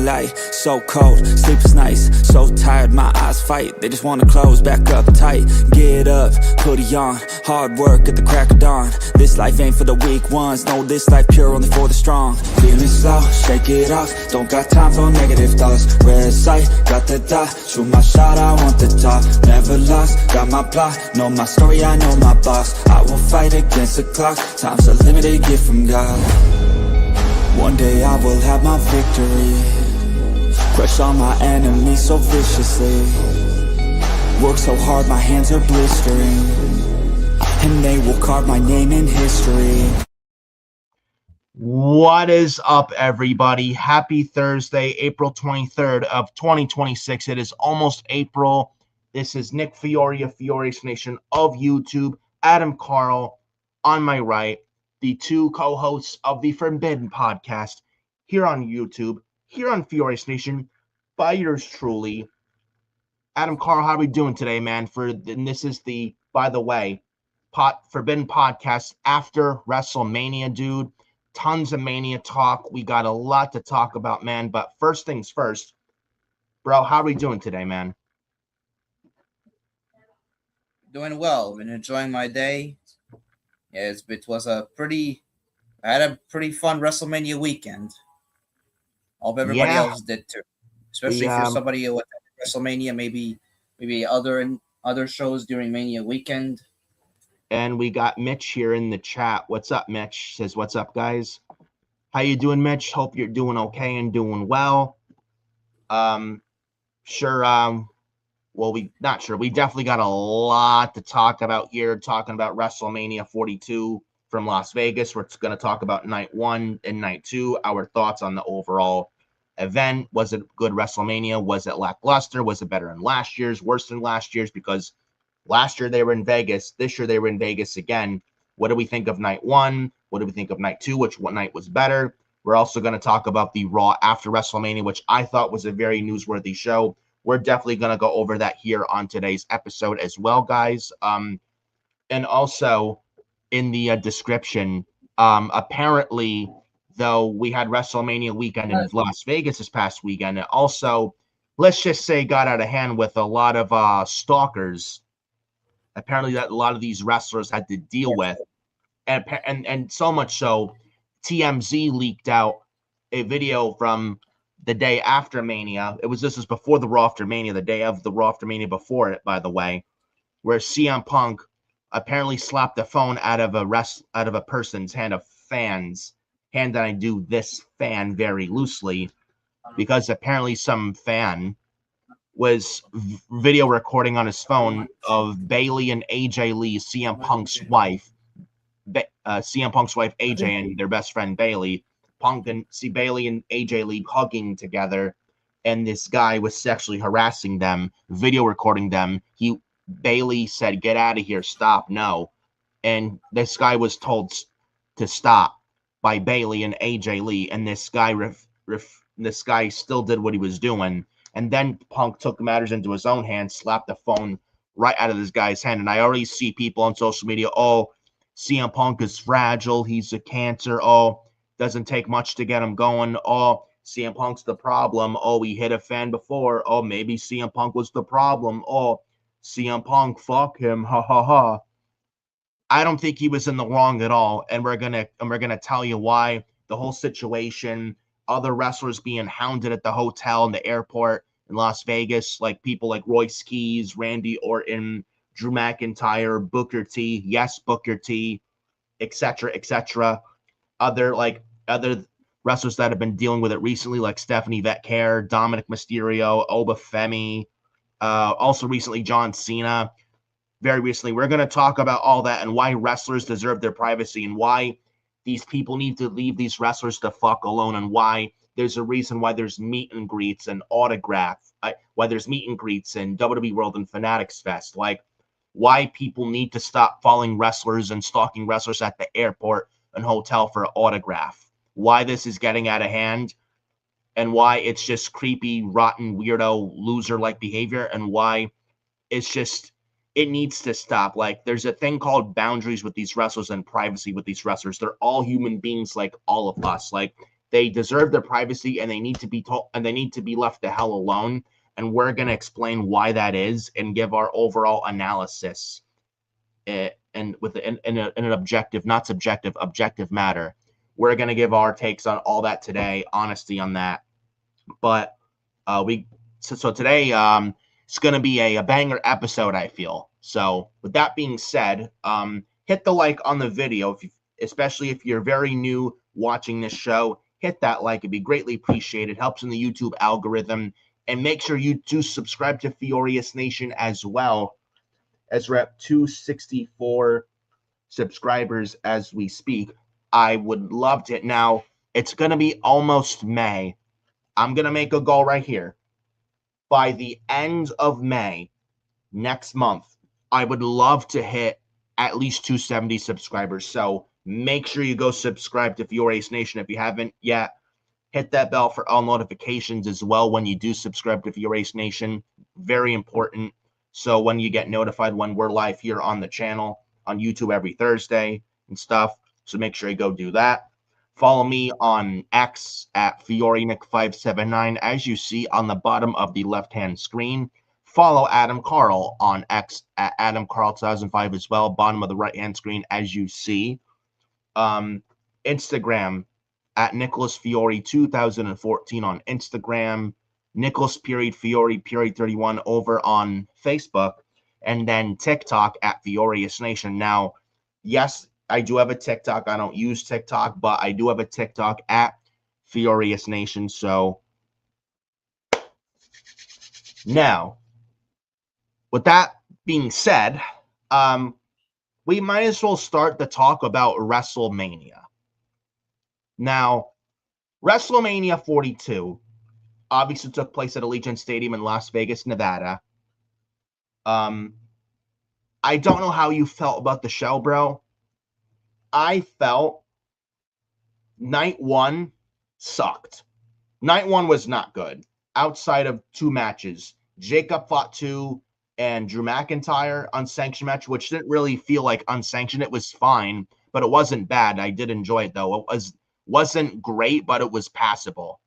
light, so cold, sleep is nice. So tired, my eyes fight, they just wanna close back up tight. Get up, hoodie on, hard work at the crack of dawn. This life ain't for the weak ones, no, this life pure only for the strong. Feeling slow, shake it off, don't got time for negative thoughts. Red sight, got the dot, shoot my shot, I want the top. Never lost, got my block, know my story, I know my boss. I will fight against the clock, time's a limited gift from God. One day I will have my victory, crush all my enemies so viciously. Work so hard my hands are blistering, and they will carve my name in history. What is up, everybody? Happy Thursday, April 23rd of 2026. It is almost April. This is Nick Fiore of Fiorious'Nation of YouTube, Adam Carl on my right, the two co-hosts of the Forbidden Podcast here on YouTube, here on FioriousNation, by yours truly. Adam Carl, how are we doing today, man? And this is the, by the way, Forbidden Podcast after WrestleMania, dude. Tons of Mania talk. We got a lot to talk about, man. But first things first, bro, how are we doing today, man? Doing well. I've been enjoying my day. Yeah, I had a pretty fun WrestleMania weekend. Hope everybody else did too. Especially for somebody who attended WrestleMania, maybe other shows during Mania weekend. And we got Mitch here in the chat. What's up, Mitch? Says, what's up, guys? How you doing, Mitch? Hope you're doing okay and doing well. We definitely got a lot to talk about here, talking about WrestleMania 42 from Las Vegas. We're going to talk about night 1 and night 2, our thoughts on the overall event. Was it good WrestleMania? Was it lackluster? Was it better than last year's? Worse than last year's? Because last year they were in Vegas. This year they were in Vegas again. What do we think of night 1? What do we think of night 2? What night was better? We're also going to talk about the Raw after WrestleMania, which I thought was a very newsworthy show. We're definitely going to go over that here on today's episode as well, guys. And also in the description, apparently, though, we had WrestleMania weekend in Las Vegas this past weekend. And also, let's just say got out of hand with a lot of stalkers. Apparently that a lot of these wrestlers had to deal with. And so much so, TMZ leaked out a video from the day after Mania. This was before the Raw after Mania, the day of the Raw after Mania before it, by the way, where CM Punk apparently slapped the phone out of a person's hand, a fan's hand, and I do this fan very loosely, because apparently some fan was video recording on his phone of Bayley and AJ Lee, CM Punk's wife AJ and their best friend Bayley. Punk and Bayley and AJ Lee hugging together, and this guy was sexually harassing them, video recording them. Bayley said, "Get out of here, stop, no," and this guy was told to stop by Bayley and AJ Lee, and this guy still did what he was doing, and then Punk took matters into his own hands, slapped the phone right out of this guy's hand. And I already see people on social media, "Oh, CM Punk is fragile, he's a cancer, oh, doesn't take much to get him going. Oh, CM Punk's the problem. Oh, he hit a fan before. Oh, maybe CM Punk was the problem. Oh, CM Punk, fuck him. Ha ha ha." I don't think he was in the wrong at all, and we're gonna tell you why. The whole situation, other wrestlers being hounded at the hotel and the airport in Las Vegas, like people like Royce Keys, Randy Orton, Drew McIntyre, Booker T, yes, Booker T, etc. Other wrestlers that have been dealing with it recently, like Stephanie Vetcare, Dominic Mysterio, Oba Femi, also recently John Cena. Very recently, we're going to talk about all that and why wrestlers deserve their privacy and why these people need to leave these wrestlers the fuck alone, and why there's a reason why there's meet and greets and why there's meet and greets in WWE World and Fanatics Fest, like why people need to stop following wrestlers and stalking wrestlers at the airport and hotel for an autograph, why this is getting out of hand, and why it's just creepy, rotten, weirdo, loser-like behavior, and why it needs to stop. Like, there's a thing called boundaries with these wrestlers and privacy with these wrestlers. They're all human beings like all of us. Like, They deserve their privacy, and they need to be told, and they need to be left the hell alone. And we're going to explain why that is and give our overall analysis, and with in an objective, not subjective, objective matter. We're going to give our takes on all that today, honesty on that. But so today it's going to be a banger episode, I feel. So with that being said, hit the like on the video, especially if you're very new watching this show. Hit that like. It'd be greatly appreciated. Helps in the YouTube algorithm. And make sure you do subscribe to Fiorious Nation as well, as we're at 264 subscribers as we speak. I would love to. Now, it's going to be almost May. I'm going to make a goal right here. By the end of May, next month, I would love to hit at least 270 subscribers. So make sure you go subscribe to Fiorious Nation if you haven't yet. Hit that bell for all notifications as well when you do subscribe to Fiorious Nation. Very important. So when you get notified when we're live here on the channel, on YouTube every Thursday and stuff. So make sure you go do that. Follow me on X at FioriNick579, as you see on the bottom of the left-hand screen. Follow Adam Carl on X at Adam Carl 2005 as well, bottom of the right-hand screen, as you see. Instagram at Nicholas Fiore 2014 on Instagram, Nicholas Fiore 31 over on Facebook, and then TikTok at Fiorious Nation. Now, yes, I do have a TikTok. I don't use TikTok, but I do have a TikTok at Fiorious Nation. So now, with that being said, we might as well start the talk about WrestleMania. Now, WrestleMania 42 obviously took place at Allegiant Stadium in Las Vegas, Nevada. I don't know how you felt about the show, bro. I felt night one sucked. Night one was not good. Outside of two matches, Jacob Fatu and Drew McIntyre, unsanctioned match, which didn't really feel like unsanctioned. It was fine, but it wasn't bad. I did enjoy it, though. It wasn't great, but it was passable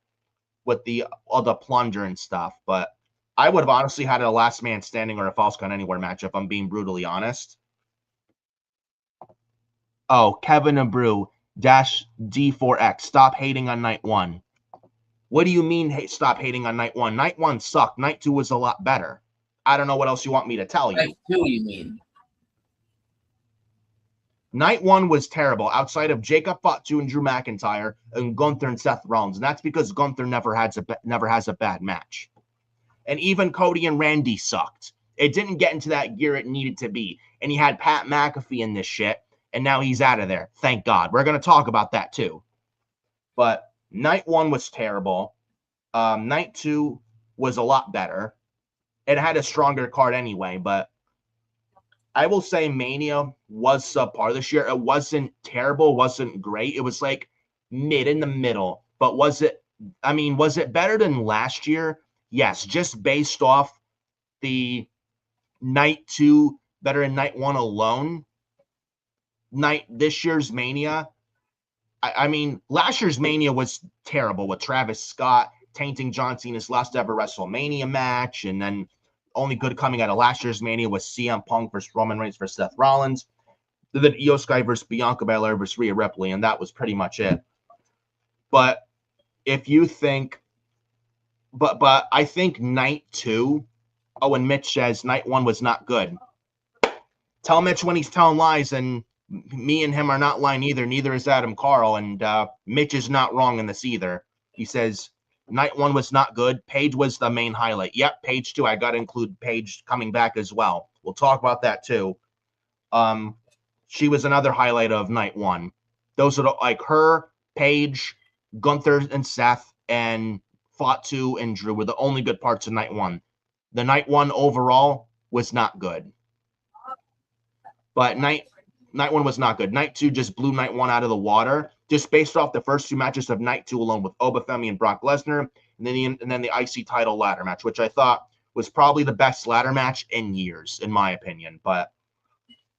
with all the plunger and stuff. But I would have honestly had a last man standing or a false count anywhere match, if I'm being brutally honest. Oh, Kevin Abreu -D4X. Stop hating on night one. What do you mean, stop hating on night one? Night one sucked. Night two was a lot better. I don't know what else you want me to tell you. Night two, you mean? Night one was terrible, outside of Jacob Fatu and Drew McIntyre and Gunther and Seth Rollins. And that's because Gunther never has a bad match. And even Cody and Randy sucked. It didn't get into that gear it needed to be. And he had Pat McAfee in this shit, and now he's out of there. Thank God. We're going to talk about that too. But night one was terrible. Night two was a lot better. It had a stronger card anyway, but I will say Mania was subpar this year. It wasn't terrible, wasn't great. It was like mid in the middle. But was it better than last year? Yes, just based off the night two better than night one alone. This year's Mania, I mean, last year's Mania was terrible with Travis Scott tainting John Cena's last ever WrestleMania match, and then only good coming out of last year's Mania was CM Punk versus Roman Reigns versus Seth Rollins, then Io Sky versus Bianca Belair versus Rhea Ripley, and that was pretty much it. But if you think, but I think night two, oh, and Mitch says night one was not good. Tell Mitch when he's telling lies, and me and him are not lying either. Neither is Adam Carl, and Mitch is not wrong in this either. He says night one was not good. Paige was the main highlight. Yep, Paige too. I got to include Paige coming back as well. We'll talk about that too. She was another highlight of night one. Those are like her, Paige, Gunther and Seth, and Fatu and Drew were the only good parts of night one. The night one overall was not good. But night one was not good. Night two just blew night one out of the water, just based off the first two matches of night two alone with Obafemi and Brock Lesnar, and then the IC title ladder match, which I thought was probably the best ladder match in years, in my opinion. But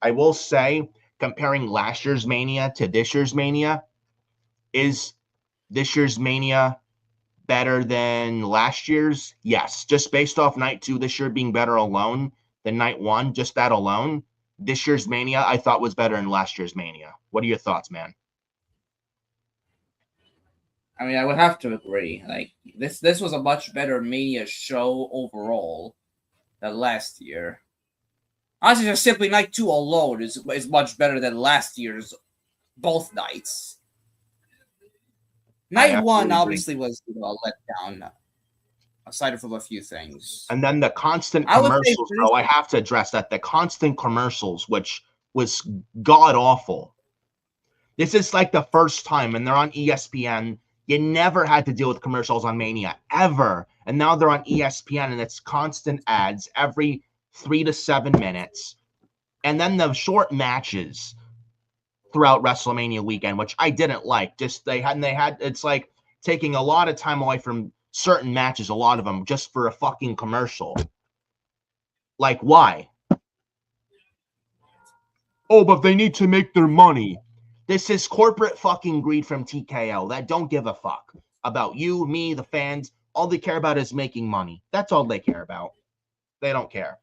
I will say, comparing last year's Mania to this year's Mania is this year's Mania better than last year's? Yes. Just based off night 2 this year being better alone than night 1, just that alone, this year's Mania I thought was better than last year's Mania. What are your thoughts, man? I mean, I would have to agree. Like this was a much better Mania show overall than last year. Honestly, just simply night 2 alone is much better than last year's both nights. Night 1 obviously was a letdown, aside from a few things. And then the constant commercials, bro. I have to address that. The constant commercials, which was god awful. This is like the first time, and they're on ESPN. You never had to deal with commercials on Mania, ever. And now they're on ESPN, and it's constant ads every 3 to 7 minutes. And then the short matches throughout WrestleMania weekend, which I didn't like. Just it's like taking a lot of time away from certain matches, a lot of them, just for a fucking commercial. Like, why? Oh, but they need to make their money. This is corporate fucking greed from TKO that don't give a fuck about you, me, the fans. All they care about is making money. That's all they care about. They don't care.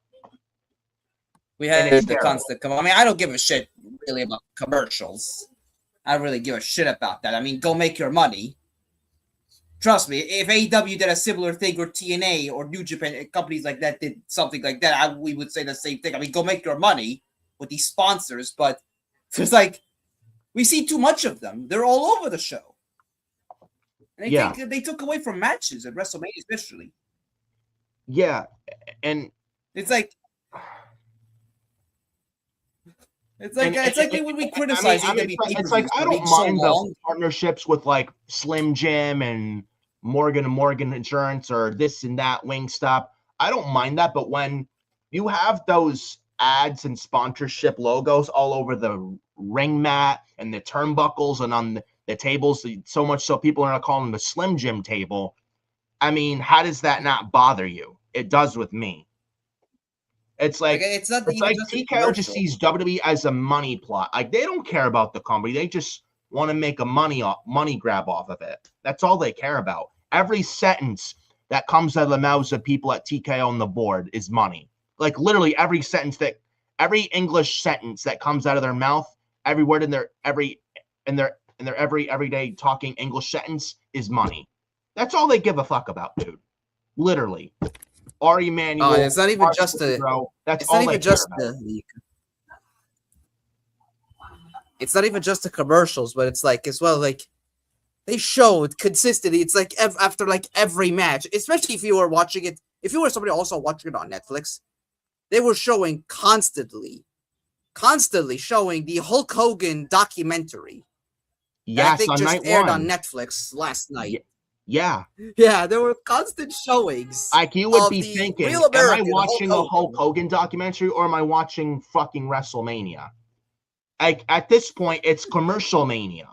We had the constant. I mean, I don't give a shit really about commercials. I don't really give a shit about that. I mean, go make your money. Trust me, if AEW did a similar thing, or TNA or New Japan, companies like that did something like that, we would say the same thing. I mean, go make your money with these sponsors, but it's like we see too much of them. They're all over the show. And they took away from matches at WrestleMania, especially. Yeah, and it's like when we criticize AEW. It's like I don't mind the partnerships with like Slim Jim and Morgan Insurance or this and that Wingstop. I don't mind that, but when you have those ads and sponsorship logos all over the ring mat and the turnbuckles and on the tables, so much so people are not calling them the Slim Jim table. I mean, how does that not bother you? It does with me. It's like TKO just sees WWE as a money plot. Like, they don't care about the company. They just want to make a money grab off of it. That's all they care about. Every sentence that comes out of the mouths of people at TKO on the board is money. Like, literally every English sentence that comes out of their mouth, every word in their everyday talking English sentence is money. That's all they give a fuck about, dude. Literally. Ari Emanuel. It's not even just That's all they care about. It's not even just the commercials, but it's like as well, like they showed consistently. It's like after like every match, especially if you were watching it, if you were somebody also watching it on Netflix, they were showing constantly showing the Hulk Hogan documentary. Yes, that on just night aired 1 on Netflix last night. Yeah, there were constant showings. Like, you would be thinking, am I watching a Hulk Hogan documentary or am I watching fucking WrestleMania? Like, at this point, it's commercial mania,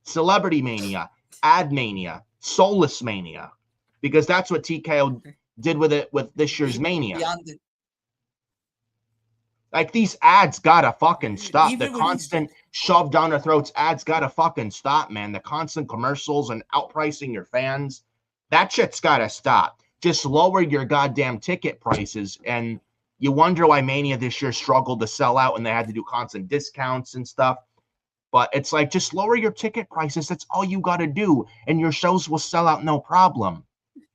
celebrity mania, ad mania, soulless mania, because that's what TKO did with this year's Mania. Like, these ads gotta fucking stop. The constant shove down their throats ads gotta fucking stop, man. The constant commercials and outpricing your fans. That shit's gotta stop. Just lower your goddamn ticket prices. And you wonder why Mania this year struggled to sell out and they had to do constant discounts and stuff. But it's like, just lower your ticket prices. That's all you gotta do. And your shows will sell out no problem.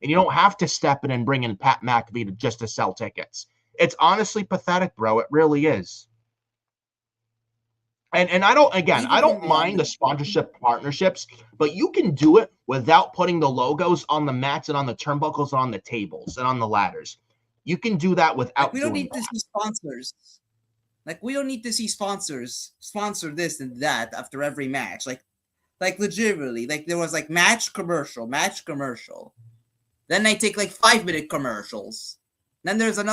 And you don't have to step in and bring in Pat McAfee just to sell tickets. It's honestly pathetic, bro. It really is. And I don't mind the sponsorship partnerships, but you can do it without putting the logos on the mats and on the turnbuckles and on the tables and on the ladders. You can do that without. We don't need to see sponsors. Like, we don't need to see sponsors sponsor this and that after every match. Like legitimately, like there was like match commercial. Then they take like 5-minute commercials. Then there's an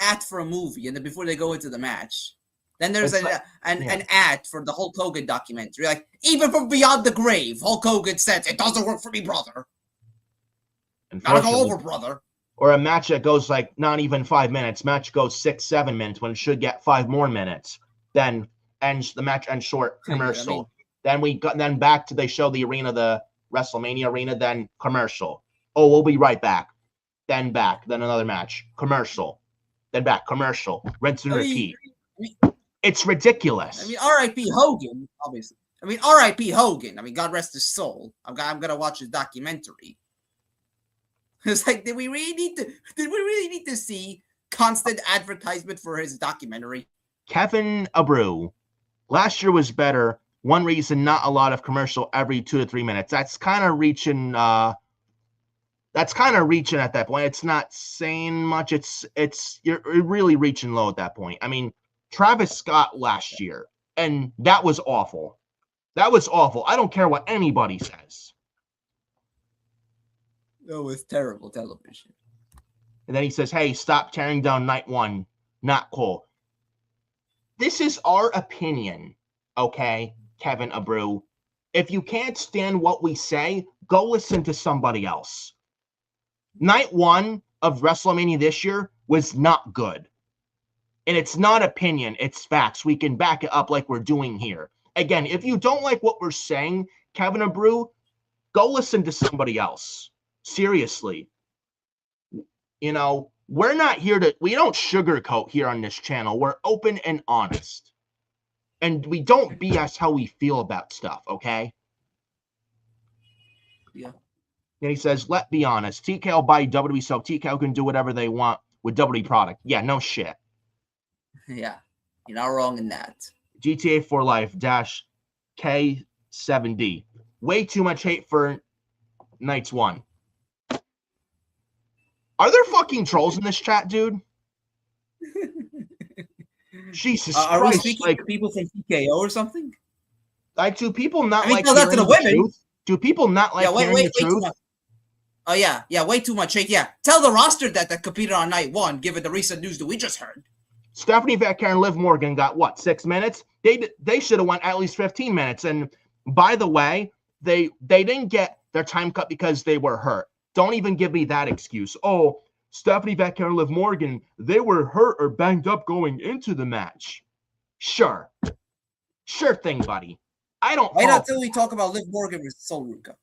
ad for a movie, and then before they go into the match, then there's an ad for the Hulk Hogan documentary. Like, even from beyond the grave, Hulk Hogan says, "It doesn't work for me, brother. Gotta go over, brother." Or a match that goes like not even 5 minutes. Match goes 6-7 minutes when it should get 5 more minutes. Then ends the match ends short commercial. Then back to they show the arena, the WrestleMania arena, then commercial. Oh, we'll be right back. Then back. Then another match. Commercial. Then back. Commercial. Rinse and repeat. It's ridiculous. I mean, R.I.P. Hogan, obviously. I mean, R.I.P. Hogan. I mean, God rest his soul. I'm gonna watch his documentary. It's like, did we really need to see constant advertisement for his documentary? Kevin Abreu. Last year was better. One reason, not a lot of commercial every 2 to 3 minutes. That's kind of reaching. That's kind of reaching at that point. It's not saying much. You're really reaching low at that point. I mean, Travis Scott last year, and that was awful. That was awful. I don't care what anybody says. It was terrible television. And then he says, hey, stop tearing down night one. Not cool. This is our opinion, okay, Kevin Abreu. If you can't stand what we say, go listen to somebody else. Night one of WrestleMania this year was not good. And it's not opinion, it's facts. We can back it up like we're doing here. Again, if you don't like what we're saying, Kevin Abreu, go listen to somebody else. Seriously. You know, we don't sugarcoat here on this channel. We're open and honest. And we don't BS how we feel about stuff, okay? Yeah. And he says, let's be honest. TKO by WWE, so TKO can do whatever they want with WWE product. Yeah, no shit. Yeah, you're not wrong in that. GTA for Life -K7D. Way too much hate for Nights 1. Are there fucking trolls in this chat, dude? Jesus Christ. Are we speaking to people from TKO or something? Do people not like tell that to the women. Truth? Do people not like hearing the truth? Oh, yeah, way too much hate. Yeah, tell the roster that competed on night one, given the recent news that we just heard. Stephanie Becker and Liv Morgan got, what, 6 minutes? They should have went at least 15 minutes. And by the way, they didn't get their time cut because they were hurt. Don't even give me that excuse. Oh, Stephanie Becker and Liv Morgan, they were hurt or banged up going into the match. Sure. Sure thing, buddy. I don't... Wait until we talk about Liv Morgan with Sol Ruka.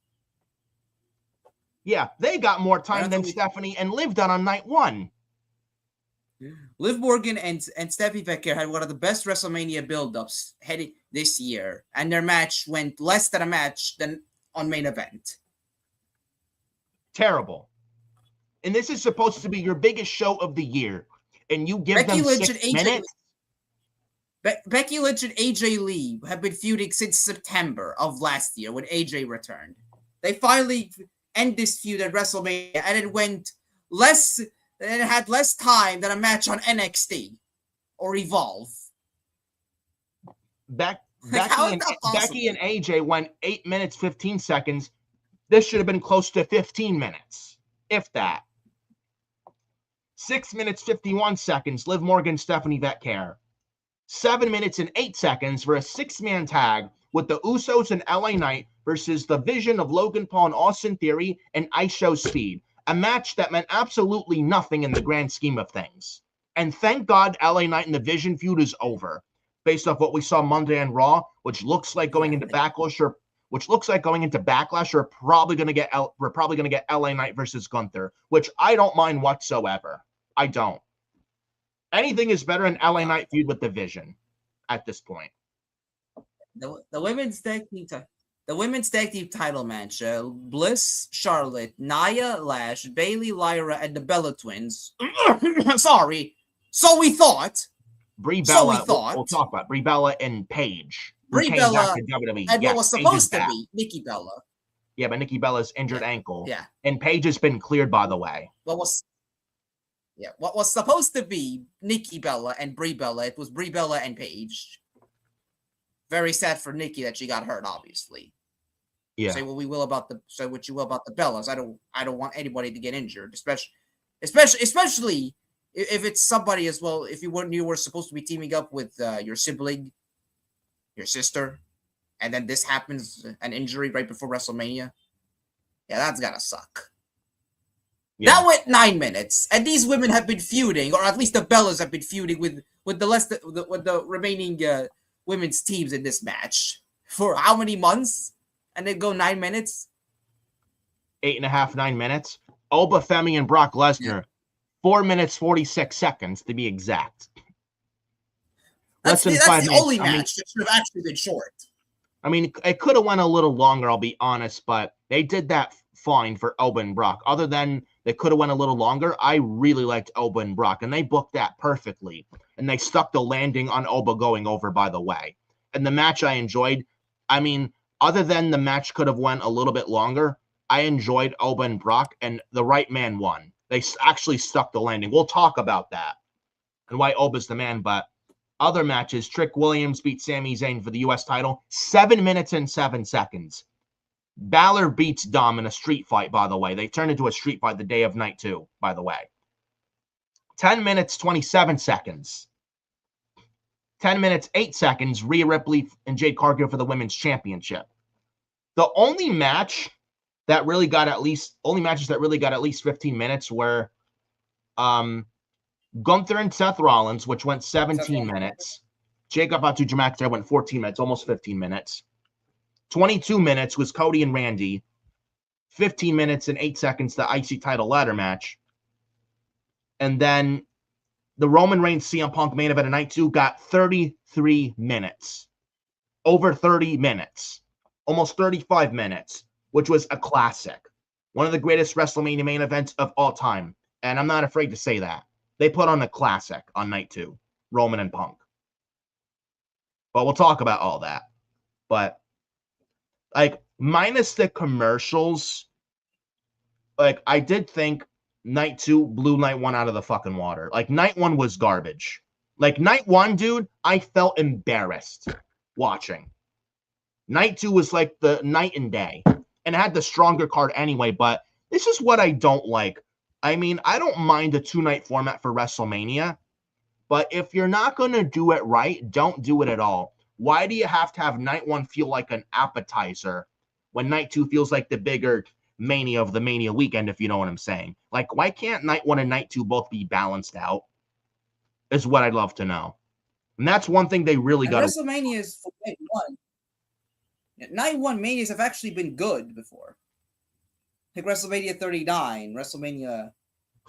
Yeah, they got more time than Stephanie and Liv done on night one. Liv Morgan and Stephanie Becker had one of the best WrestleMania build-ups heading this year, and their match went less than a match than on main event. Terrible. And this is supposed to be your biggest show of the year, and you give Becky them Lynch 6 and minutes? Becky Lynch and AJ Lee have been feuding since September of last year when AJ returned. They finally end this feud at WrestleMania, and it went less... And it had less time than a match on NXT or Evolve. Becky and AJ went 8 minutes, 15 seconds. This should have been close to 15 minutes, if that. 6 minutes, 51 seconds, Liv Morgan, Stephanie Becker. 7 minutes and 8 seconds for a 6-man tag with the Usos and LA Knight versus the Vision of Logan Paul and Austin Theory and Ice Show Speed. A match that meant absolutely nothing in the grand scheme of things. And thank God LA Knight and the Vision feud is over, based off what we saw Monday on Raw, which looks like going into Backlash, or we're probably going to get LA Knight versus Gunther, which I don't mind whatsoever. I don't. Anything is better than LA Knight feud with the Vision at this point. The women's tag team title match: Bliss, Charlotte, Nia, Lash, Bayley, Lyra, and the Bella Twins. Sorry, so we thought. Brie Bella. We'll talk about Brie Bella and Paige. Brie Bella and what was supposed to be Nikki Bella. Yeah, but Nikki Bella's injured ankle. Yeah, and Paige has been cleared, by the way. What was supposed to be Nikki Bella and Brie Bella? It was Brie Bella and Paige. Very sad for Nikki that she got hurt, obviously. Yeah. Say what you will about the Bellas. I don't want anybody to get injured, especially if it's somebody as well. If you were supposed to be teaming up with your sibling, your sister, and then this happens, an injury right before WrestleMania. Yeah, that's gotta suck. Yeah. That went 9 minutes, and these women have been feuding, or at least the Bellas have been feuding with the remaining women's teams in this match for how many months? And they go 9 minutes. 8.5, 9 minutes. Oba Femi and Brock Lesnar, 4 minutes 46 seconds to be exact. That's Less than 5 the minutes. only match that should have actually been short. I mean, it could have went a little longer, I'll be honest, but they did that fine for Oba and Brock. Other than they could have went a little longer, I really liked Oba and Brock, and they booked that perfectly. And they stuck the landing on Oba going over, by the way. And the match I enjoyed. I mean, other than the match could have went a little bit longer, I enjoyed Oba and Brock, and the right man won. They actually stuck the landing. We'll talk about that and why Oba's the man, but other matches, Trick Williams beat Sami Zayn for the U.S. title, 7 minutes and 7 seconds. Balor beats Dom in a street fight, by the way. They turned into a street fight the day of night 2, by the way. 10 minutes, 27 seconds. 10 minutes, 8 seconds, Rhea Ripley and Jade Cargill for the Women's Championship. The only match that really got at least 15 minutes were Gunther and Seth Rollins, which went 17 minutes. Jacob Fatu Dramatic went 14 minutes, almost 15 minutes. 22 minutes was Cody and Randy. 15 minutes and 8 seconds, the IC title ladder match. And then the Roman Reigns CM Punk main event of night 2 got 33 minutes. Over 30 minutes. Almost 35 minutes, which was a classic. One of the greatest WrestleMania main events of all time. And I'm not afraid to say that. They put on a classic on night 2, Roman and Punk. But we'll talk about all that. But, like, minus the commercials, like, I did think night 2 blew night 1 out of the fucking water. Like, night 1 was garbage. Like, night 1, dude, I felt embarrassed watching. Night 2 was like the night and day. And had the stronger card anyway, but this is what I don't like. I mean, I don't mind a 2-night format for WrestleMania, but if you're not going to do it right, don't do it at all. Why do you have to have night 1 feel like an appetizer when night 2 feels like the bigger Mania of the Mania weekend, if you know what I'm saying? Like, why can't night 1 and night 2 both be balanced out? Is what I'd love to know. And that's one thing they really got. WrestleMania is for night 1. Night 1 Manias have actually been good before. Like WrestleMania 39, WrestleMania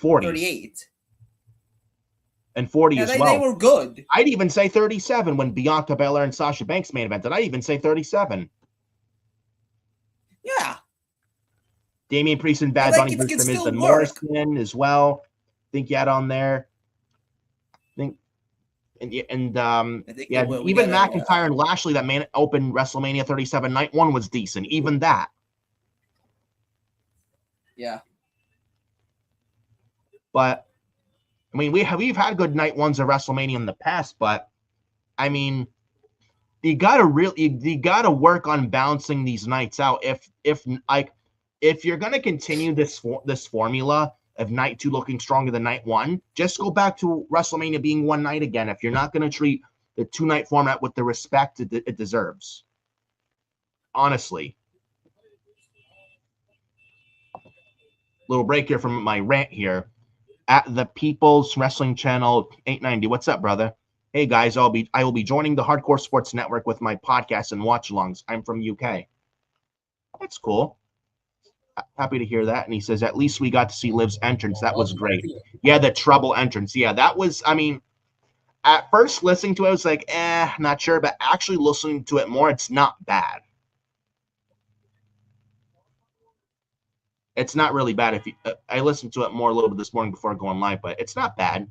38. And 40 as well. They were good. I'd even say 37 when Bianca Belair and Sasha Banks main evented. I'd even say 37. Yeah. Damian Priest and Bad Bunny versus The Miz and Morrison as well. I think you had on there. Even McIntyre and Lashley that main open WrestleMania 37 night 1 was decent. Even that. Yeah. But I mean, we've had good night 1s of WrestleMania in the past, but I mean, you gotta work on balancing these nights out. If you're gonna continue this formula of night 2 looking stronger than night 1, just go back to WrestleMania being one night again. If you're not gonna treat the 2-night format with the respect it deserves, honestly. Little break here from my rant here. At the People's Wrestling Channel 890. What's up, brother? Hey guys, I will be joining the Hardcore Sports Network with my podcast and watch-alongs. I'm from UK. That's cool. Happy to hear that. And he says, at least we got to see Liv's entrance. That was great. Yeah, the trouble entrance. Yeah, that was, I mean, at first listening to it, I was like, not sure. But actually listening to it more, it's not bad. It's not really bad. I listened to it more a little bit this morning before going live, but it's not bad.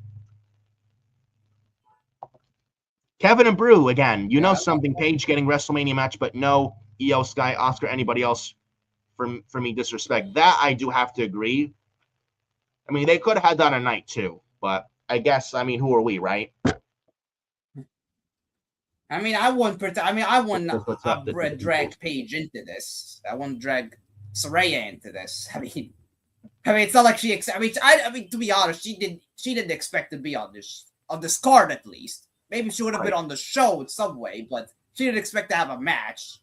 Kevin and Brew, again, you know something, Paige getting WrestleMania match, but no EO, Sky, Oscar, anybody else for me disrespect. That I do have to agree. I mean, they could have had that on night 2, but I guess, I mean, who are we, right? I mean, I wouldn't drag Paige into this. I wouldn't drag Saraya into this. I mean, it's not like she. I mean, to be honest, she didn't expect to be on this card at least. Maybe she would have been on the show in some way, but she didn't expect to have a match.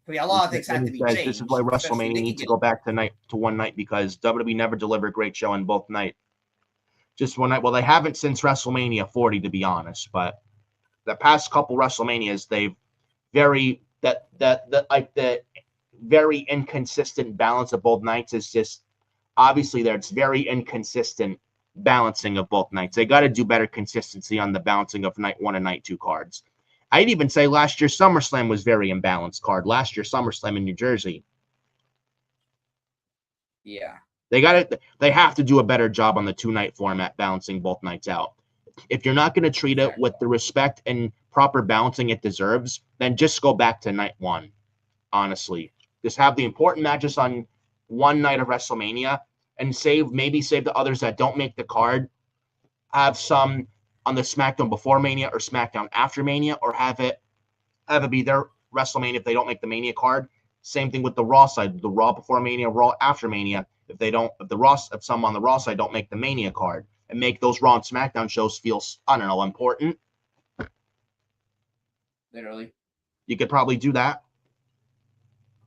I mean, a lot of things had to be changed. This is why WrestleMania needs to go back to one night because WWE never delivered a great show on both nights. Just one night. Well, they haven't since WrestleMania 40, to be honest. But the past couple WrestleManias, they've the very inconsistent balance of both nights. Is just obviously it's very inconsistent balancing of both nights. They got to do better consistency on the balancing of night 1 and night 2 cards. I'd even say last year's SummerSlam was very imbalanced card. Last year's SummerSlam in New Jersey. Yeah. They have to do a better job on the 2-night format, balancing both nights out. If you're not going to treat it with the respect and proper balancing it deserves, then just go back to night 1. Honestly, just have the important matches on one night of WrestleMania and maybe save the others that don't make the card. Have some on the SmackDown before Mania or SmackDown after Mania, or have it be their WrestleMania if they don't make the Mania card. Same thing with the Raw side, the Raw before Mania, Raw after Mania. If some on the Raw side don't make the Mania card, and make those Raw and SmackDown shows feel, I don't know, important. Literally. You could probably do that.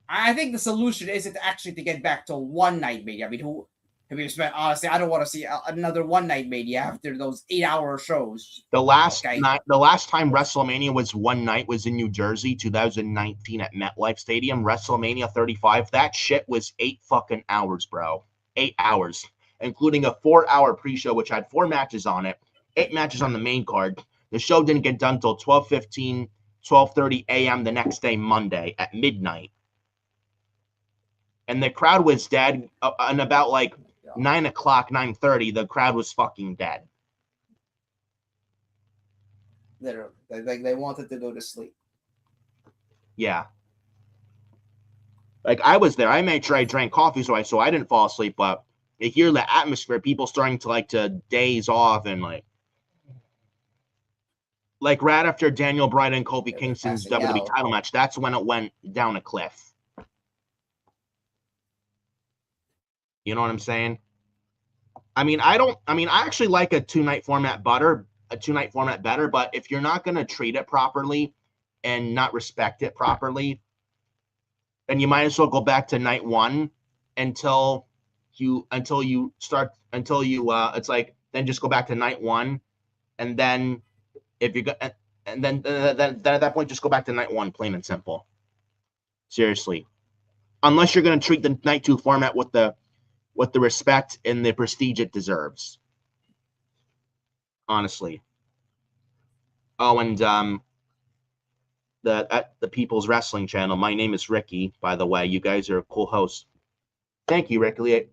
I think the solution isn't actually to get back to one night Mania. I mean, honestly, I don't want to see another one night Mania after those 8-hour shows. The last time WrestleMania was one night was in New Jersey, 2019 at MetLife Stadium. WrestleMania 35. That shit was 8 fucking hours, bro. 8 hours, including a 4-hour pre-show, which had 4 matches on it. 8 matches on the main card. The show didn't get done until 12:30 a.m. the next day, Monday at midnight. And the crowd was dead. And about 9 o'clock, 9:30, the crowd was fucking dead. Literally. They wanted to go to sleep. Yeah. I was there. I made sure I drank coffee so I didn't fall asleep, but you hear the atmosphere, people starting to daze off, and right after Daniel Bryan and Kofi Kingston's WWE title match, that's when it went down a cliff. You know what I'm saying? I actually like a 2-night format better, but if you're not going to treat it properly and not respect it properly, then you might as well go back to night 1 then just go back to night 1, and then if you got, and then at that point just go back to night 1, plain and simple. Seriously. Unless you're going to treat the night 2 format with the respect and the prestige it deserves. Honestly. Oh, and at the People's Wrestling channel, my name is Ricky, by the way. You guys are a cool host. Thank you, Ricky.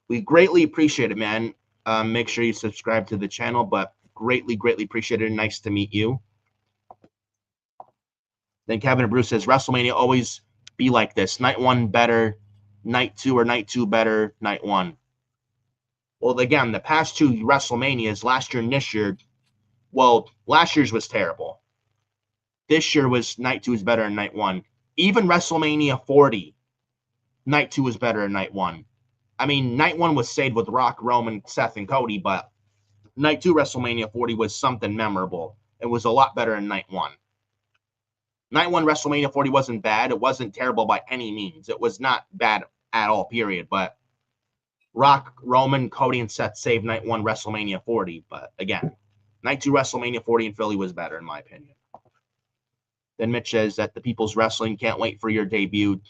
We greatly appreciate it, man. Make sure you subscribe to the channel, but greatly appreciate it. Nice to meet you. Then Kevin and Bruce says, WrestleMania always be like this. Night 1 better, night 2, or night 2 better, night 1. Well, again, the past 2 WrestleManias, last year and this year, last year's was terrible. This year was night 2 is better than night 1. Even WrestleMania 40, night 2 was better than night 1. Night 1 was saved with Rock, Roman, Seth, and Cody, but night 2 WrestleMania 40 was something memorable. It was a lot better than night 1. Night 1 WrestleMania 40 wasn't bad. It wasn't terrible by any means. It was not bad at all, period. But Rock, Roman, Cody, and Seth saved night 1 WrestleMania 40. But again, night 2 WrestleMania 40 in Philly was better, in my opinion. Then Mitch says that the People's Wrestling can't wait for your debut.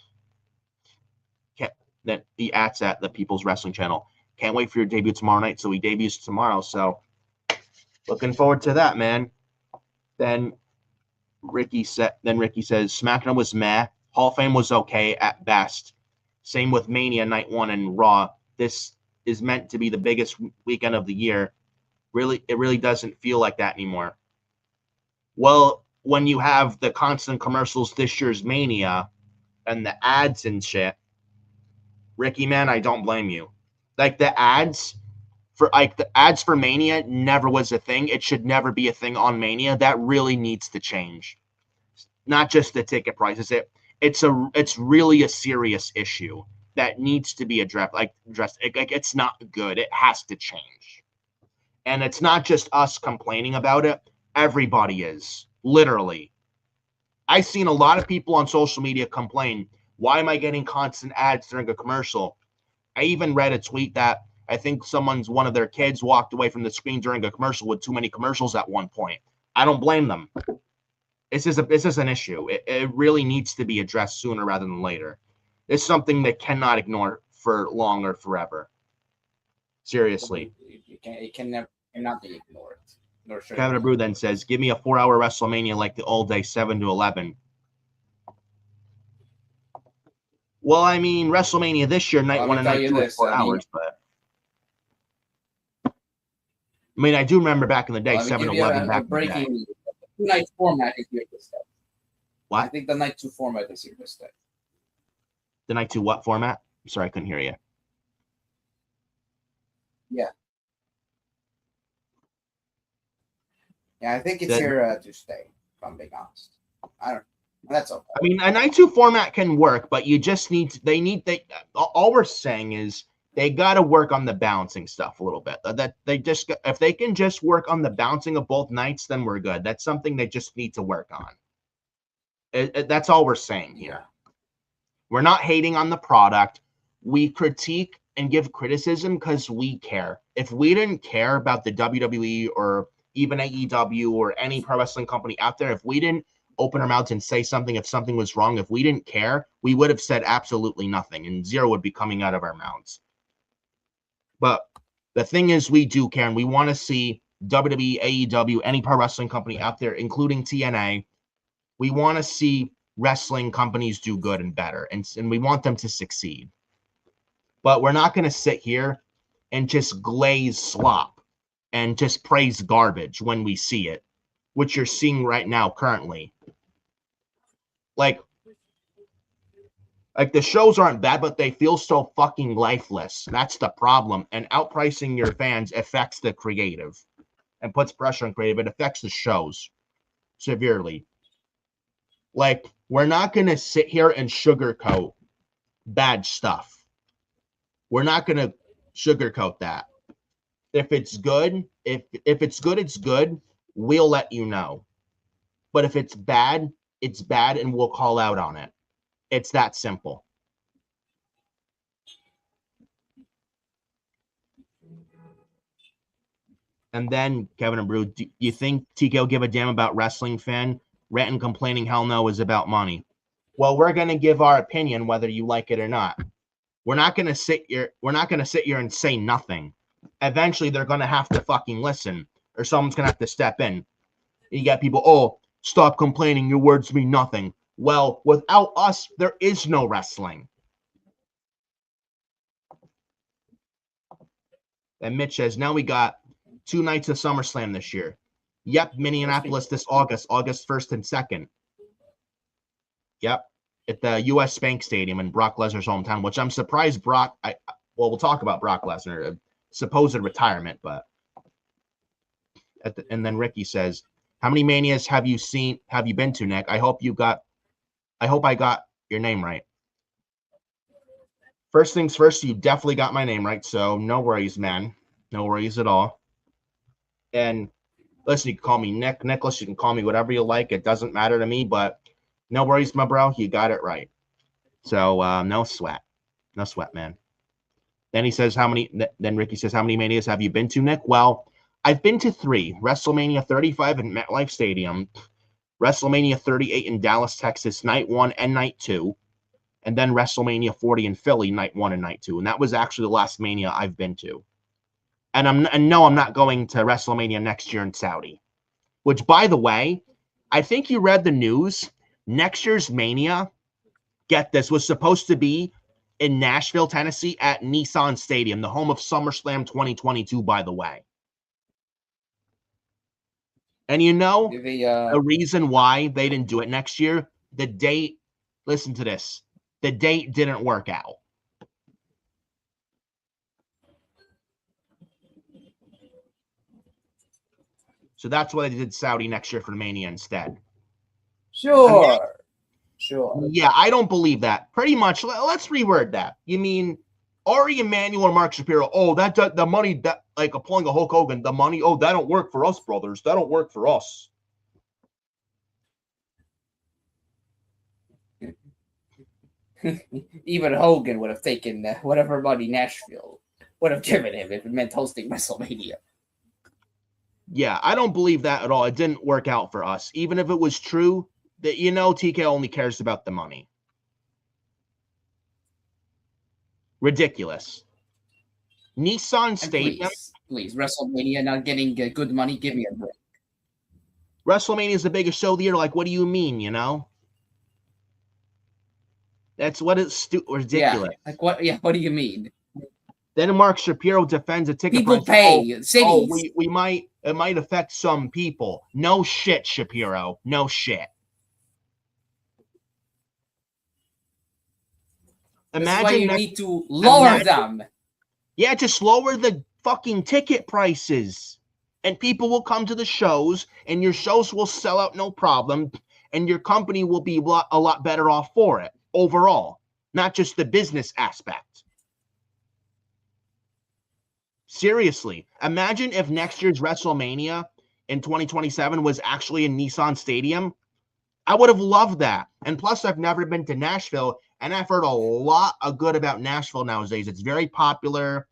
That the ats at the People's Wrestling channel. Can't wait for your debut tomorrow night. So he debuts tomorrow. So looking forward to that, man. Then Ricky says SmackDown was meh. Hall of Fame was okay at best. Same with Mania night 1 and Raw. This is meant to be the biggest weekend of the year. It really doesn't feel like that anymore. Well, when you have the constant commercials this year's Mania and the ads and shit, Ricky, man, I don't blame you. The ads for Mania never was a thing. It should never be a thing on Mania. That really needs to change. Not just the ticket prices. It's really a serious issue that needs to be addressed. It's not good. It has to change. And it's not just us complaining about it. Everybody is. Literally. I've seen a lot of people on social media complain, why am I getting constant ads during a commercial? I even read a tweet that I think one of their kids walked away from the screen during a commercial with too many commercials at one point. I don't blame them. This is an issue. It really needs to be addressed sooner rather than later. It's something that cannot ignore for long or forever. Seriously. It cannot be ignored. Nor should Kevin Abreu then says, give me a 4-hour WrestleMania like the old day, 7 to 11. Well, I mean, WrestleMania this year, night 1 and night 2 is 4 hours, but I mean, I do remember back in the day, 7 to 11 back in the day. The night format is here to stay. What? I think the night 2 format is here to stay. The night 2 what format? I'm sorry, I couldn't hear you. Yeah. Yeah, I think it's here to stay, if I'm being honest. I don't. That's okay. I mean, a night 2 format can work, but you just need. All we're saying is they got to work on the bouncing stuff a little bit. If they can just work on the bouncing of both nights, then we're good. That's something they just need to work on. That's all we're saying here. We're not hating on the product. We critique and give criticism because we care. If we didn't care about the WWE or even AEW or any pro wrestling company out there, if we didn't open our mouths and say something, if something was wrong, if we didn't care, we would have said absolutely nothing, and zero would be coming out of our mouths. But the thing is, we do care, and we want to see WWE, AEW, any pro wrestling company out there, including TNA, we want to see wrestling companies do good and better, and we want them to succeed. But we're not going to sit here and just glaze slop and just praise garbage when we see it, which you're seeing right now currently. Like the shows aren't bad, but they feel so fucking lifeless. That's the problem. And outpricing your fans affects the creative and puts pressure on creative. It affects the shows severely. Like, we're not going to sit here and sugarcoat bad stuff. We're not going to sugarcoat that. If it's good, if it's good, it's good. We'll let you know. But if it's bad, and we'll call out on it. It's that simple. And then, Kevin and Brew, do you think TK will give a damn about wrestling fan? Ranting, complaining, hell no, is about money. Well, we're going to give our opinion whether you like it or not. We're not going to sit here and say nothing. Eventually, they're going to have to fucking listen, or someone's going to have to step in. You got people, oh, stop complaining, your words mean nothing. Well, without us, there is no wrestling. And Mitch says, now we got 2 nights of SummerSlam this year. Yep, Minneapolis this August 1st and 2nd. Yep, at the U.S. Bank Stadium in Brock Lesnar's hometown, which I'm surprised we'll talk about Brock Lesnar, supposed retirement, but and then Ricky says, how many Manias have you been to, Nick? I hope I got your name right. First things first, you definitely got my name right, so no worries, man. No worries at all. And listen, you can call me Nick, Nicholas, you can call me whatever you like. It doesn't matter to me, but no worries, my bro. You got it right. So no sweat. No sweat, man. Then he says, then Ricky says, how many Manias have you been to, Nick? Well, I've been to 3. WrestleMania 35 in MetLife Stadium, WrestleMania 38 in Dallas, Texas, night 1 and night 2, and then WrestleMania 40 in Philly, night 1 and night 2. And that was actually the last Mania I've been to. And no, I'm not going to WrestleMania next year in Saudi. Which, by the way, I think you read the news. Next year's Mania, get this, was supposed to be in Nashville, Tennessee at Nissan Stadium, the home of SummerSlam 2022, by the way. And you know the reason why they didn't do it next year? The date, listen to this, the date didn't work out. So that's why they did Saudi next year for Mania instead. Sure. Yeah, I don't believe that. Pretty much, let's reword that. You mean Ari Emanuel or Mark Shapiro? Oh, the money, that like pulling a Hulk Hogan, the money, oh, that don't work for us, brothers. That don't work for us. Even Hogan would have taken whatever money Nashville would have given him if it meant hosting WrestleMania. Yeah, I don't believe that at all. It didn't work out for us. Even if it was true, that TK only cares about the money. Ridiculous. Nissan And Stadium. please, WrestleMania not getting good money. Give me a break. WrestleMania is the biggest show of the year. Like, what do you mean? That's what it's ridiculous. Yeah, like what? Yeah, what do you mean? Then Mark Shapiro defends a ticket People price. pay cities. It might affect some people. No shit, Shapiro. No shit. That's why you need to lower them. Yeah, just lower the fucking ticket prices. And people will come to the shows, and your shows will sell out no problem, and your company will be a lot better off for it overall, not just the business aspect. Seriously, imagine if next year's WrestleMania in 2027 was actually in Nissan Stadium. I would have loved that. And plus, I've never been to Nashville, and I've heard a lot of good about Nashville nowadays. It's very popular,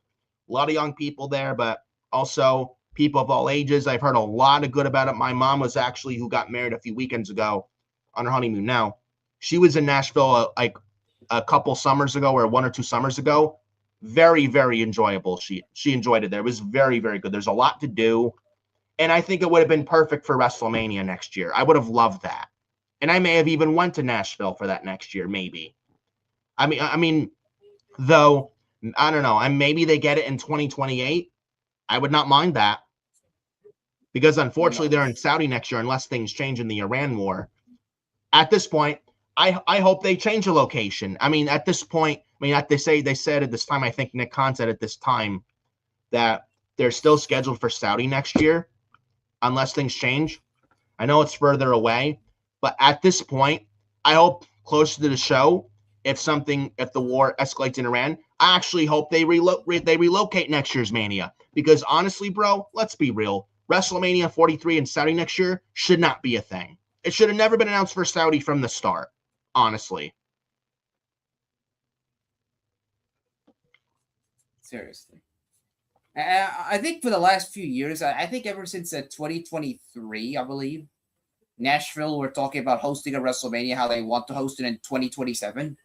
a lot of young people there, but also people of all ages. I've heard a lot of good about it. My mom was actually, who got married a few weekends ago on her honeymoon now. She was in Nashville like a couple summers ago, or 1 or 2 summers ago. Very, very enjoyable. She enjoyed it there. It was very, very good. There's a lot to do. And I think it would have been perfect for WrestleMania next year. I would have loved that. And I may have even went to Nashville for that next year, maybe. I mean, though, I don't know. And maybe they get it in 2028. I would not mind that. Because unfortunately, they're in Saudi next year unless things change in the Iran war. At this point, I hope they change the location. I mean, at this point, they said at this time, I think Nick Khan said at this time that they're still scheduled for Saudi next year unless things change. I know it's further away, but at this point, I hope closer to the show, if the war escalates in Iran, I actually hope they relocate next year's Mania. Because honestly, bro, let's be real. WrestleMania 43 in Saudi next year should not be a thing. It should have never been announced for Saudi from the start, honestly. Seriously. I think for the last few years, I think ever since 2023, I believe, Nashville were talking about hosting a WrestleMania, how they want to host it in 2027.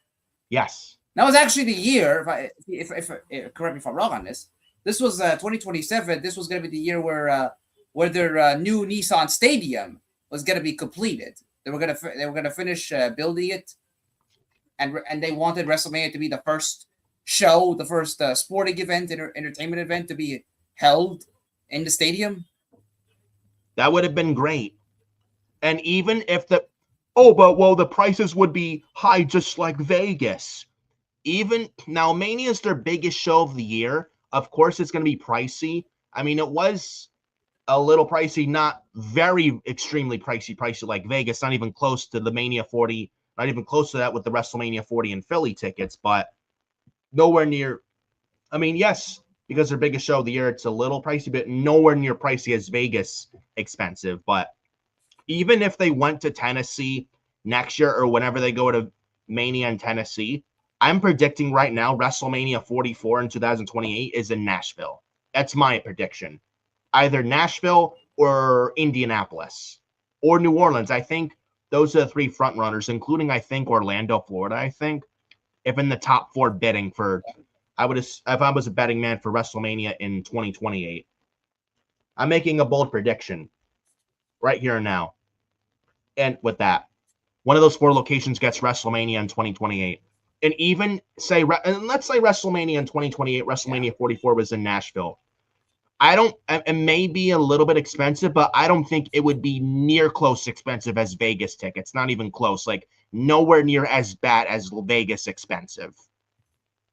Yes. That was actually the year, if correct me if I'm wrong on this. This was 2027. This was going to be the year where their new Nissan Stadium was going to be completed. They were going to finish building it, and they wanted WrestleMania to be the first show, the first sporting event, entertainment event to be held in the stadium. That would have been great. And even if the prices would be high, just like Vegas. Even now, Mania is their biggest show of the year. Of course, it's going to be pricey. I mean, it was a little pricey, not very extremely pricey like Vegas, not even close to the Mania 40, not even close to that with the WrestleMania 40 in Philly tickets, but nowhere near. I mean, yes, because their biggest show of the year, it's a little pricey, but nowhere near pricey as Vegas expensive. But even if they went to Tennessee next year or whenever they go to Mania in Tennessee, I'm predicting right now WrestleMania 44 in 2028 is in Nashville. That's my prediction. Either Nashville or Indianapolis or New Orleans. I think those are the 3 front runners, including, I think, Orlando, Florida, I think, if in the top 4 bidding for, if I was a betting man for WrestleMania in 2028. I'm making a bold prediction right here and now. And with that, one of those 4 locations gets WrestleMania in 2028. And even say, and let's say WrestleMania in 2028, WrestleMania 44 was in Nashville. It may be a little bit expensive, but I don't think it would be near close expensive as Vegas tickets. Not even close. Like nowhere near as bad as Vegas expensive,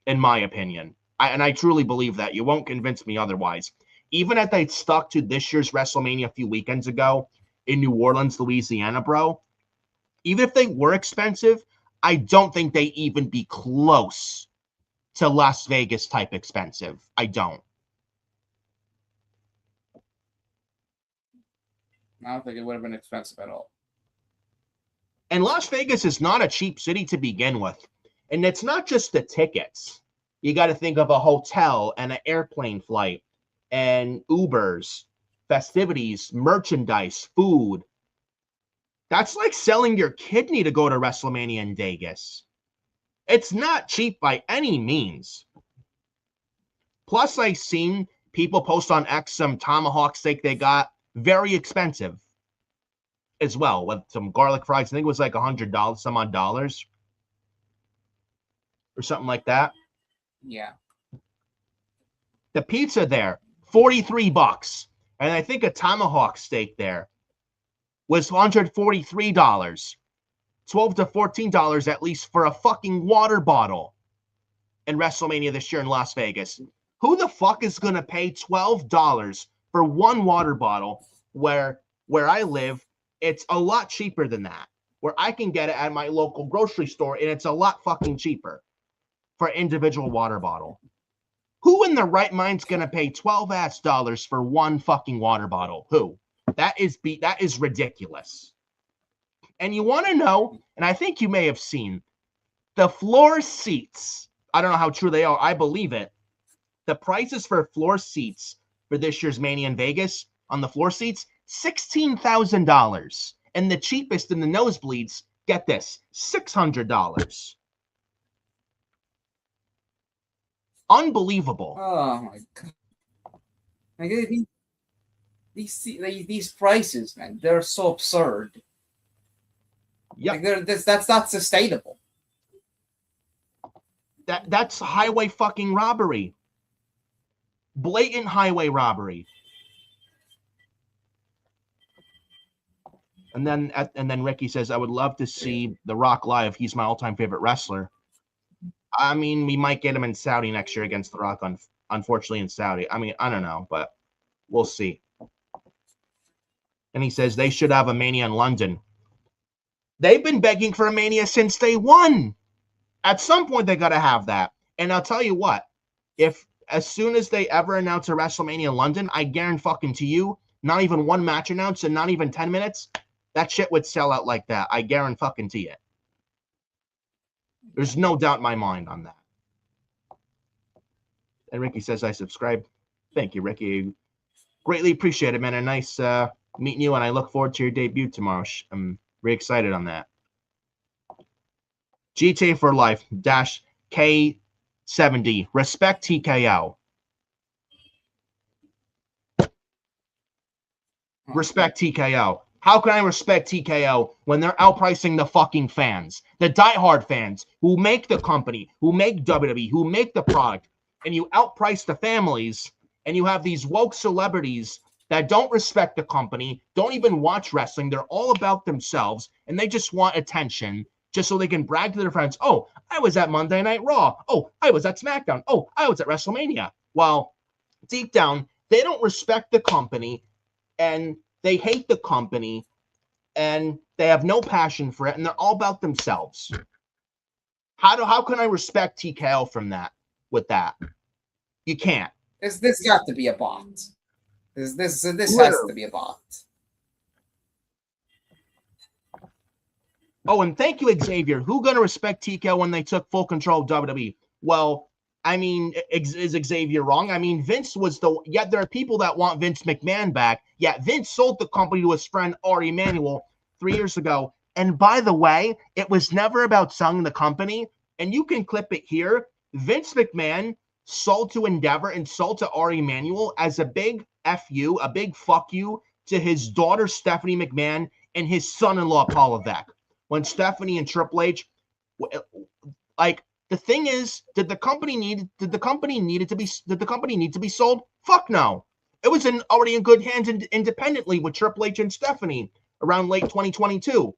in my opinion. I truly believe that. You won't convince me otherwise. Even if they stuck to this year's WrestleMania a few weekends ago in New Orleans, Louisiana, bro, even if they were expensive, I don't think they even be close to Las Vegas type expensive. I don't. I don't think it would have been expensive at all. And Las Vegas is not a cheap city to begin with. And it's not just the tickets. You got to think of a hotel and an airplane flight and Ubers festivities, merchandise, food. That's like selling your kidney to go to WrestleMania in Vegas. It's not cheap by any means. Plus, I've seen people post on X some tomahawk steak they got. Very expensive as well, with some garlic fries. I think it was like $100, some odd dollars. Or something like that. Yeah. The pizza there, $43. And I think a tomahawk steak there was $143. $12 to $14 at least for a fucking water bottle in WrestleMania this year in Las Vegas. Who the fuck is going to pay $12 for one water bottle where I live, it's a lot cheaper than that, where I can get it at my local grocery store and it's a lot fucking cheaper for an individual water bottle. Who in their right mind's going to pay $12 for one fucking water bottle? Who? That is ridiculous. And you want to know, and I think you may have seen, the floor seats. I don't know how true they are. I believe it. The prices for floor seats for this year's Mania in Vegas on the floor seats, $16,000. And the cheapest in the nosebleeds, get this, $600. Unbelievable. Oh my god! Like, these prices, man, they're so absurd. Yep. Like, that's not sustainable. That's highway fucking robbery. Blatant highway robbery. And then Ricky says, I would love to see The Rock live. He's my all-time favorite wrestler. I mean, we might get him in Saudi next year against The Rock, unfortunately, in Saudi. I mean, I don't know, but we'll see. And he says they should have a Mania in London. They've been begging for a Mania since day one. At some point, they got to have that. And I'll tell you what, if as soon as they ever announce a WrestleMania in London, I guarantee fucking to you, not even one match announced and not even 10 minutes, that shit would sell out like that. I guarantee fucking to it. There's no doubt in my mind on that. And Ricky says, I subscribe. Thank you, Ricky. Greatly appreciate it, man. A nice meeting you, and I look forward to your debut tomorrow. I'm very excited on that. GTA for Life -K70. Respect TKO. Respect TKO. How can I respect TKO when they're outpricing the fucking fans, the diehard fans who make the company, who make WWE, who make the product, and you outprice the families, and you have these woke celebrities that don't respect the company, don't even watch wrestling, they're all about themselves, and they just want attention just so they can brag to their friends, oh, I was at Monday Night Raw, oh, I was at SmackDown, oh, I was at WrestleMania. Well, deep down, they don't respect the company, and they hate the company, and they have no passion for it, and they're all about themselves. How can I respect TKO from that with that? You can't. This got to be a bot. This has to be a bot. Oh, and thank you, Xavier. Who gonna respect TKO when they took full control of WWE? Well, I mean, is Xavier wrong? I mean, Vince was yet there are people that want Vince McMahon back. Yeah, Vince sold the company to his friend Ari Emanuel 3 years ago. And by the way, it was never about selling the company. And you can clip it here. Vince McMahon sold to Endeavor and sold to Ari Emanuel as a big FU, a big fuck you to his daughter Stephanie McMahon and his son-in-law Paul Levesque. When Stephanie and Triple H, like, the thing is, did the company need to be sold? Fuck no. It was already in good hands independently with Triple H and Stephanie around late 2022.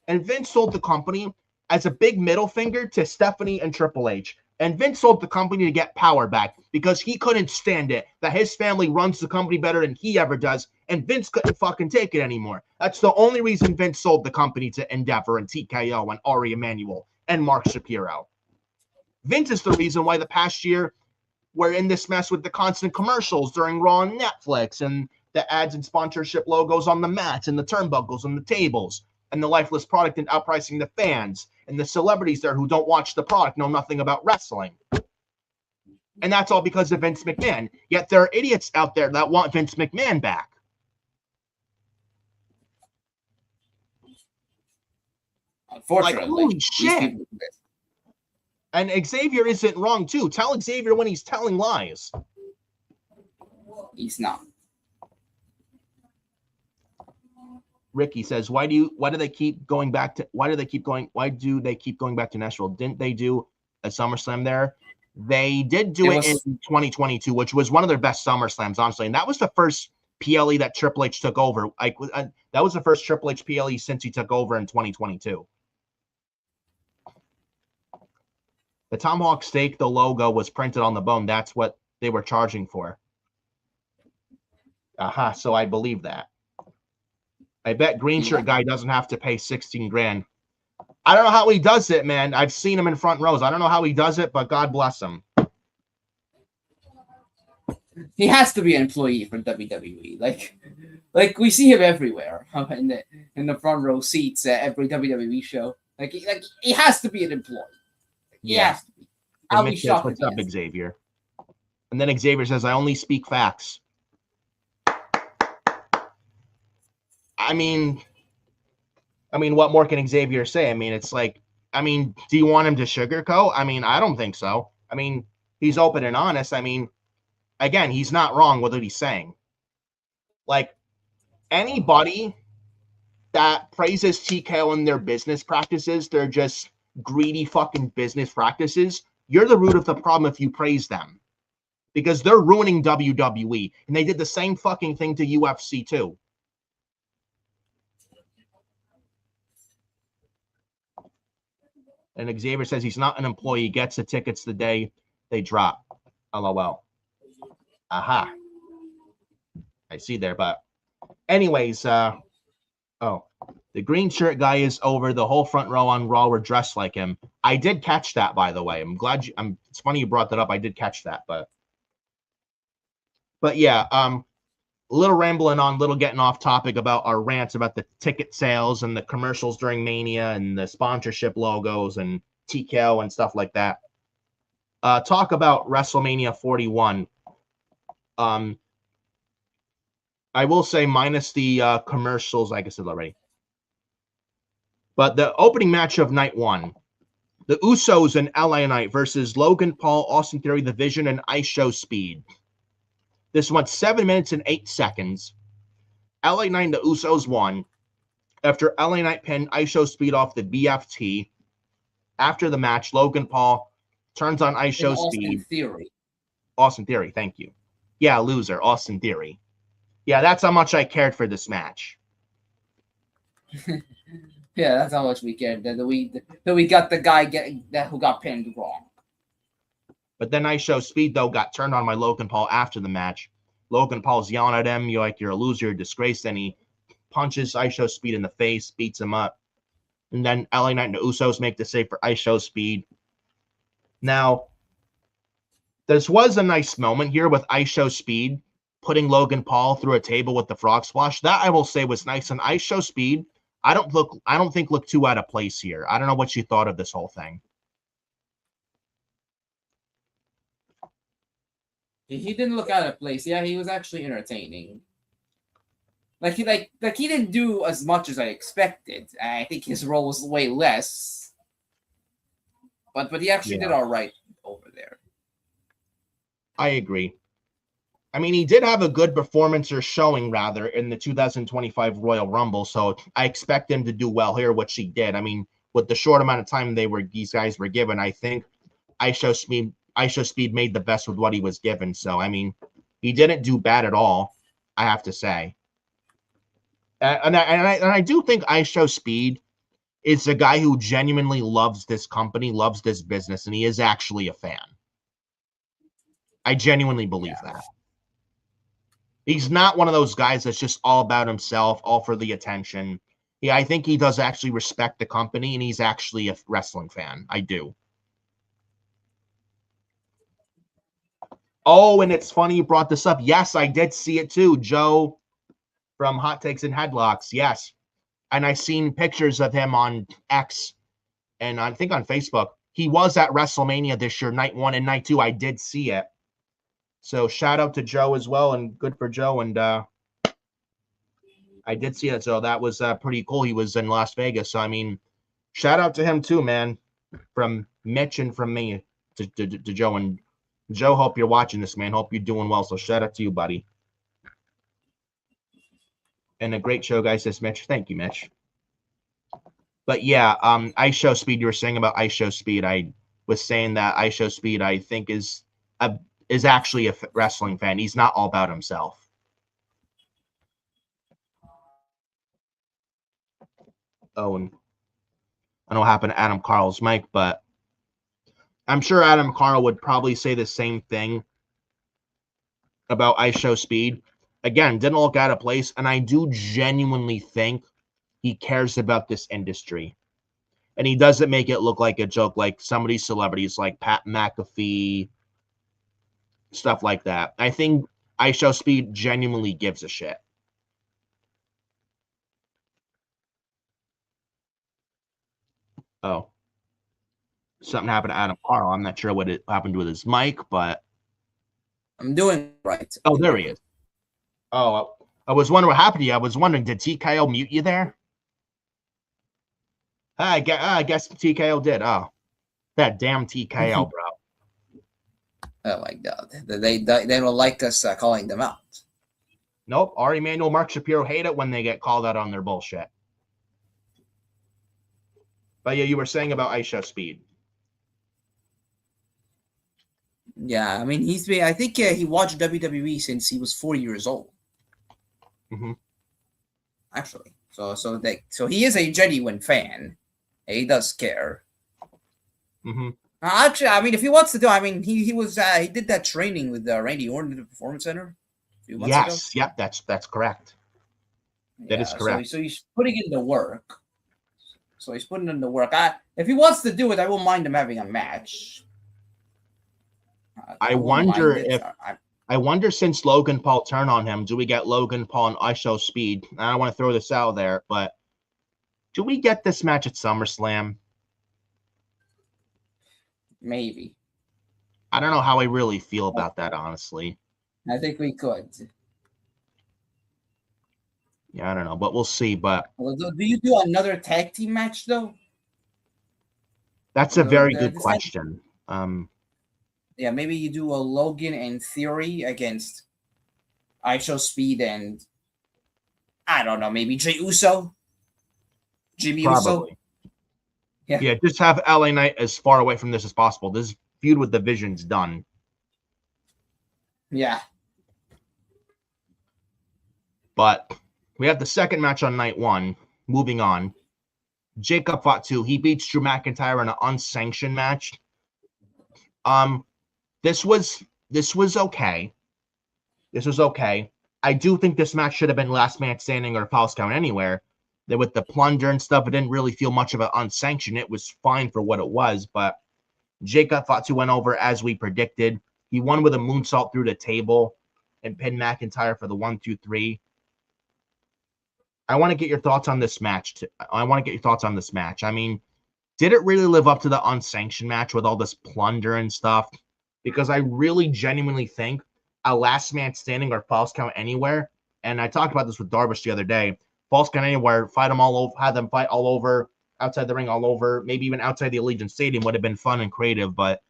And Vince sold the company as a big middle finger to Stephanie and Triple H. And Vince sold the company to get power back because he couldn't stand it that his family runs the company better than he ever does. And Vince couldn't fucking take it anymore. That's the only reason Vince sold the company to Endeavor and TKO and Ari Emanuel and Mark Shapiro. Vince is the reason why the past year we're in this mess with the constant commercials during Raw and Netflix and the ads and sponsorship logos on the mats and the turnbuckles and the tables and the lifeless product and outpricing the fans and the celebrities there who don't watch the product, know nothing about wrestling. And that's all because of Vince McMahon. Yet there are idiots out there that want Vince McMahon back. Unfortunately, holy these shit. people do this. And Xavier isn't wrong too. Tell Xavier when he's telling lies. He's not. Ricky says, why do they keep going back to Nashville? Didn't they do a SummerSlam there? They did do it in 2022, which was one of their best SummerSlams, honestly. And that was the first PLE that Triple H took over. That was the first Triple H PLE since he took over in 2022. The Tomahawk Steak, the logo was printed on the bone. That's what they were charging for. Aha, so I believe that. I bet green shirt guy doesn't have to pay 16 grand. I don't know how he does it, man. I've seen him in front rows. I don't know how he does it, but God bless him. He has to be an employee for WWE. Like we see him everywhere in the front row seats at every WWE show. Like he has to be an employee. He has to be. I'll be shocked. What's up, Xavier? And then Xavier says, "I only speak facts." I mean, what more can Xavier say? I mean, it's like, do you want him to sugarcoat? I mean, I don't think so. I mean, he's open and honest. I mean, again, he's not wrong with what he's saying. Like, anybody that praises TKO and their business practices, they're just greedy fucking business practices. You're the root of the problem if you praise them. Because they're ruining WWE. And they did the same fucking thing to UFC too. And Xavier says he's not an employee. He gets the tickets the day they drop. LOL. Aha. I see there, but anyways, the green shirt guy is over. The whole front row on Raw were dressed like him. I did catch that, by the way. It's funny you brought that up. I did catch that, but yeah, a little rambling on, little getting off topic about our rants about the ticket sales and the commercials during Mania and the sponsorship logos and TKO and stuff like that. Talk about WrestleMania 41. I will say minus the commercials, like I said already. But the opening match of night one, the Usos and LA Knight versus Logan Paul, Austin Theory, The Vision, and Ice Show Speed. This went 7 minutes and 8 seconds. LA Knight and the Usos won. After LA Knight pinned Ice Show Speed off the BFT. After the match, Logan Paul turns on Ice Show Speed. Austin Theory, thank you. Yeah, loser, Austin Theory. Yeah, that's how much I cared for this match. Yeah, that's how much we cared. That we got the guy who got pinned wrong. But then Ice Show Speed, though, got turned on by Logan Paul after the match. Logan Paul's yelling at him, you're a loser, you're a disgrace. Then he punches Ice Show Speed in the face, beats him up. And then LA Knight and the Usos make the save for Ice Show Speed. Now, this was a nice moment here with Ice Show Speed putting Logan Paul through a table with the frog splash. That, I will say, was nice. And Ice Show Speed, I don't think looked too out of place here. I don't know what you thought of this whole thing. He didn't look out of place. Yeah, he was actually entertaining. Like he didn't do as much as I expected. I think his role was way less. But he actually did all right over there. I agree. I mean, he did have a good performance, or showing rather, in the 2025 Royal Rumble, so I expect him to do well here, which he did. I mean, with the short amount of time these guys were given, I think Ice Show Speed made the best with what he was given. So, I mean, he didn't do bad at all, I have to say. And I do think Ice Show Speed is a guy who genuinely loves this company, loves this business, and he is actually a fan. I genuinely believe that. He's not one of those guys that's just all about himself, all for the attention. Yeah, I think he does actually respect the company, and he's actually a wrestling fan. I do. Oh, and it's funny you brought this up. Yes, I did see it too. Joe from Hot Takes and Headlocks. Yes. And I seen pictures of him on X and I think on Facebook. He was at WrestleMania this year, night 1 and night 2. I did see it. So shout out to Joe as well, and good for Joe. And I did see it. So that was pretty cool. He was in Las Vegas. So, I mean, Shout out to him too, man. From Mitch and from me to Joe. And Joe, hope you're watching this, man. Hope you're doing well. So shout out to you, buddy. And a great show, guys, says Mitch. Thank you, Mitch. But yeah, Ice Show Speed, you were saying about Ice Show Speed. I was saying that Ice Show Speed, I think, is actually a wrestling fan. He's not all about himself. Oh, and I don't know what happened to Adam Carl's mic, but I'm sure Adam Carl would probably say the same thing about Ice Show Speed. Again, didn't look out of place, and I do genuinely think he cares about this industry. And he doesn't make it look like a joke, like some of these celebrities like Pat McAfee, stuff like that. I think Ice Show Speed genuinely gives a shit. Oh. Something happened to Adam Carl. I'm not sure what happened with his mic, but... I'm doing right. Oh, there he is. Oh, I was wondering what happened to you. I was wondering, did TKO mute you there? I guess TKO did. Oh, that damn TKO, bro. Oh my God, they don't like us calling them out. Nope. Ari Emanuel, Mark Shapiro hate it when they get called out on their bullshit. But yeah, you were saying about Ice Show Speed. Yeah, I mean, I think he watched WWE since he was 4 years old. Mm-hmm. Actually, so he is a genuine fan. He does care. Mm-hmm. Actually, I mean, if he wants to do, I mean, he did that training with Randy Orton at the Performance Center a few months ago. Yep, that's correct. That is correct. So he's putting in the work. If he wants to do it, I won't mind him having a match. I wonder since Logan Paul turned on him, do we get Logan Paul and Ice Show Speed? I don't want to throw this out there, but do we get this match at SummerSlam? Maybe. I don't know how I really feel about that, honestly. I think we could. Yeah, I don't know, but we'll see. But do you do another tag team match though? That's a very good question. Yeah, maybe you do a Logan and Theory against Ice Show Speed and I don't know, maybe Jimmy Uso. Yeah, just have LA Knight as far away from this as possible. This feud with the Vision's done. Yeah. But we have the second match on night one. Moving on. Jacob Fatu, he beats Drew McIntyre in an unsanctioned match. This was okay. This was okay. I do think this match should have been last man standing or false count anywhere. That with the plunder and stuff, it didn't really feel much of an unsanctioned. It was fine for what it was, but Jacob Fatu went over as we predicted. He won with a moonsault through the table and pinned McIntyre for the 1-2-3. I want to get your thoughts on this match. I mean, did it really live up to the unsanctioned match with all this plunder and stuff? Because I really genuinely think a last man standing or false count anywhere, and I talked about this with Darvish the other day, false count anywhere, fight them all over, have them fight all over, outside the ring, all over, maybe even outside the Allegiant Stadium would have been fun and creative, but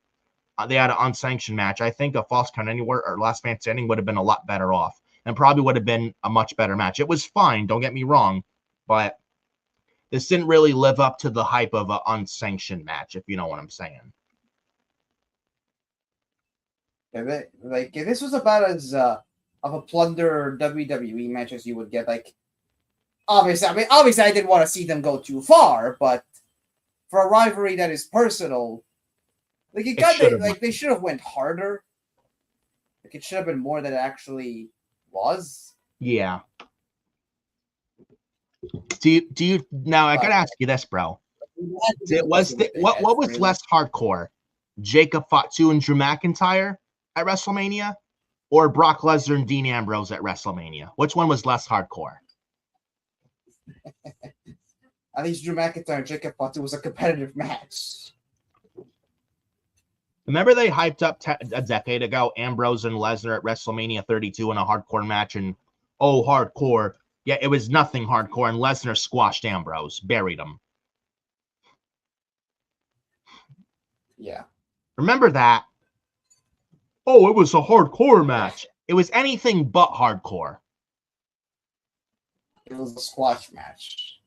they had an unsanctioned match. I think a false count anywhere or last man standing would have been a lot better off and probably would have been a much better match. It was fine, don't get me wrong, but this didn't really live up to the hype of an unsanctioned match, if you know what I'm saying. Yeah, like this was about as of a plunder WWE match as you would get. Like, obviously, I didn't want to see them go too far, but for a rivalry that is personal, like they should have went harder. Like it should have been more than it actually was. Yeah. Do you now? I gotta ask you this, bro. What was less hardcore, Jacob Fatu and Drew McIntyre at WrestleMania, or Brock Lesnar and Dean Ambrose at WrestleMania? Which one was less hardcore? At least Drew McIntyre and Jacob Fatu was a competitive match. Remember they hyped up a decade ago Ambrose and Lesnar at WrestleMania 32 in a hardcore match, and oh, hardcore. Yeah, it was nothing hardcore, and Lesnar squashed Ambrose, buried him. Yeah. Remember that? Oh, it was a hardcore match. It was anything but hardcore. It was a squash match.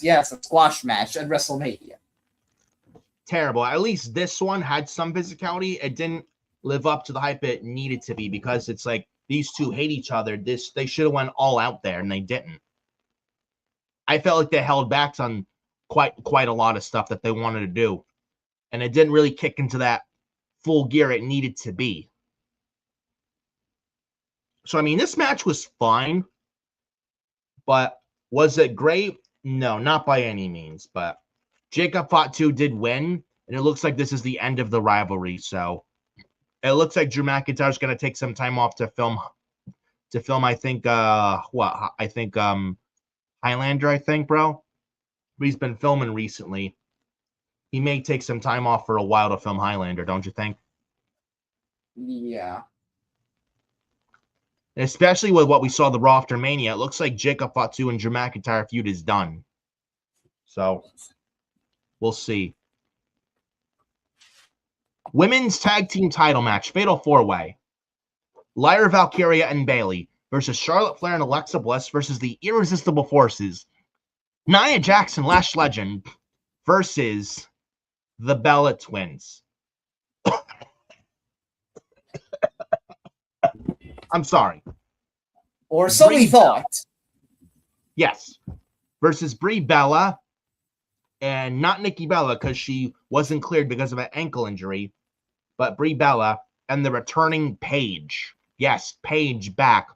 Yes, a squash match at WrestleMania. Terrible. At least this one had some physicality. It didn't live up to the hype it needed to be because it's like these two hate each other. They should have went all out there and they didn't. I felt like they held back on quite a lot of stuff that they wanted to do, and it didn't really kick into that full gear it needed to be. So I mean, this match was fine, but was it great? No, not by any means. But Jacob Fatu did win, and it looks like this is the end of the rivalry. So it looks like Drew McIntyre's going to take some time off to film. I think Highlander, I think, bro. But he's been filming recently. He may take some time off for a while to film Highlander, don't you think? Yeah. Especially with what we saw the Raw after Mania, it looks like Jacob Fatu and Drew McIntyre feud is done. So we'll see. Women's tag team title match, Fatal 4-Way. Lyra Valkyria and Bayley versus Charlotte Flair and Alexa Bliss versus the Irresistible Forces. Nia Jackson, Lash Legend versus the Bella Twins. I'm sorry. Or so we thought. Yes. Versus Brie Bella and not Nikki Bella because she wasn't cleared because of an ankle injury, but Brie Bella and the returning Paige. Yes, Paige back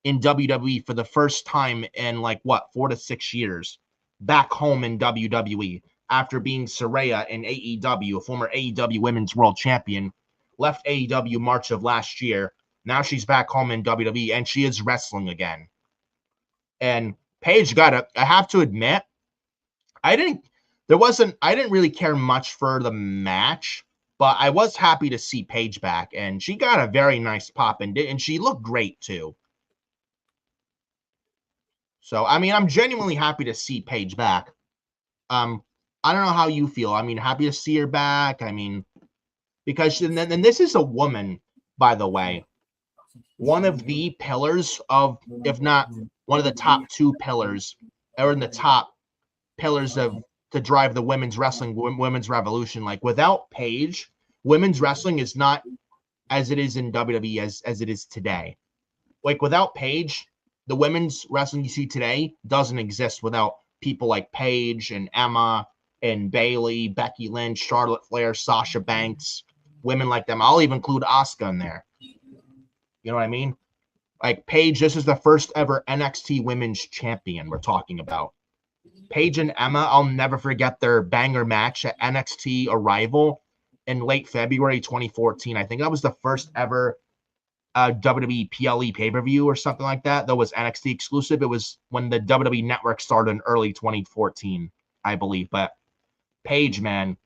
in WWE for the first time in 4 to 6 years. Back home in WWE after being Saraya in AEW, a former AEW Women's World Champion, left AEW March of last year. Now she's back home in WWE and she is wrestling again. And Paige I have to admit, I didn't really care much for the match, but I was happy to see Paige back and she got a very nice pop and she looked great too. So, I mean, I'm genuinely happy to see Paige back. I don't know how you feel. I mean, happy to see her back. I mean, because and this is a woman, by the way, one of the pillars of, if not one of the top 2 pillars, or in the top pillars of to drive the women's wrestling, women's revolution. Like without Paige, women's wrestling is not as it is in WWE as it is today. Like without Paige, the women's wrestling you see today doesn't exist without people like Paige and Emma and Bayley, Becky Lynch, Charlotte Flair, Sasha Banks, women like them. I'll even include Asuka in there. You know what I mean? Like Paige, this is the first ever NXT Women's Champion we're talking about. Paige and Emma, I'll never forget their banger match at NXT Arrival in late February 2014. I think that was the first ever WWE PLE pay-per-view or something like that. That was NXT exclusive. It was when the WWE Network started in early 2014, I believe. But Paige, man,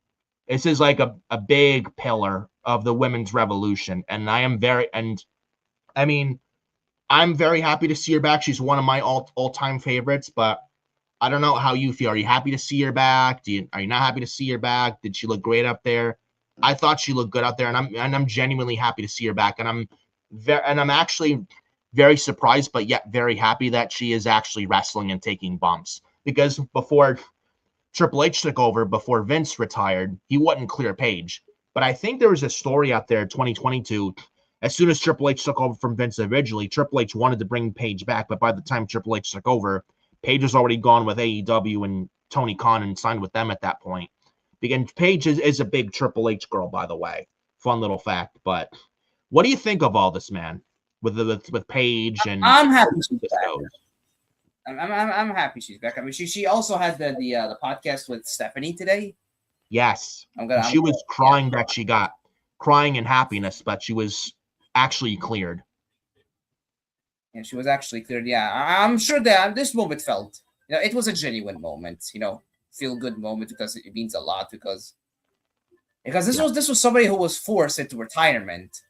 this is like a big pillar of the women's revolution. And I'm very happy to see her back. She's one of my all-time favorites, but I don't know how you feel. Are you happy to see her back? Are you not happy to see her back? Did she look great up there? I thought she looked good out there, and I'm genuinely happy to see her back. And I'm actually very surprised, but yet very happy that she is actually wrestling and taking bumps. Because before Triple H took over, before Vince retired, he wouldn't clear Paige. But I think there was a story out there, 2022. As soon as Triple H took over from Vince originally, Triple H wanted to bring Paige back, but by the time Triple H took over, Paige was already gone with AEW and Tony Khan and signed with them at that point. Because Paige is a big Triple H girl, by the way. Fun little fact. But what do you think of all this, man? With Paige and I'm happy she's back. I'm happy she's back. I mean, she also had the podcast with Stephanie today. Yes, she was crying that she got crying in happiness, but she was actually cleared. Yeah, she was actually cleared. Yeah, I'm sure that this moment felt, it was a genuine moment. Feel good moment because it means a lot because this was somebody who was forced into retirement.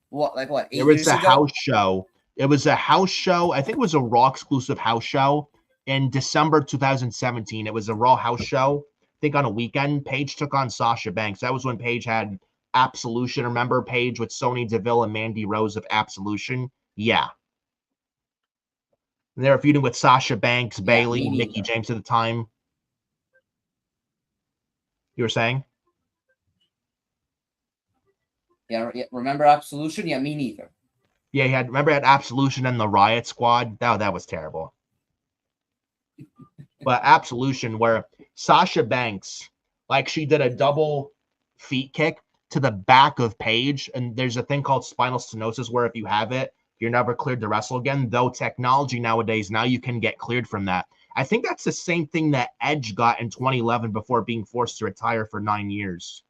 What 8 It was years a ago? house show. It was a house show. I think it was a Raw exclusive house show in December 2017. It was a Raw house show think on a weekend, Paige took on Sasha Banks. That was when Paige had Absolution. Remember Paige with Sonya Deville and Mandy Rose of Absolution? Yeah. And they were feuding with Sasha Banks, Bayley, and Mickie James at the time. You were saying? Yeah, remember Absolution? Yeah, me neither. Yeah, he had Absolution and the Riot Squad. That was terrible. But Absolution, where Sasha Banks, like, she did a double feet kick to the back of Paige, and there's a thing called spinal stenosis where if you have it, you're never cleared to wrestle again. Though technology nowadays, now you can get cleared from that. I think that's the same thing that Edge got in 2011 before being forced to retire for 9 years.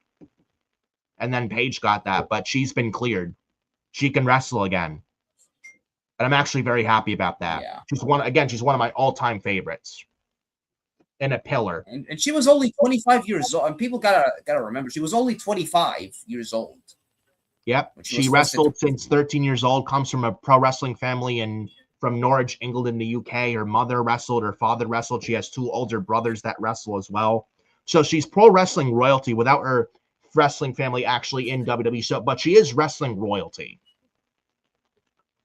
And then Paige got that, but she's been cleared. She can wrestle again. And I'm actually very happy about that. Yeah. She's one of my all-time favorites. And a pillar. And she was only 25 years old. And people gotta remember, she was only 25 years old. Yep. She wrestled since 13 years old, comes from a pro wrestling family and from Norwich, England in the UK. Her mother wrestled, her father wrestled. She has 2 older brothers that wrestle as well. So she's pro wrestling royalty without her wrestling family actually in WWE. So, but she is wrestling royalty.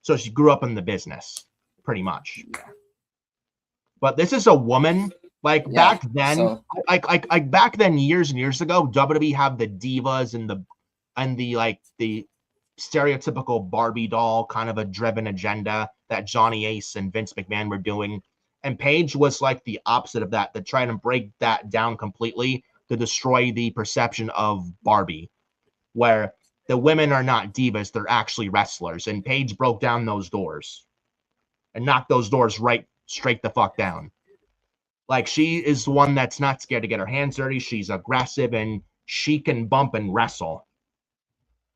So she grew up in the business, pretty much. Yeah. But this is a woman. Like back then, like back then, years and years ago, WWE have the divas and the stereotypical Barbie doll kind of a driven agenda that Johnny Ace and Vince McMahon were doing. And Paige was like the opposite of that, to try to break that down completely, to destroy the perception of Barbie, where the women are not divas, they're actually wrestlers. And Paige broke down those doors and knocked those doors straight the fuck down. Like, she is the one that's not scared to get her hands dirty. She's aggressive and she can bump and wrestle.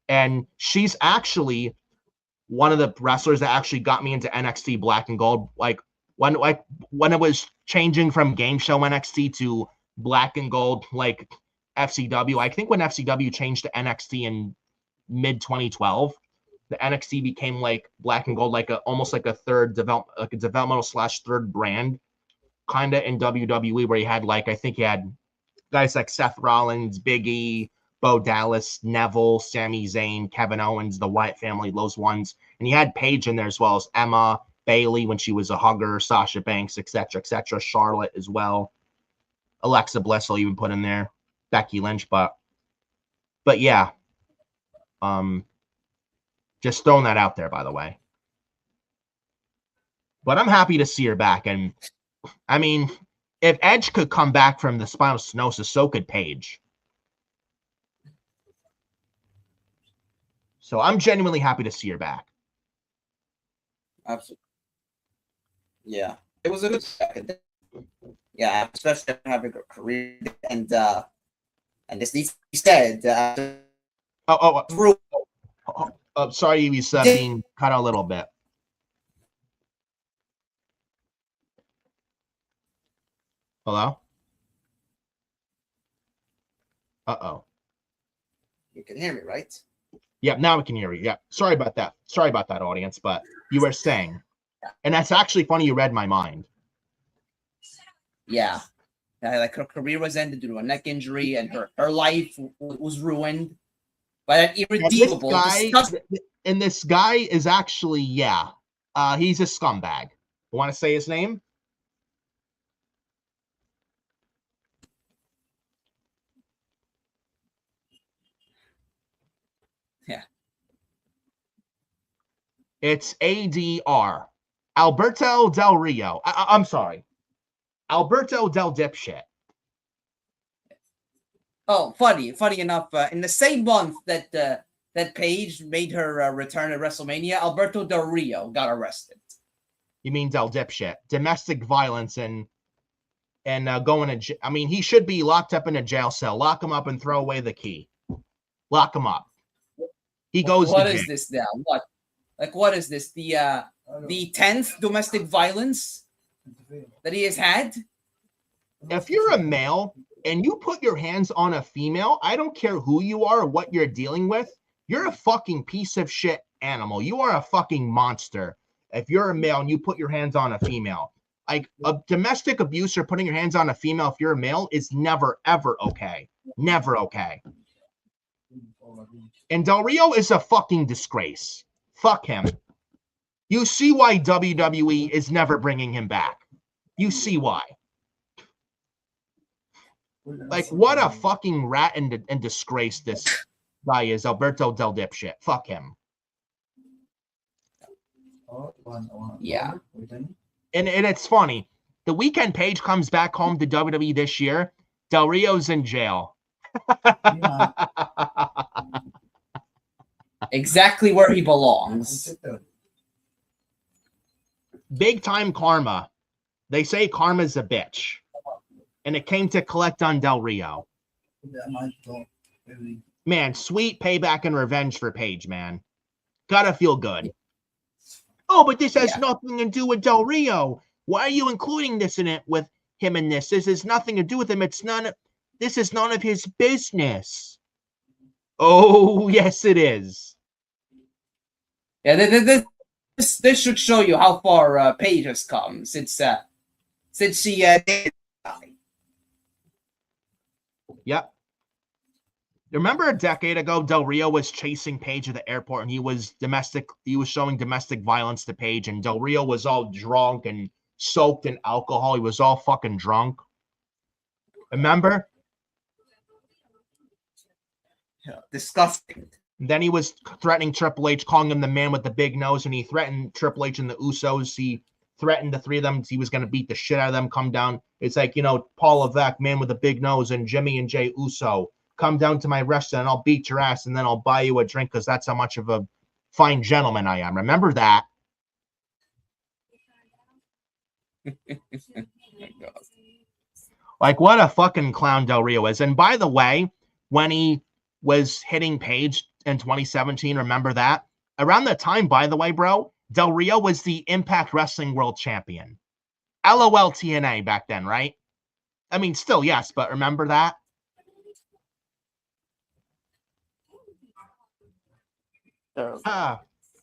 And she's actually one of the wrestlers that actually got me into NXT Black and Gold. Like when it was changing from game show NXT to Black and Gold, like FCW. I think when FCW changed to NXT in mid 2012, the NXT became like Black and Gold, like almost like a developmental / third brand. Kind of in WWE, where he had I think he had guys like Seth Rollins, Big E, Bo Dallas, Neville, Sami Zayn, Kevin Owens, the Wyatt family, those ones. And he had Paige in there as well as Emma, Bayley when she was a hugger, Sasha Banks, etc., Charlotte as well. Alexa Bliss I'll even put in there. Becky Lynch, but yeah. Just throwing that out there, by the way. But I'm happy to see her back. And I mean, if Edge could come back from the spinal stenosis, so could Paige. So I'm genuinely happy to see her back. Absolutely. Yeah. It was a good second. Yeah, especially having a career. And this needs to be said. Sorry, he was being cut out a little bit. Hello? Uh-oh. You can hear me, right? Yeah, now we can hear you. Yeah, sorry about that. Sorry about that, audience, but you were saying. And that's actually funny you read my mind. Yeah. Like her career was ended due to a neck injury and her life was ruined by an irredeemable. And this guy is actually, he's a scumbag. You want to say his name? Yeah. It's ADR. Alberto Del Rio. I'm sorry. Alberto Del Dipshit. Oh, funny enough, in the same month that Paige made her return at WrestleMania, Alberto Del Rio got arrested. You mean Del Dipshit? Domestic violence and going to I mean, he should be locked up in a jail cell. Lock him up and throw away the key. Lock him up. He goes. What is this now? What is this? The 10th domestic violence that he has had? If you're a male and you put your hands on a female, I don't care who you are or what you're dealing with, you're a fucking piece of shit animal. You are a fucking monster. If you're a male and you put your hands on a female, Like a domestic abuse or putting your hands on a female if you're a male is never, ever okay. Never okay. And Del Rio is a fucking disgrace. Fuck him. You see why WWE is never bringing him back. You see why. Like, what a fucking rat and disgrace this guy is, Alberto Del Dipshit. Fuck him. Yeah. And it's funny. The weekend Page comes back home to WWE this year. Del Rio's in jail. Exactly where he belongs. Big time karma. They say karma's a bitch. And it came to collect on Del Rio. Man, sweet payback and revenge for Page, man. Gotta feel good. Oh, but this has nothing to do with Del Rio. Why are you including this in it with him in this? This has nothing to do with him. This is none of his business. Oh, yes, it is. Yeah, this should show you how far Paige has come since she did die. Yep. Remember a decade ago, Del Rio was chasing Paige at the airport, and he was showing domestic violence to Paige, and Del Rio was all drunk and soaked in alcohol. He was all fucking drunk. Remember? Yeah, disgusting. Then he was threatening Triple H, calling him the man with the big nose, and he threatened Triple H and the Usos. He threatened the three of them. He was going to beat the shit out of them, come down. It's like, Paul Levesque, man with the big nose, and Jimmy and Jay Uso. Come down to my restaurant, and I'll beat your ass, and then I'll buy you a drink because that's how much of a fine gentleman I am. Remember that? Like, what a fucking clown Del Rio is. And by the way, when he was hitting Paige in 2017, remember that? Around that time, by the way, bro, Del Rio was the Impact Wrestling World Champion. LOL TNA back then, right? I mean, still, yes, but remember that?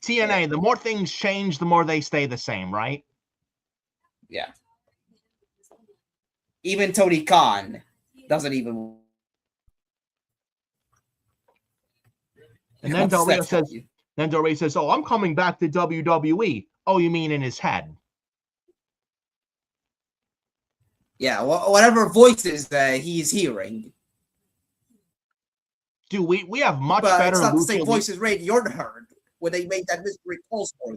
TNA, the more things change, the more they stay the same, right? Yeah. Even Tony Khan doesn't even. And then Del Rio says, "Oh, I'm coming back to WWE." Oh, you mean in his head? Yeah, whatever voices he's hearing. Dude, we have much better. It's not the same voices Randy Orton heard when they made that Mystery Cole storyline.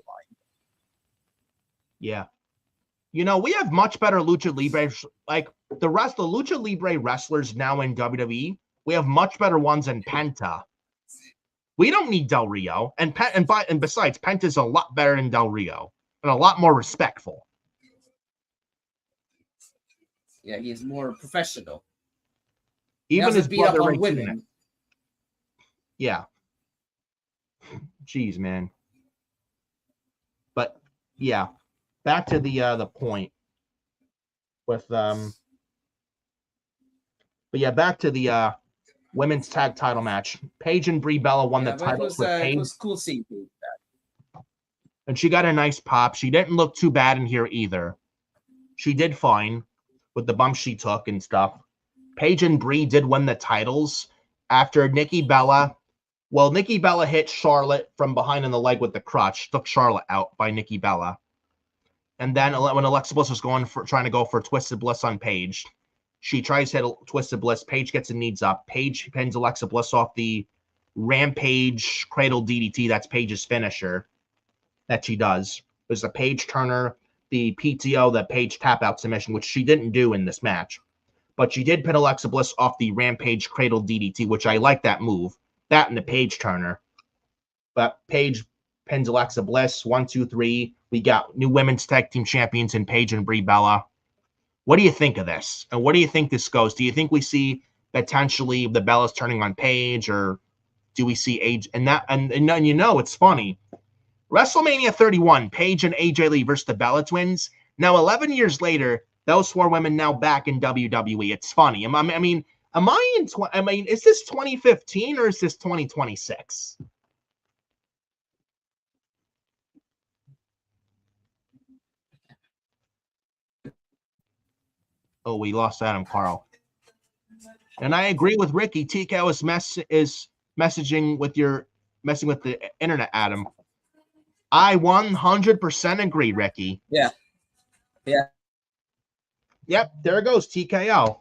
Yeah. We have much better Lucha Libre, like the Lucha Libre wrestlers now in WWE. We have much better ones than Penta. We don't need Del Rio, and besides, Penta's a lot better than Del Rio and a lot more respectful. Yeah, he's more professional. Even his beat up brother on women. Yeah. Jeez, man. But yeah, back to the point with but yeah, back to the women's tag title match. Paige and Brie Bella won the titles with Paige. It was cool seeing that. And she got a nice pop. She didn't look too bad in here either. She did fine with the bumps she took and stuff. Paige and Brie did win the titles after Nikki Bella. Well, Nikki Bella hit Charlotte from behind in the leg with the crutch, took Charlotte out by Nikki Bella. And then when Alexa Bliss was trying to go for Twisted Bliss on Paige, she tries to hit a Twisted Bliss. Paige gets her knees up. Paige pins Alexa Bliss off the Rampage Cradle DDT. That's Paige's finisher that she does. There's the Paige Turner, the PTO, the Paige tap out submission, which she didn't do in this match. But she did pin Alexa Bliss off the Rampage Cradle DDT, which I like that move. That and the Paige Turner. But Paige pins Alexa Bliss. 1, 2, 3. We got new women's tag team champions in Paige and Brie Bella. What do you think of this? And what do you think this goes? Do you think we see potentially the Bellas turning on Paige, or do we see age? And it's funny. WrestleMania 31, Paige and AJ Lee versus the Bella Twins. Now, 11 years later, those four women now back in WWE. It's funny. Is this 2015 or is this 2026? Oh, we lost Adam Carl. And I agree with Ricky. TKO is messing with the internet, Adam. I 100% agree, Ricky. Yeah. Yep, there goes TKO.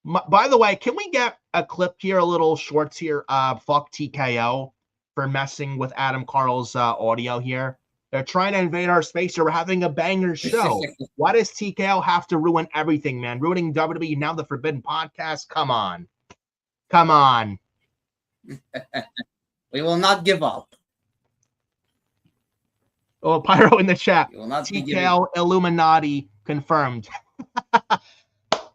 By the way, can we get a clip here, a little shorts here? Fuck TKO for messing with Adam Carl's audio here. They're trying to invade our space. We're having a banger show. Why does TKO have to ruin everything, man? Ruining WWE, now the Forbidden Podcast? Come on. Come on. We will not give up. Oh, Pyro in the chat. We will not be TKO Illuminati confirmed.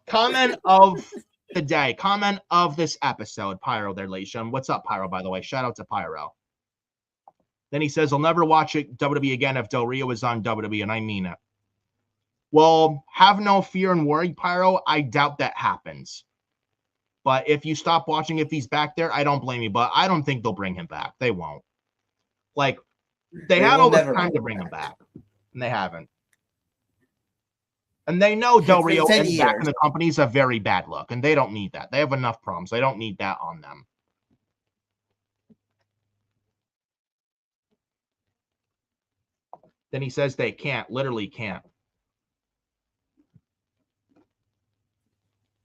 Comment of the day. Comment of this episode. Pyro there, Lation. What's up, Pyro, by the way? Shout out to Pyro. Then he says, I'll never watch it WWE again if Del Rio is on WWE, and I mean it. Well, have no fear and worry, Pyro. I doubt that happens. But if you stop watching, if he's back there, I don't blame you. But I don't think they'll bring him back. They won't. Like, they had all the time to bring him back, and they haven't. And they know Del Rio and back in the company is a very bad look, and they don't need that. They have enough problems. They don't need that on them. Then he says they can't, literally can't.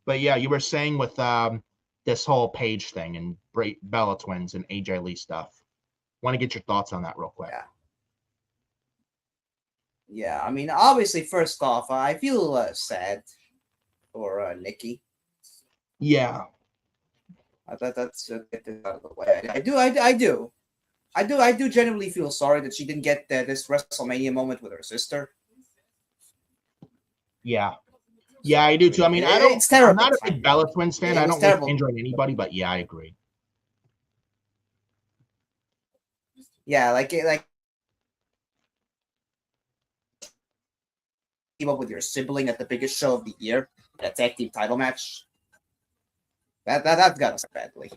But yeah, you were saying with this whole Paige thing and Bella Twins and AJ Lee stuff. Want to get your thoughts on that real quick. Yeah, I mean, obviously, first off, I feel sad for Nikki. Yeah. I thought that's get this out of the way. I do genuinely feel sorry that she didn't get this WrestleMania moment with her sister. Yeah. Yeah, I do too. I mean, it's terrible. I'm not a big Bella Twins fan. I don't like injuring anybody, but yeah, I agree. Yeah, like team up with your sibling at the biggest show of the year, a tag team title match. That's got us badly.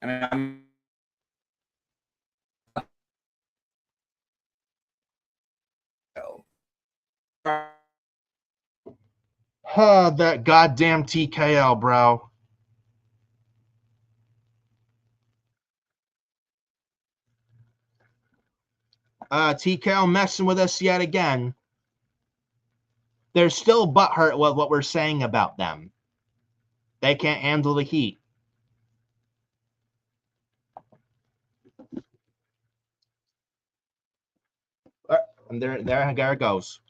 I mean, That goddamn TKO, bro. TKO messing with us yet again. They're still butthurt with what we're saying about them. They can't handle the heat. And there it goes.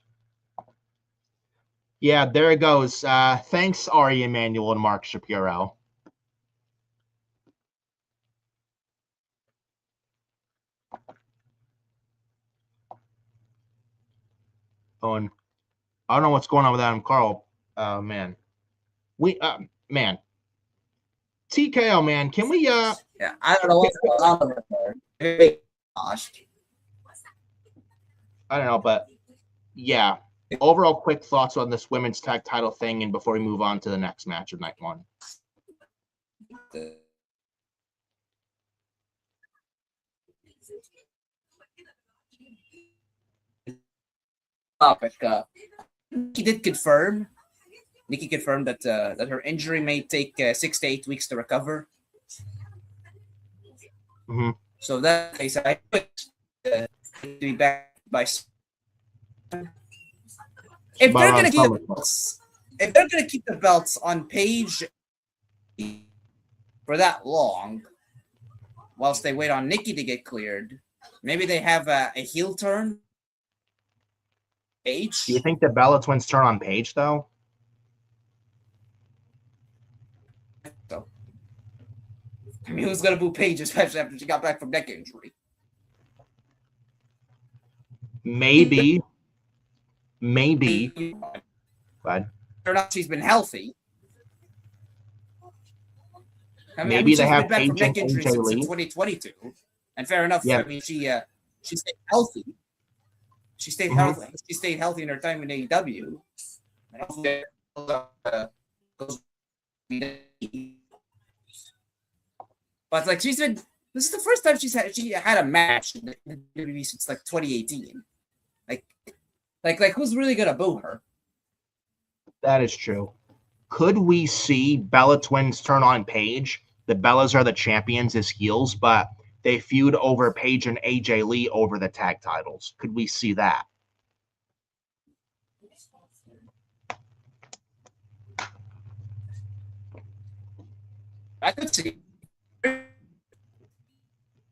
Yeah, there it goes. Thanks, Ari Emanuel and Mark Shapiro. Oh, and I don't know what's going on with Adam Carl. Man. Man. TKO, man. Can we yeah, I don't know what's going on with her. Gosh. I don't know, but yeah. Overall, quick thoughts on this women's tag title thing, and before we move on to the next match of night one. Topic. Nikki confirmed that that her injury may take 6 to 8 weeks to recover. Mm-hmm. So that case, I expect to be back by. If they're gonna keep the belts on Paige for that long, whilst they wait on Nikki to get cleared, maybe they have a heel turn. Paige. Do you think the Bella Twins turn on Paige though? So, I mean, who's gonna boo Paige, especially after she got back from neck injury? Maybe. But or not, she's been healthy. Maybe they have been back from Paige neck injury since 2022, and fair enough. Yeah. I mean, she stayed healthy. She stayed healthy. She stayed healthy in her time in AEW. But like she said, this is the first time she had a match in the WWE since like 2018. Like who's really gonna boo her? That is true. Could we see Bella Twins turn on Paige? The Bellas are the champions as heels, but they feud over Paige and AJ Lee over the tag titles. Could we see that? I could see.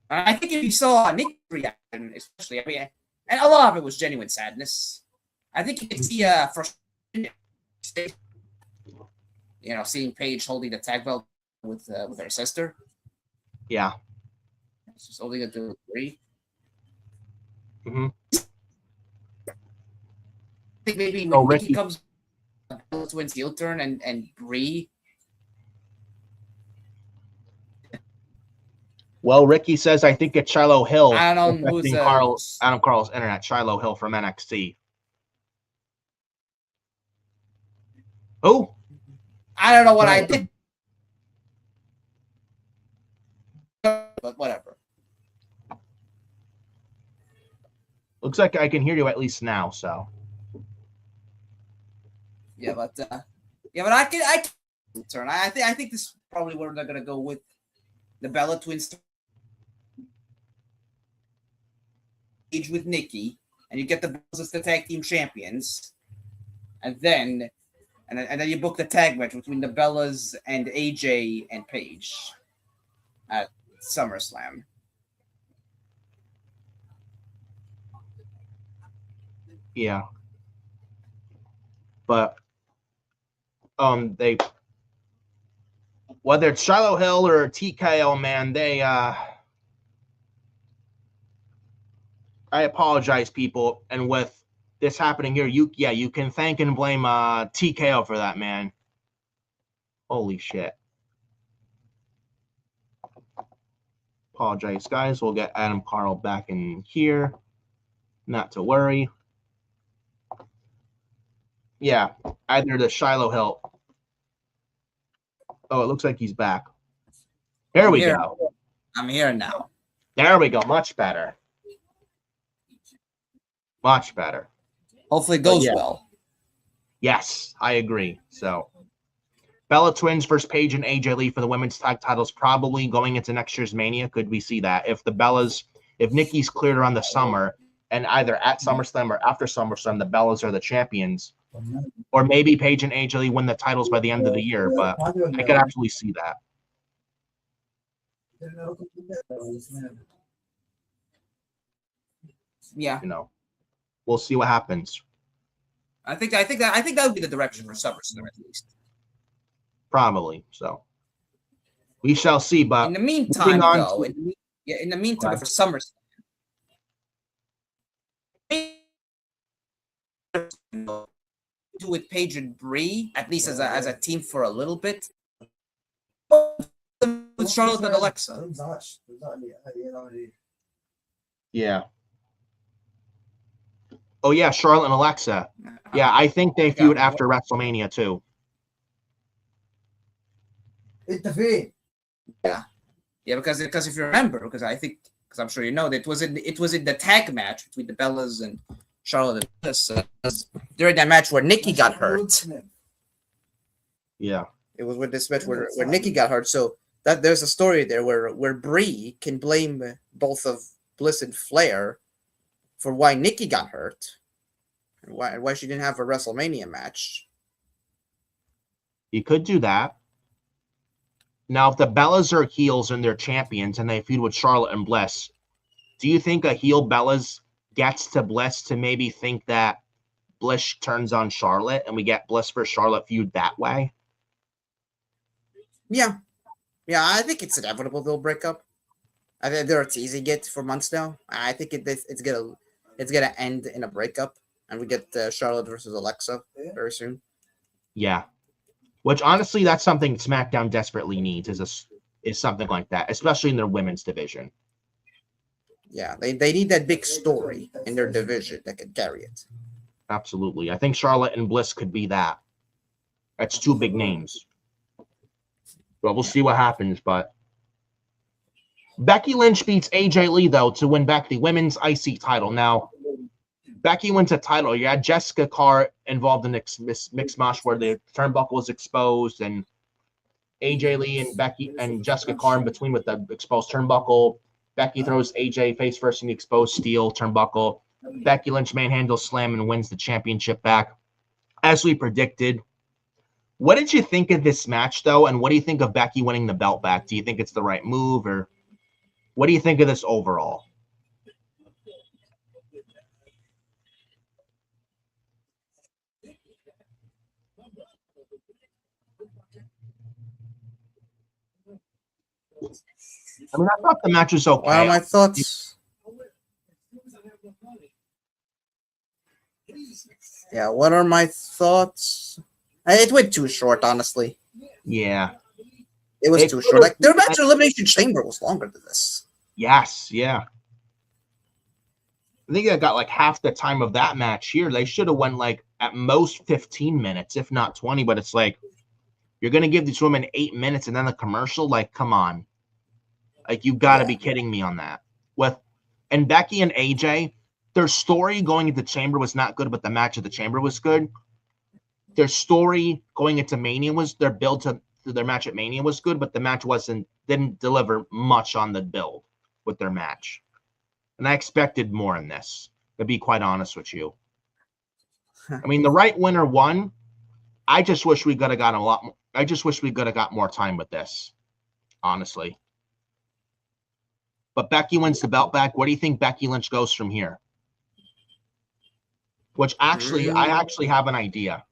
I think if you saw Nick's reaction, especially, I mean, and a lot of it was genuine sadness. I think you could see frustration, seeing Paige holding the tag belt with her sister. Yeah. She's holding it to Brie. Mm-hmm. I think maybe when Ricky comes, Twins heel turn and Brie. Well, Ricky says, I think it's Shiloh Hill. I don't know who's Adam Carl's internet. Shiloh Hill from NXT. Oh, I don't know what I did, but whatever. Looks like I can hear you at least now. So. Yeah, but I can turn. I think this is probably where they're gonna go with the Bella Twins. With Nikki, and you get the Bellas as the tag team champions, and then you book the tag match between the Bellas and AJ and Paige at SummerSlam. Yeah, but they, whether it's Shiloh Hill or TKO, man, they I apologize, people, and with this happening here, you can thank and blame TKO for that, man. Holy shit. Apologize, guys. We'll get Adam Carl back in here. Not to worry. Yeah, either the Shiloh Hill. Oh, it looks like he's back. There we go. I'm here now. There we go. Much better. Much better. Hopefully it goes well. Yes, I agree. So, Bella Twins versus Paige and AJ Lee for the women's tag titles probably going into next year's Mania. Could we see that? If Nikki's cleared around the summer and either at SummerSlam or after SummerSlam, the Bellas are the champions. Or maybe Paige and AJ Lee win the titles by the end of the year, but I could absolutely see that. Yeah. We'll see what happens. I think that would be the direction for SummerSlam at least. Probably. So we shall see. But in the meantime, though, in the meantime, for SummerSlam, with Paige and Brie, at least as a team for a little bit. With Charlotte and Alexa. Yeah. Oh, yeah, Charlotte and Alexa. Yeah, I think they feud after WrestleMania, too. Yeah. Yeah, because if you remember, because I'm sure you know, that it was in the tag match between the Bellas and Charlotte and Alexa. During that match where Nikki got hurt. Yeah. It was with this match where Nikki got hurt. So that there's a story there where Brie can blame both of Bliss and Flair for why Nikki got hurt and why she didn't have a WrestleMania match. You could do that. Now, if the Bellas are heels and they're champions and they feud with Charlotte and Bliss, do you think a heel Bellas gets to Bliss to maybe think that Bliss turns on Charlotte and we get Bliss versus Charlotte feud that way? Yeah. Yeah, I think it's inevitable they'll break up. I think they're a teasing it for months now. I think it's gonna end in a breakup, and we get Charlotte versus Alexa very soon. Yeah, which honestly, that's something SmackDown desperately needs is something like that, especially in their women's division. Yeah, they need that big story in their division that could carry it. Absolutely, I think Charlotte and Bliss could be that. That's two big names. But we'll see what happens. But Becky Lynch beats AJ Lee, though, to win back the women's IC title. Now, Becky wins a title. You had Jessica Carr involved in mixed match where the turnbuckle was exposed, and AJ Lee and Becky and Jessica Carr in between with the exposed turnbuckle. Becky throws AJ face first in the exposed steel turnbuckle. Becky Lynch manhandle slam and wins the championship back, as we predicted. What did you think of this match, though, and what do you think of Becky winning the belt back? Do you think it's the right move, or what do you think of this overall? I mean, I thought the match was okay. Well, my thoughts. Yeah, what are my thoughts? It went too short, honestly. Yeah. It was too short. Like, their match at Elimination Chamber was longer than this. Yes, yeah. I think they got like half the time of that match here. They should have went like at most 15 minutes, if not 20. But it's like, you're going to give these women 8 minutes and then a commercial? Like, come on. Like, you got to be kidding me on that. And Becky and AJ, their story going into Chamber was not good, but the match at the Chamber was good. Their story going into Mania was, their build to their match at Mania was good, but the match didn't deliver much on the build with their match. And I expected more in this, to be quite honest with you. I mean, the right winner won. I just wish we could have got a lot more. I just wish we could have got more time with this, honestly. But Becky wins the belt back. Where do you think Becky Lynch goes from here? Which actually, I actually have an idea.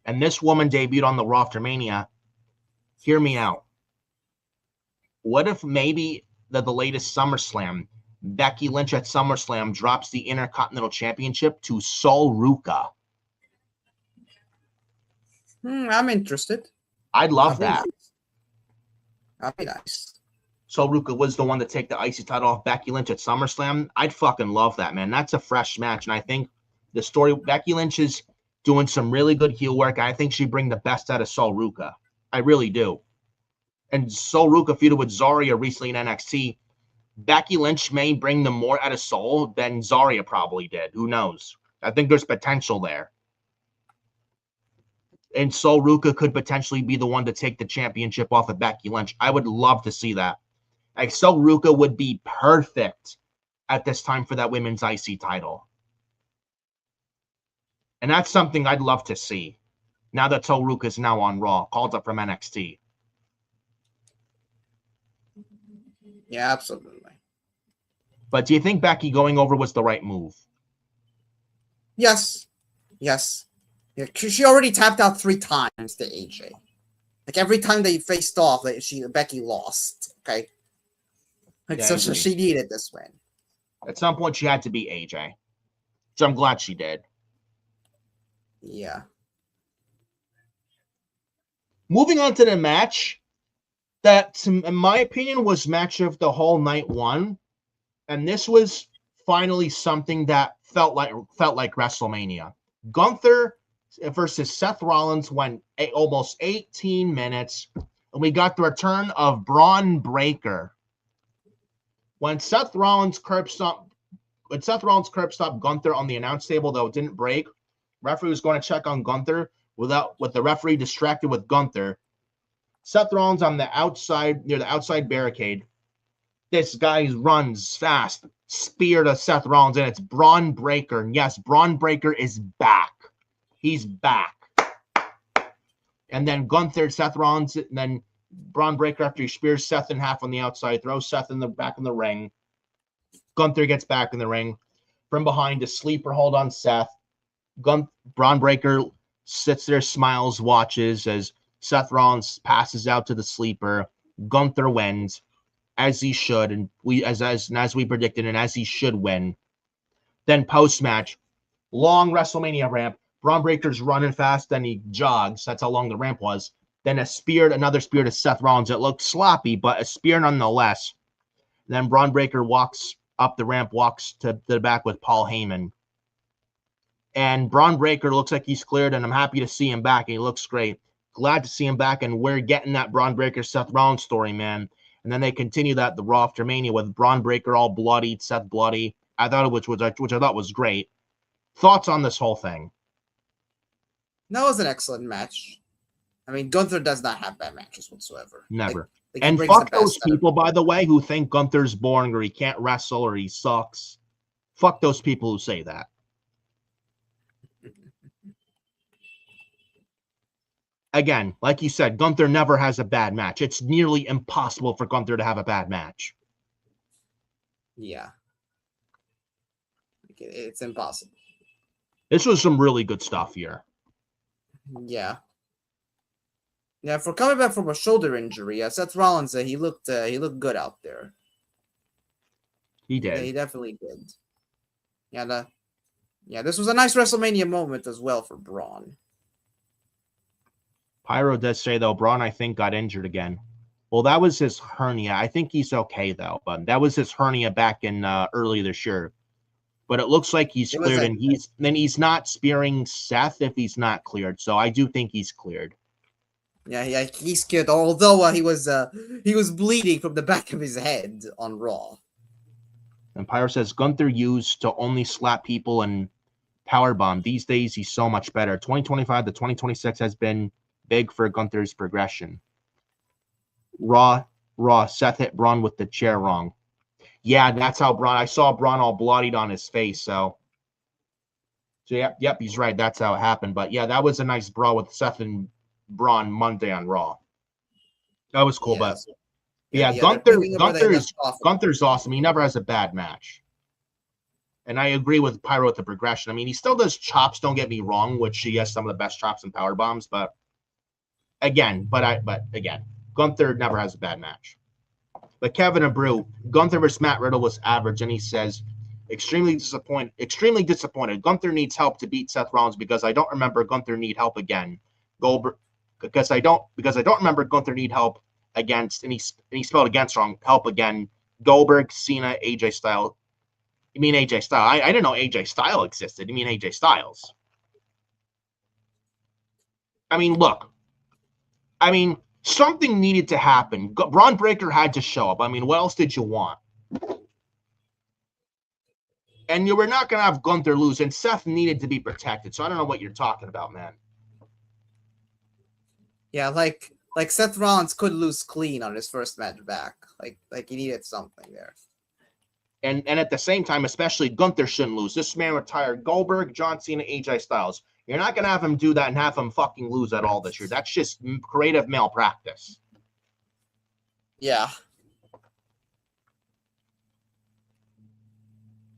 And this woman debuted on the Raw after Mania. Hear me out. What if maybe the latest SummerSlam, Becky Lynch at SummerSlam drops the Intercontinental Championship to Sol Ruca? I'm interested. I'd love that. That'd be nice. Sol Ruca was the one to take the IC title off Becky Lynch at SummerSlam. I'd fucking love that, man. That's a fresh match. And I think the story, Becky Lynch is doing some really good heel work. I think she'd bring the best out of Sol Ruca. I really do. And Sol Ruca feuded with Zarya recently in NXT. Becky Lynch may bring them more out of Sol than Zarya probably did. Who knows? I think there's potential there. And Sol Ruca could potentially be the one to take the championship off of Becky Lynch. I would love to see that. Like, Sol Ruca would be perfect at this time for that women's IC title. And that's something I'd love to see. Now that Sol Ruca is now on Raw, called up from NXT. Yeah, absolutely. But do you think Becky going over was the right move? Yes. Yes. Yeah, she already tapped out 3 times to AJ. Like, every time they faced off, Becky lost. Okay. Like, Yeah, so she needed this win. At some point, she had to beat AJ. So I'm glad she did. Yeah. Moving on to the match that, in my opinion, was match of the whole night 1. And this was finally something that felt like WrestleMania. Gunther versus Seth Rollins went almost 18 minutes. And we got the return of Braun Breaker. When Seth Rollins curb stopped Gunther on the announce table, though it didn't break, referee was going to check on Gunther with the referee distracted with Gunther. Seth Rollins on the outside, near the outside barricade. This guy runs fast, spear to Seth Rollins, and it's Braun Breaker. And yes, Braun Breaker is back. He's back. And then Seth Rollins, and then Braun Breaker, after he spears Seth in half on the outside, throws Seth back in the ring. Gunther gets back in the ring. From behind, a sleeper hold on Seth. Braun Breaker sits there, smiles, watches as Seth Rollins passes out to the sleeper. Gunther wins, as he should, and as we predicted, and as he should win. Then post-match, long WrestleMania ramp. Braun Breaker's running fast, then he jogs. That's how long the ramp was. Then another spear to Seth Rollins. It looked sloppy, but a spear nonetheless. Then Braun Breaker walks up the ramp, walks to the back with Paul Heyman. And Braun Breaker looks like he's cleared, and I'm happy to see him back. He looks great. Glad to see him back, and we're getting that Braun Breaker Seth Rollins story, man. And then they continue that the Raw after Mania with Braun Breaker all bloodied, Seth bloody. I thought which I thought was great. Thoughts on this whole thing? That was an excellent match. I mean, Gunther does not have bad matches whatsoever. Never. Like and fuck those people, by the way, who think Gunther's boring or he can't wrestle or he sucks. Fuck those people who say that. Again, like you said, Gunther never has a bad match. It's nearly impossible for Gunther to have a bad match. Yeah. It's impossible. This was some really good stuff here. Yeah. Yeah, for coming back from a shoulder injury, Seth Rollins, he looked good out there. He did. Yeah, he definitely did. Yeah, this was a nice WrestleMania moment as well for Braun. Pyro does say, though, Braun, I think, got injured again. Well, that was his hernia. I think he's okay, though. But that was his hernia back in early this year. But it looks like he's cleared, and he's not spearing Seth if he's not cleared. So I do think he's cleared. Yeah, he's cleared. Although he was bleeding from the back of his head on Raw. And Pyro says Gunther used to only slap people and powerbomb. These days, he's so much better. 2025 to 2026 has been big for Gunther's progression. Raw, Seth hit Braun with the chair wrong. Yeah, that's how Braun. I saw Braun all bloodied on his face. So yep, he's right. That's how it happened. But yeah, that was a nice brawl with Seth and Braun Monday on Raw. That was cool. Yes. But yeah, Gunther's awesome. He never has a bad match. And I agree with Pyro with the progression. I mean, he still does chops. Don't get me wrong, which he has some of the best chops and power bombs. But again, Gunther never has a bad match. But Kevin Abreu, Gunther versus Matt Riddle was average, and he says, extremely disappointed. Gunther needs help to beat Seth Rollins because I don't remember Gunther need help again. Goldberg, because I don't remember Gunther need help against, and he spelled against wrong. Help again. Goldberg, Cena, AJ Styles. You mean AJ Styles? I didn't know AJ Styles existed. You mean AJ Styles? I mean, look. I mean, something needed to happen. Braun Breaker had to show up. I mean, what else did you want? And you were not going to have Gunther lose, and Seth needed to be protected. So I don't know what you're talking about, man. Yeah, like Seth Rollins could lose clean on his first match back. Like he needed something there. And at the same time, especially Gunther shouldn't lose. This man retired Goldberg, John Cena, AJ Styles. You're not going to have him do that and have him fucking lose at all this year. That's just creative malpractice. Yeah.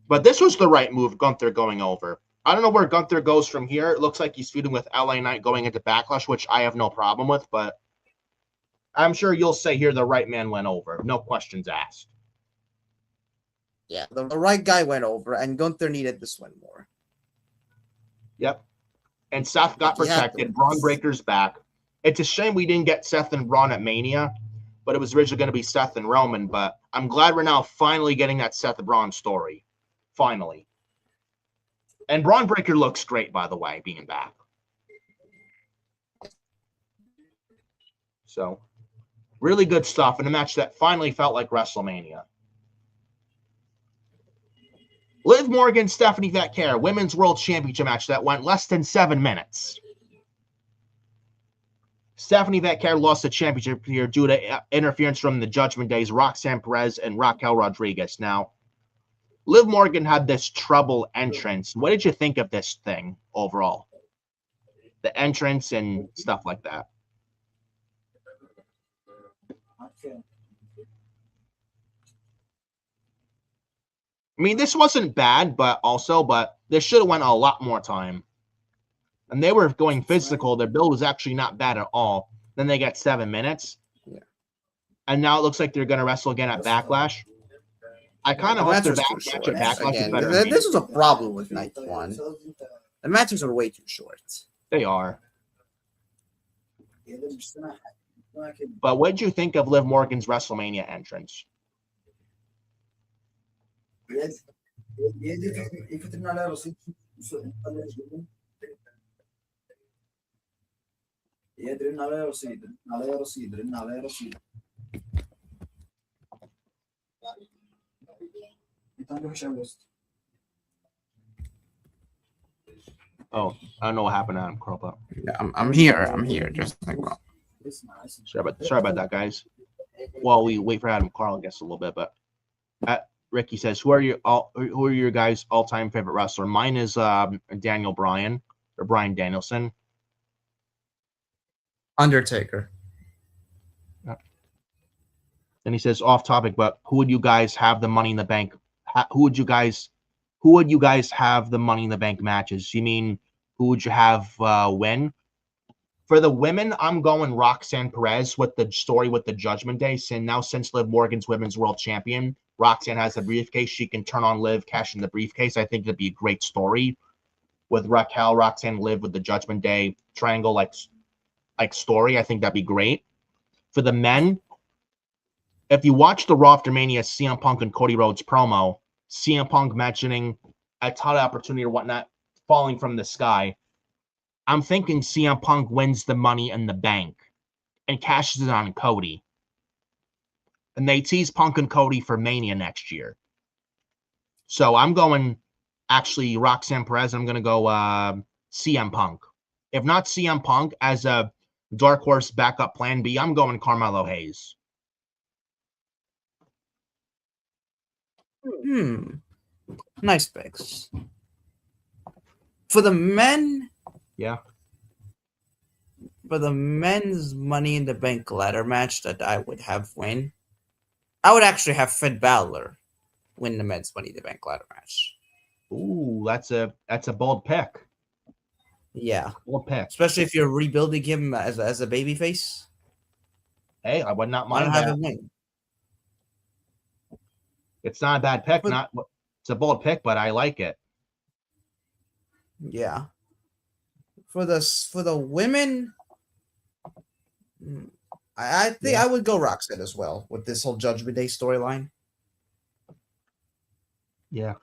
But this was the right move, Gunther going over. I don't know where Gunther goes from here. It looks like he's feuding with LA Knight going into Backlash, which I have no problem with, but I'm sure you'll say here the right man went over. No questions asked. Yeah, the right guy went over, and Gunther needed this win more. Yep. And Seth got protected. Braun Breaker's back. It's a shame we didn't get Seth and Braun at Mania, but it was originally going to be Seth and Roman. But I'm glad we're now finally getting that Seth and Braun story. Finally. And Braun Breaker looks great, by the way, being back. So, really good stuff in a match that finally felt like WrestleMania. Liv Morgan, Stephanie Vaquer, Women's World Championship match that went less than 7 minutes. Stephanie Vaquer lost the championship here due to interference from the Judgment Day's Roxanne Perez and Raquel Rodriguez. Now, Liv Morgan had this trouble entrance. What did you think of this thing overall? The entrance and stuff like that. I mean, this wasn't bad, but this should have went a lot more time. And they were going physical. Their build was actually not bad at all. Then they got 7 minutes. Yeah. And now it looks like they're going to wrestle again at Backlash. I kind of hope their match at Backlash is better. This was a problem with night one. The matches are way too short. They are. But what did you think of Liv Morgan's WrestleMania entrance? Oh, I don't know what happened to Adam Carl, but Yeah, I'm here. I'm here. Just like well. sorry about that, guys. While we wait for Adam Carl, I guess a little bit, but Ricky says, who are your guys' all-time favorite wrestler? Mine is Daniel Bryan or Bryan Danielson. Undertaker. Then he says, off topic, but who would you guys have the Money in the Bank? Who would you guys have the Money in the Bank matches? You mean who would you have win? For the women, I'm going Roxanne Perez with the story with the Judgment Day. Since Liv Morgan's Women's World Champion, Roxanne has the briefcase. She can turn on Liv, cash in the briefcase. I think it'd be a great story with Raquel, Roxanne, Liv with the Judgment Day triangle like story. I think that'd be great. For the men, if you watch the Raw after Mania CM Punk and Cody Rhodes promo, CM Punk mentioning a title opportunity or whatnot falling from the sky, I'm thinking CM Punk wins the Money in the Bank and cashes it on Cody. And they tease Punk and Cody for Mania next year. So I'm going, actually, Roxanne Perez. I'm going to go CM Punk. If not CM Punk as a dark horse backup plan B, I'm going Carmelo Hayes. Nice picks. For the men, yeah. For the men's Money in the Bank ladder match that I would have win, I would actually have Finn Balor win the men's Money in the Bank ladder match. Ooh, that's a bold pick. Yeah, bold pick, especially if you're rebuilding him as a babyface. Hey, I would not mind that. Have him win. It's not a bad pick. It's a bold pick, but I like it. Yeah. For the women, I think I would go Roxanne as well with this whole Judgment Day storyline. Yeah.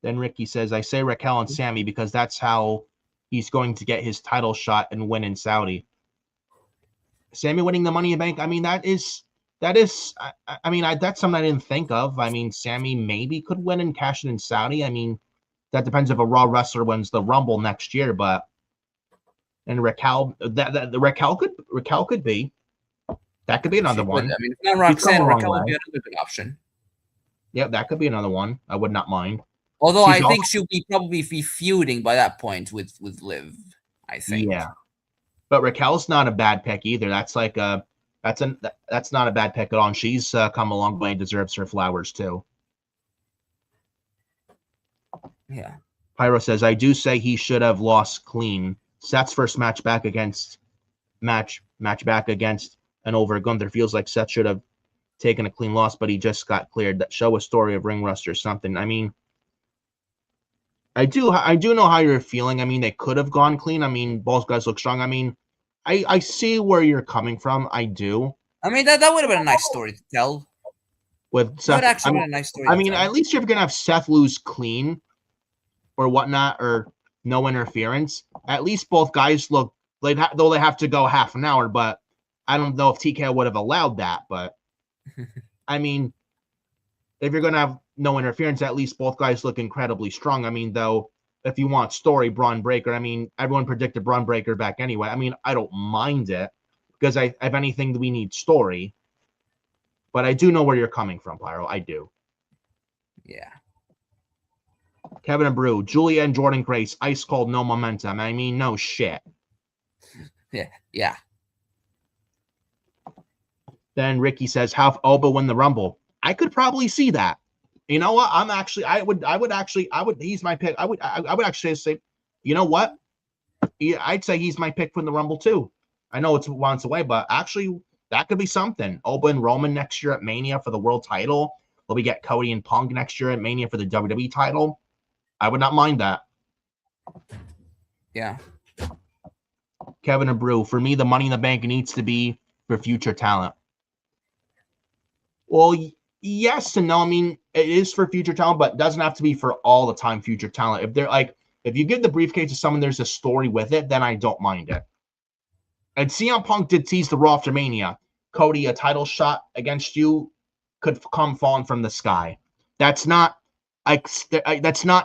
Then Ricky says, I say Raquel and Sammy because that's how he's going to get his title shot and win in Saudi. Sammy winning the Money in the Bank. I mean, that's something I didn't think of. I mean, Sammy maybe could win and cash it in Saudi. I mean, that depends if a Raw wrestler wins the Rumble next year, but and Raquel, Raquel could be. That could be another one. I mean, if not Roxanne, Raquel would be another good option. Yeah, that could be another one. I would not mind. Although I think she'll probably be feuding by that point with Liv. I think. Yeah, but Raquel's not a bad pick either. That's like that's not a bad pick at all. And she's come a long way and deserves her flowers too. Yeah. Pyro says, I do say he should have lost clean. Seth's first match back against and over Gunther feels like Seth should have taken a clean loss, but he just got cleared. That show a story of ring rust or something. I mean, I do know how you're feeling. I mean, they could have gone clean. I mean, both guys look strong. I mean, I see where you're coming from. I do. I mean, that would have been a nice story to tell. With Seth, would actually been a nice story. I mean, at least you're gonna have Seth lose clean or whatnot, or no interference. At least both guys look like, though they have to go half an hour, but I don't know if TK would have allowed that. But I mean, if you're gonna have no interference, at least both guys look incredibly strong. I mean, though, if you want story, Braun Breaker, I mean, everyone predicted Braun Breaker back anyway. I mean, I don't mind it because if anything, we need story. But I do know where you're coming from, Pyro. I do. Yeah. Kevin and Brew, Julia and Jordan Grace, ice cold, no momentum. I mean, no shit. Yeah. Then Ricky says, have Oba win the Rumble. I could probably see that. You know what? He's my pick. I would actually say, you know what? I'd say he's my pick for the Rumble too. I know it's once away, but actually that could be something. Oba and Roman next year at Mania for the world title. Will we get Cody and Punk next year at Mania for the WWE title? I would not mind that. Yeah. Kevin and Brew, for me, the Money in the Bank needs to be for future talent. Well, yes and no. I mean, it is for future talent, but it doesn't have to be for all the time future talent. If you give the briefcase to someone, there's a story with it, then I don't mind it. And CM Punk did tease the Raw after Mania. Cody, a title shot against you could come falling from the sky. That's not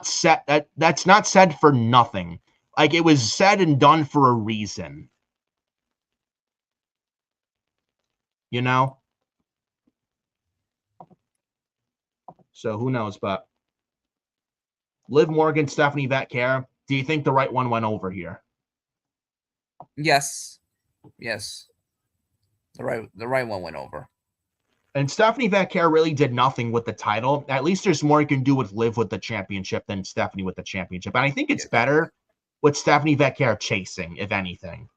said for nothing. Like, it was said and done for a reason. You know? So who knows, but Liv Morgan, Stephanie Vetcare, do you think the right one went over here? Yes. Yes. The right one went over. And Stephanie Vetcare really did nothing with the title. At least there's more you can do with Liv with the championship than Stephanie with the championship. And I think it's better with Stephanie Vetcare chasing, if anything.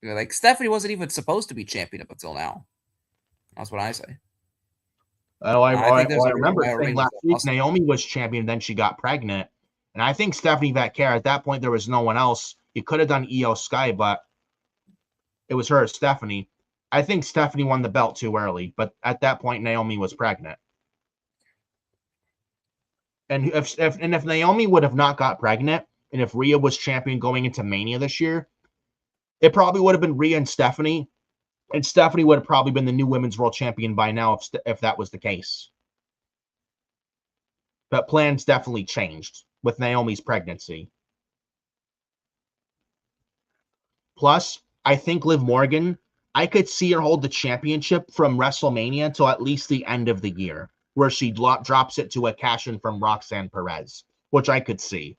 Yeah, like, Stephanie wasn't even supposed to be champion up until now. That's what I say. Oh, I remember saying last week Naomi was champion, then she got pregnant. And I think Stephanie Vetcare, at that point, there was no one else. You could have done Io Sky, but it was her, Stephanie. I think Stephanie won the belt too early, but at that point, Naomi was pregnant. And if Naomi would have not got pregnant, and if Rhea was champion going into Mania this year, it probably would have been Rhea and Stephanie would have probably been the new women's world champion by now if that was the case. But plans definitely changed with Naomi's pregnancy. Plus, I think Liv Morgan, I could see her hold the championship from WrestleMania until at least the end of the year, where she drops it to a cash-in from Roxanne Perez, which I could see.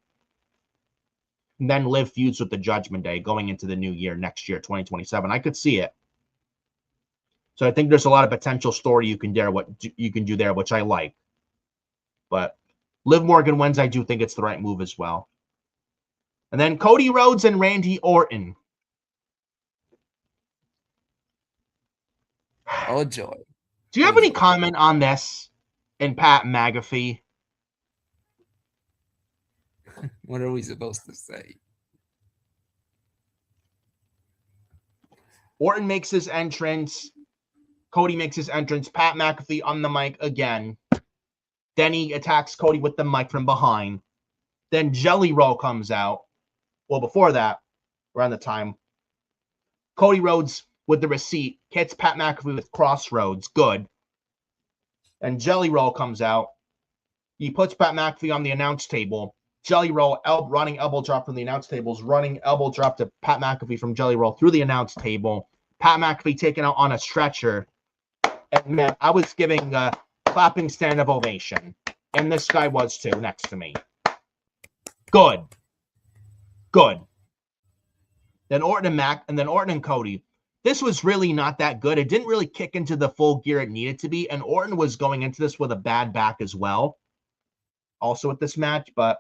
And then Liv feuds with the Judgment Day going into the new year next year, 2027. I could see it. So I think there's a lot of potential story you can do there, which I like. But Liv Morgan wins. I do think it's the right move as well. And then Cody Rhodes and Randy Orton. Oh, joy. Do you have any comment on this and Pat McAfee? What are we supposed to say? Orton makes his entrance. Cody makes his entrance. Pat McAfee on the mic again. Then he attacks Cody with the mic from behind. Then Jelly Roll comes out. Well, before that, around the time, Cody Rhodes with the receipt hits Pat McAfee with Crossroads. Good. And Jelly Roll comes out. He puts Pat McAfee on the announce table. Jelly Roll, running elbow drop from the announce tables. Running elbow drop to Pat McAfee from Jelly Roll through the announce table. Pat McAfee taken out on a stretcher. And man, I was giving a clapping stand-up ovation. And this guy was too, next to me. Good. Good. Then Orton and Cody. This was really not that good. It didn't really kick into the full gear it needed to be. And Orton was going into this with a bad back as well. Also with this match. But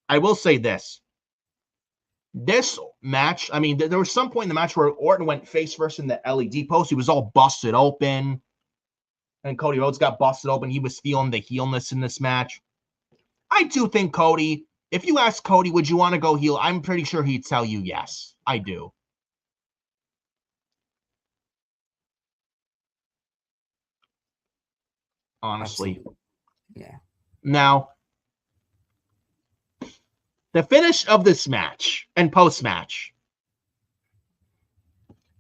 I will say this. This match, I mean, there was some point in the match where Orton went face first in the LED post. He was all busted open. And Cody Rhodes got busted open. He was feeling the heelness in this match. I do think Cody, if you ask Cody, would you want to go heel? I'm pretty sure he'd tell you yes. I do. Honestly. Absolutely. Yeah. Now, the finish of this match and post-match.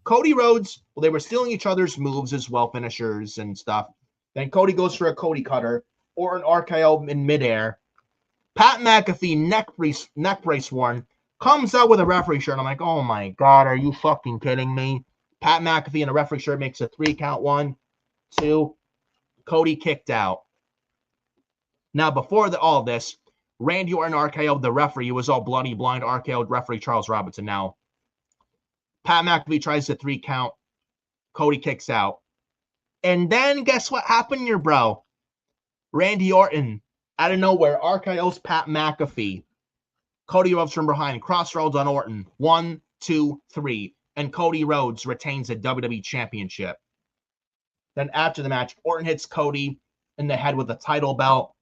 Cody Rhodes, well, they were stealing each other's moves as well, finishers and stuff. Then Cody goes for a Cody cutter or an RKO in midair. Pat McAfee, neck brace worn, comes out with a referee shirt. I'm like, oh my God, are you fucking kidding me? Pat McAfee in a referee shirt makes a 3 count. 1, 2. Cody kicked out. Now, before all this, Randy Orton RKO'd the referee. He was all bloody blind, RKO'd referee Charles Robinson. Now, Pat McAfee tries to 3 count. Cody kicks out. And then guess what happened here, bro? Randy Orton, out of nowhere, RKO's Pat McAfee. Cody Rhodes from behind. Crossroads on Orton. 1, 2, 3. And Cody Rhodes retains the WWE Championship. Then after the match, Orton hits Cody in the head with a title belt.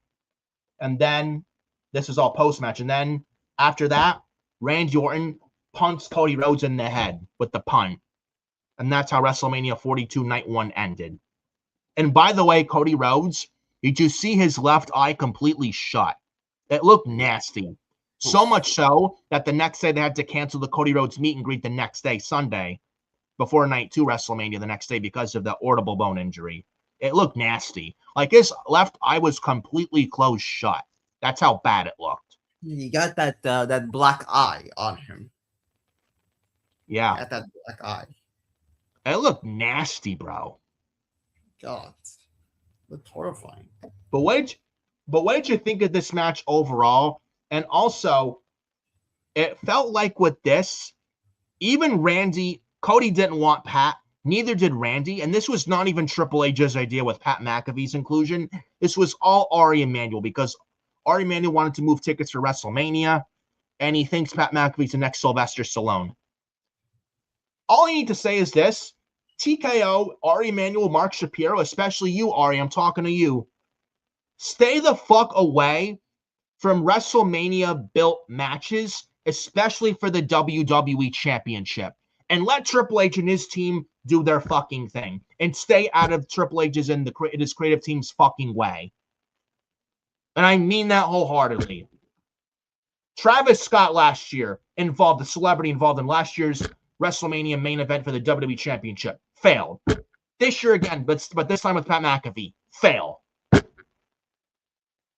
And then, this is all post-match. And then, after that, Randy Orton punts Cody Rhodes in the head with the punt. And that's how WrestleMania 42 Night 1 ended. And by the way, Cody Rhodes, did you see his left eye completely shut? It looked nasty. So much so that the next day they had to cancel the Cody Rhodes meet and greet the next day, Sunday, before Night 2 WrestleMania the next day because of the audible bone injury. It looked nasty. Like his left eye was completely closed shut. That's how bad it looked. He got that black eye on him. Yeah. Got that black eye. It looked nasty, bro. God, looked horrifying. But what did you think of this match overall? And also, it felt like with this, even Cody didn't want Pat, neither did Randy, and this was not even Triple H's idea with Pat McAfee's inclusion. This was all Ari Emanuel, because Ari Emanuel wanted to move tickets for WrestleMania, and he thinks Pat McAfee's the next Sylvester Stallone. All I need to say is this: TKO, Ari Emanuel, Mark Shapiro, especially you, Ari, I'm talking to you. Stay the fuck away from WrestleMania-built matches, especially for the WWE Championship. And let Triple H and his team do their fucking thing. And stay out of Triple H's and his creative team's fucking way. And I mean that wholeheartedly. Travis Scott last year the celebrity involved in last year's WrestleMania main event for the WWE Championship. Failed. This year again, but this time with Pat McAfee. Fail.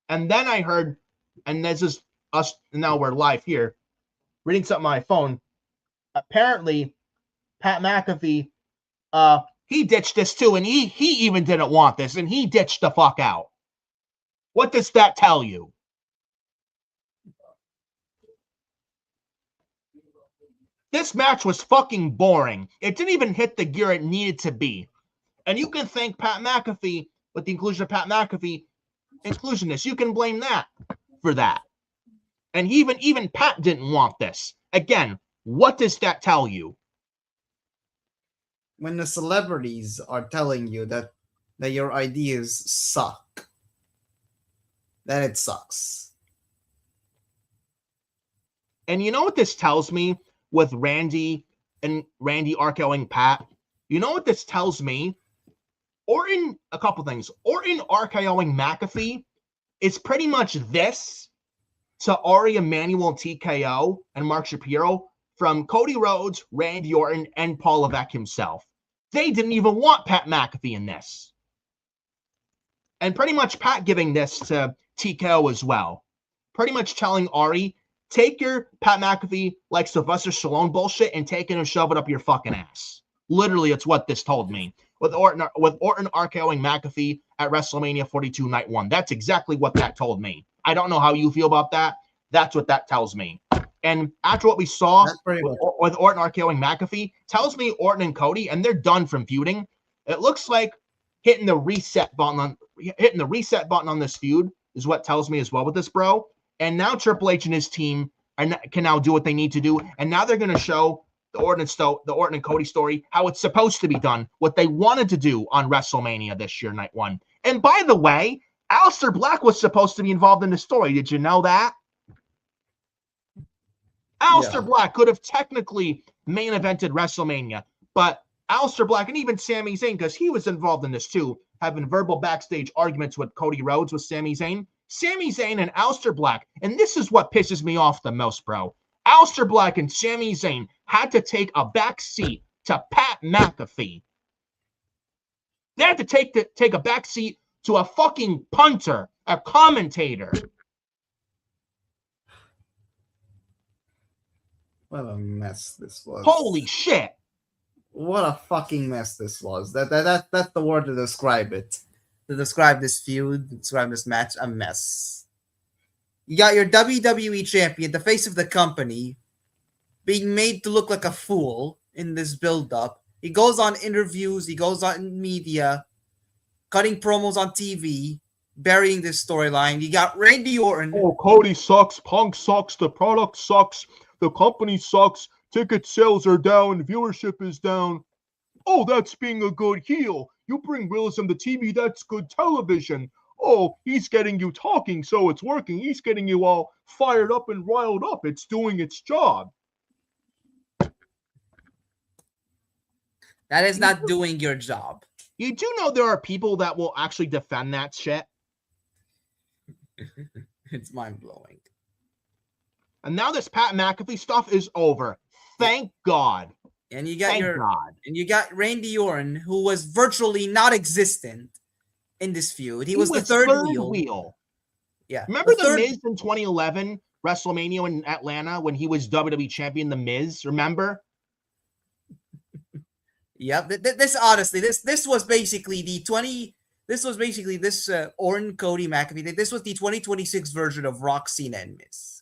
And then I heard, and this is us, now we're live here, reading something on my phone. Apparently, Pat McAfee, he ditched this too, and he even didn't want this, and he ditched the fuck out. What does that tell you? This match was fucking boring. It didn't even hit the gear it needed to be. And you can thank Pat McAfee, with the inclusion of Pat McAfee, inclusionist. You can blame that for that. And even Pat didn't want this. Again, what does that tell you? When the celebrities are telling you that your ideas suck, then it sucks. And you know what this tells me with Randy RKOing Pat? You know what this tells me? A couple things. Orton RKOing McAfee is pretty much this to Ari Emanuel and TKO and Mark Shapiro from Cody Rhodes, Randy Orton, and Paul Levesque himself. They didn't even want Pat McAfee in this. And pretty much Pat giving this to TKO as well. Pretty much telling Ari, take your Pat McAfee like Sylvester Stallone bullshit and take it and shove it up your fucking ass. Literally, it's what this told me. With Orton RKOing McAfee at WrestleMania 42 Night 1. That's exactly what that told me. I don't know how you feel about that. That's what that tells me. And after what we saw with Orton RKOing McAfee, tells me Orton and Cody, and they're done from feuding. It looks like hitting the reset button on this feud is what tells me as well with this, bro. And now Triple H and his team can now do what they need to do. And now they're going to show the Orton and Cody story, how it's supposed to be done, what they wanted to do on WrestleMania this year, Night 1. And by the way, Aleister Black was supposed to be involved in the story. Did you know that? Aleister Black could have technically main evented WrestleMania, but Aleister Black and even Sami Zayn, because he was involved in this too, having verbal backstage arguments with Cody Rhodes with Sami Zayn. Sami Zayn and Aleister Black, and this is what pisses me off the most, bro. Aleister Black and Sami Zayn had to take a back seat to Pat McAfee. They had to take a back seat to a fucking punter, a commentator. What a mess this was. Holy shit. What a fucking mess this was. That's the word to describe it. To describe this feud, to describe this match, a mess. You got your WWE champion, the face of the company, being made to look like a fool in this build-up. He goes on interviews, he goes on media, cutting promos on TV, burying this storyline. You got Randy Orton. Oh, Cody sucks, Punk sucks, the product sucks, the company sucks, ticket sales are down, viewership is down. Oh, that's being a good heel. You bring realism to TV, that's good television. Oh, he's getting you talking, so it's working. He's getting you all fired up and riled up. It's doing its job. That is not doing your job. You do know there are people that will actually defend that shit. It's mind-blowing. And now this Pat McAfee stuff is over. Thank God. And you got Randy Orton, who was virtually not existent in this feud. He was the third wheel. Yeah. Remember the Miz in 2011 WrestleMania in Atlanta when he was WWE champion, The Miz. Remember? Yep. This honestly, this was basically the 20. This was basically this Orton, Cody, McAfee. This was the 2026 version of Rock, Cena, and Miz.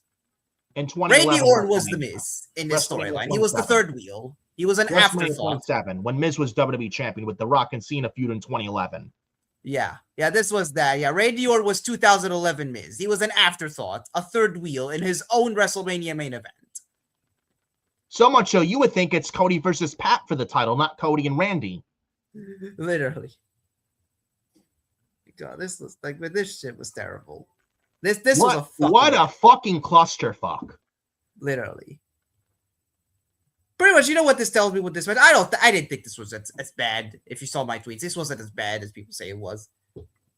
In 2011, Randy Orton was the Miz in this WrestleMania storyline. He was the 27. third wheel. He was an WrestleMania afterthought. 27, when Miz was WWE champion with The Rock and Cena feud in 2011. Yeah, this was that. Yeah, Randy Orton was 2011 Miz. He was an afterthought, a third wheel in his own WrestleMania main event. So much so, you would think it's Cody versus Pat for the title, not Cody and Randy. Literally. God, this was like, but this shit was terrible. This was a fucking clusterfuck. Literally. Pretty much, you know what this tells me with this match? I didn't think this was as bad. If you saw my tweets, this wasn't as bad as people say it was.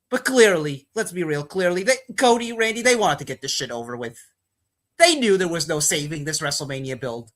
But clearly, let's be real, Cody, Randy, they wanted to get this shit over with. They knew there was no saving this WrestleMania build.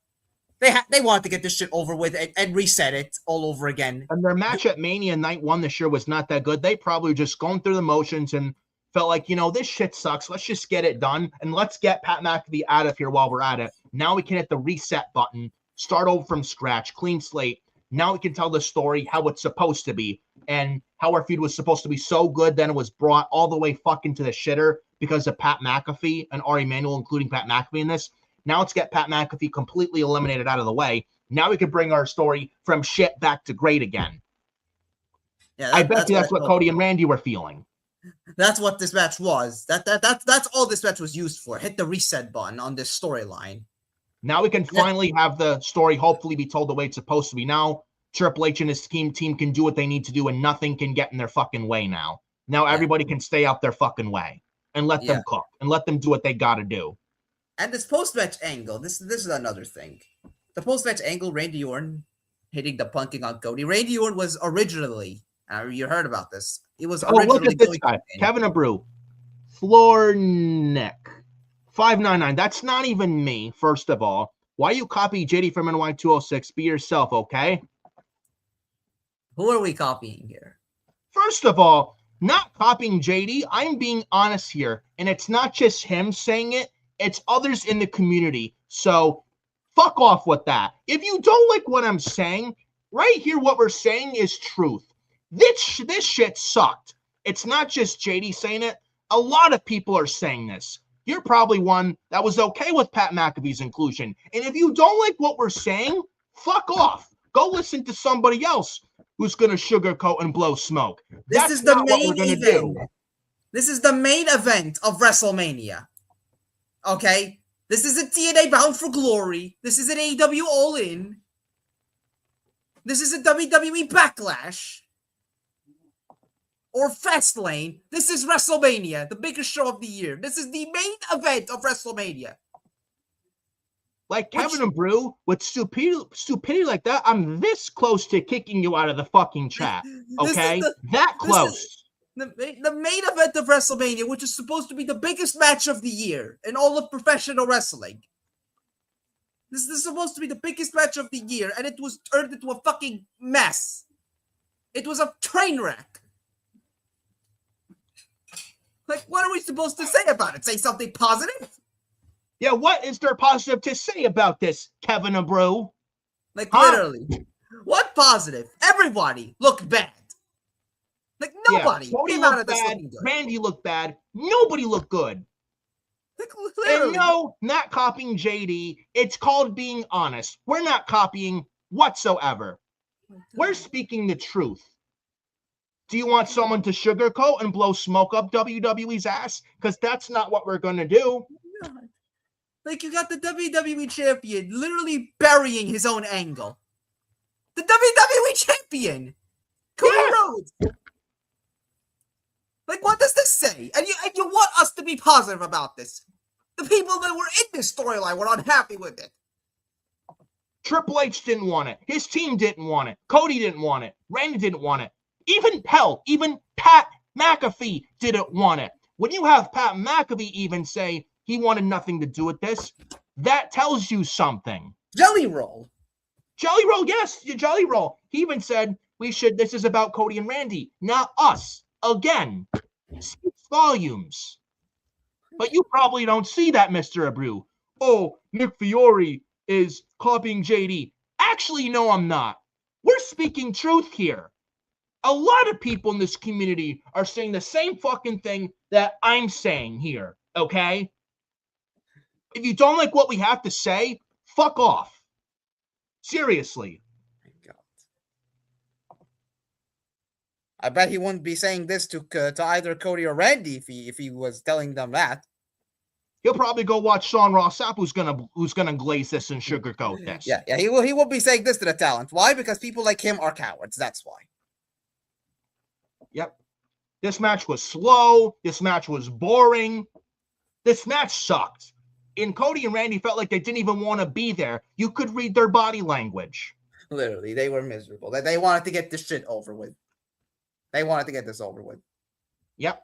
They wanted to get this shit over with and reset it all over again. And their match at Mania Night 1 this year was not that good. They probably were just going through the motions and felt like, this shit sucks. Let's just get it done. And let's get Pat McAfee out of here while we're at it. Now we can hit the reset button, start over from scratch, clean slate. Now we can tell the story how it's supposed to be and how our feud was supposed to be so good. Then it was brought all the way fucking to the shitter because of Pat McAfee and Ari Emanuel, including Pat McAfee in this. Now let's get Pat McAfee completely eliminated out of the way. Now we can bring our story from shit back to great again. Yeah, I bet that's what Cody and Randy were feeling. That's what this match was. That's all this match was used for. Hit the reset button on this storyline. Now we can finally have the story hopefully be told the way it's supposed to be. Now Triple H and his team can do what they need to do and nothing can get in their fucking way now. Now everybody can stay out their fucking way and let them cook and let them do what they got to do. And this post-match angle, this is another thing. The post-match angle, Randy Orton hitting the punking on Cody. Randy Orton was originally, you heard about this. It was originally look at this guy, Kevin Abreu, floor neck, 599. That's not even me. First of all, why you copy JD from NY 206? Be yourself, okay? Who are we copying here? First of all, not copying JD. I'm being honest here, and it's not just him saying it. It's others in the community. So fuck off with that. If you don't like what I'm saying, right here, what we're saying is truth. This shit sucked. It's not just JD saying it. A lot of people are saying this. You're probably one that was okay with Pat McAfee's inclusion. And if you don't like what we're saying, fuck off. Go listen to somebody else who's going to sugarcoat and blow smoke. This is the main event. This is the main event of WrestleMania. Okay? This isn't TNA Bound for Glory. This isn't AEW All In. This isn't WWE Backlash. Or Fastlane. This is WrestleMania, the biggest show of the year. This is the main event of WrestleMania. Like Kevin and Brew, with stupidity like that, I'm this close to kicking you out of the fucking chat. Okay? That close. The main event of WrestleMania, which is supposed to be the biggest match of the year in all of professional wrestling. This is supposed to be the biggest match of the year, and it was turned into a fucking mess. It was a train wreck. Like, what are we supposed to say about it? Say something positive? Yeah, what is there positive to say about this, Kevin Abreu? Like, literally. What positive? Everybody looked bad. Like, nobody came out of this looking good. Randy looked bad. Nobody looked good. Like, literally. And no, not copying JD. It's called being honest. We're not copying whatsoever. We're speaking the truth. Do you want someone to sugarcoat and blow smoke up WWE's ass? Because that's not what we're going to do. Like, you got the WWE champion literally burying his own angle. The WWE champion! Cody Rhodes! Like, what does this say? And you want us to be positive about this. The people that were in this storyline were unhappy with it. Triple H didn't want it. His team didn't want it. Cody didn't want it. Randy didn't want it. Even Pat McAfee didn't want it. When you have Pat McAfee even say he wanted nothing to do with this, that tells you something. Jelly Roll. Jelly Roll, yes, Jelly Roll. He even said this is about Cody and Randy, not us. Again, speaks volumes. But you probably don't see that, Mr. Abreu. Oh, Nick Fiore is copying JD. Actually, no, I'm not. We're speaking truth here. A lot of people in this community are saying the same fucking thing that I'm saying here, okay? If you don't like what we have to say, fuck off. Seriously. I bet he wouldn't be saying this to either Cody or Randy if he was telling them that. He'll probably go watch Sean Ross Sapp, who's gonna glaze this and sugarcoat this. Yeah, he will be saying this to the talent. Why? Because people like him are cowards. That's why. Yep. This match was slow. This match was boring. This match sucked. And Cody and Randy felt like they didn't even want to be there. You could read their body language. Literally, they were miserable. They wanted to get this shit over with. They wanted to get this over with. Yep.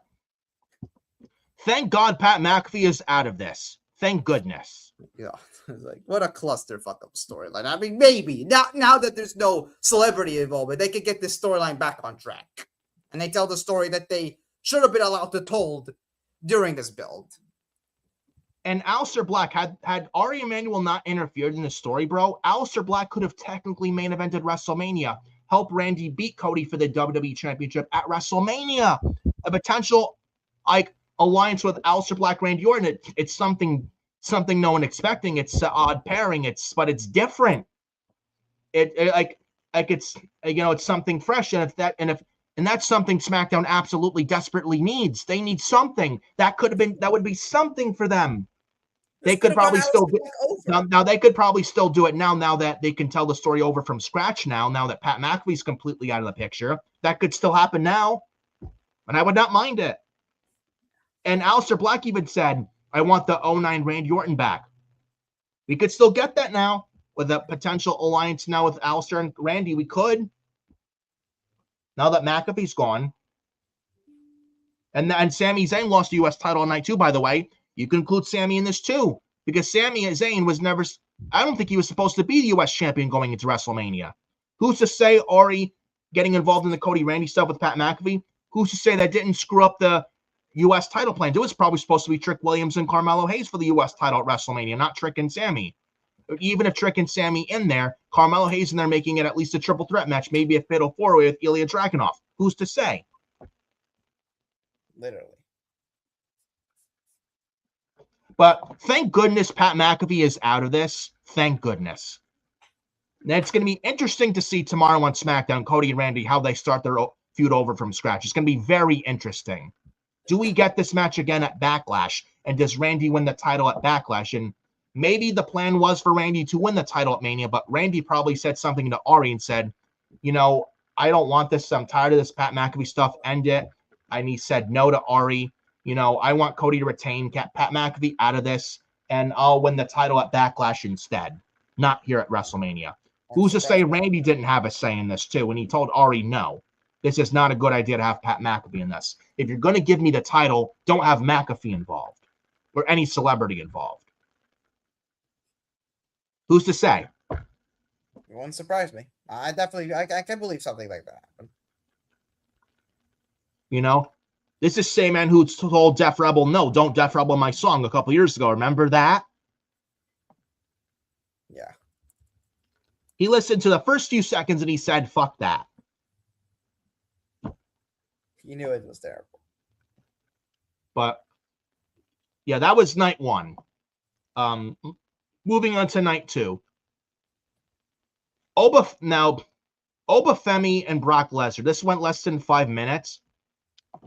Thank God Pat McAfee is out of this. Thank goodness. Yeah, it's like, what a clusterfuck of a storyline. I mean, maybe now that there's no celebrity involvement, they could get this storyline back on track. And they tell the story that they should have been allowed to told during this build. And Aleister Black, had Ari Emanuel not interfered in the story, bro, Aleister Black could have technically main evented WrestleMania, help Randy beat Cody for the WWE Championship at WrestleMania. A potential alliance with Aleister Black, Randy Orton. It's something no one expecting. It's an odd pairing. But it's different. It's something fresh, and that's something SmackDown absolutely desperately needs. They need something that would be something for them. They could probably still do now. They could probably still do it now that they can tell the story over from scratch. Now that Pat McAfee's completely out of the picture, that could still happen now, and I would not mind it. And Aleister Black even said, "I want the 09 Randy Orton back." We could still get that now with a potential alliance now with Aleister and Randy. We could. Now that McAfee's gone. And Sami Zayn lost the U.S. title on night 2, by the way. You can include Sami in this too. Because Sami Zayn was never... I don't think he was supposed to be the U.S. champion going into WrestleMania. Who's to say Ari getting involved in the Cody Randy stuff with Pat McAfee? Who's to say that didn't screw up the U.S. title plan? It was probably supposed to be Trick Williams and Carmelo Hayes for the U.S. title at WrestleMania, not Trick and Sami. Even if Trick and Sami in there, Carmelo Hayes in there making it at least a triple threat match, maybe a fatal four-way with Ilya Dragunov. Who's to say? Literally. But thank goodness Pat McAfee is out of this. Thank goodness. Now, it's going to be interesting to see tomorrow on SmackDown, Cody and Randy, how they start their feud over from scratch. It's going to be very interesting. Do we get this match again at Backlash? And does Randy win the title at Backlash? And maybe the plan was for Randy to win the title at Mania, but Randy probably said something to Ari and said, I don't want this. I'm tired of this Pat McAfee stuff. End it. And he said no to Ari. I want Cody to retain, get Pat McAfee out of this, and I'll win the title at Backlash instead, not here at WrestleMania. Who's to say Randy didn't have a say in this too? And he told Ari, no, this is not a good idea to have Pat McAfee in this. If you're going to give me the title, don't have McAfee involved or any celebrity involved. Who's to say? It won't surprise me. I can believe something like that happened. This is the same man who told Def Rebel, no, don't Def Rebel my song a couple years ago. Remember that? Yeah. He listened to the first few seconds and he said, fuck that. He knew it was terrible. But, yeah, that was night 1. Moving on to night 2. Obafemi and Brock Lesnar. This went less than 5 minutes.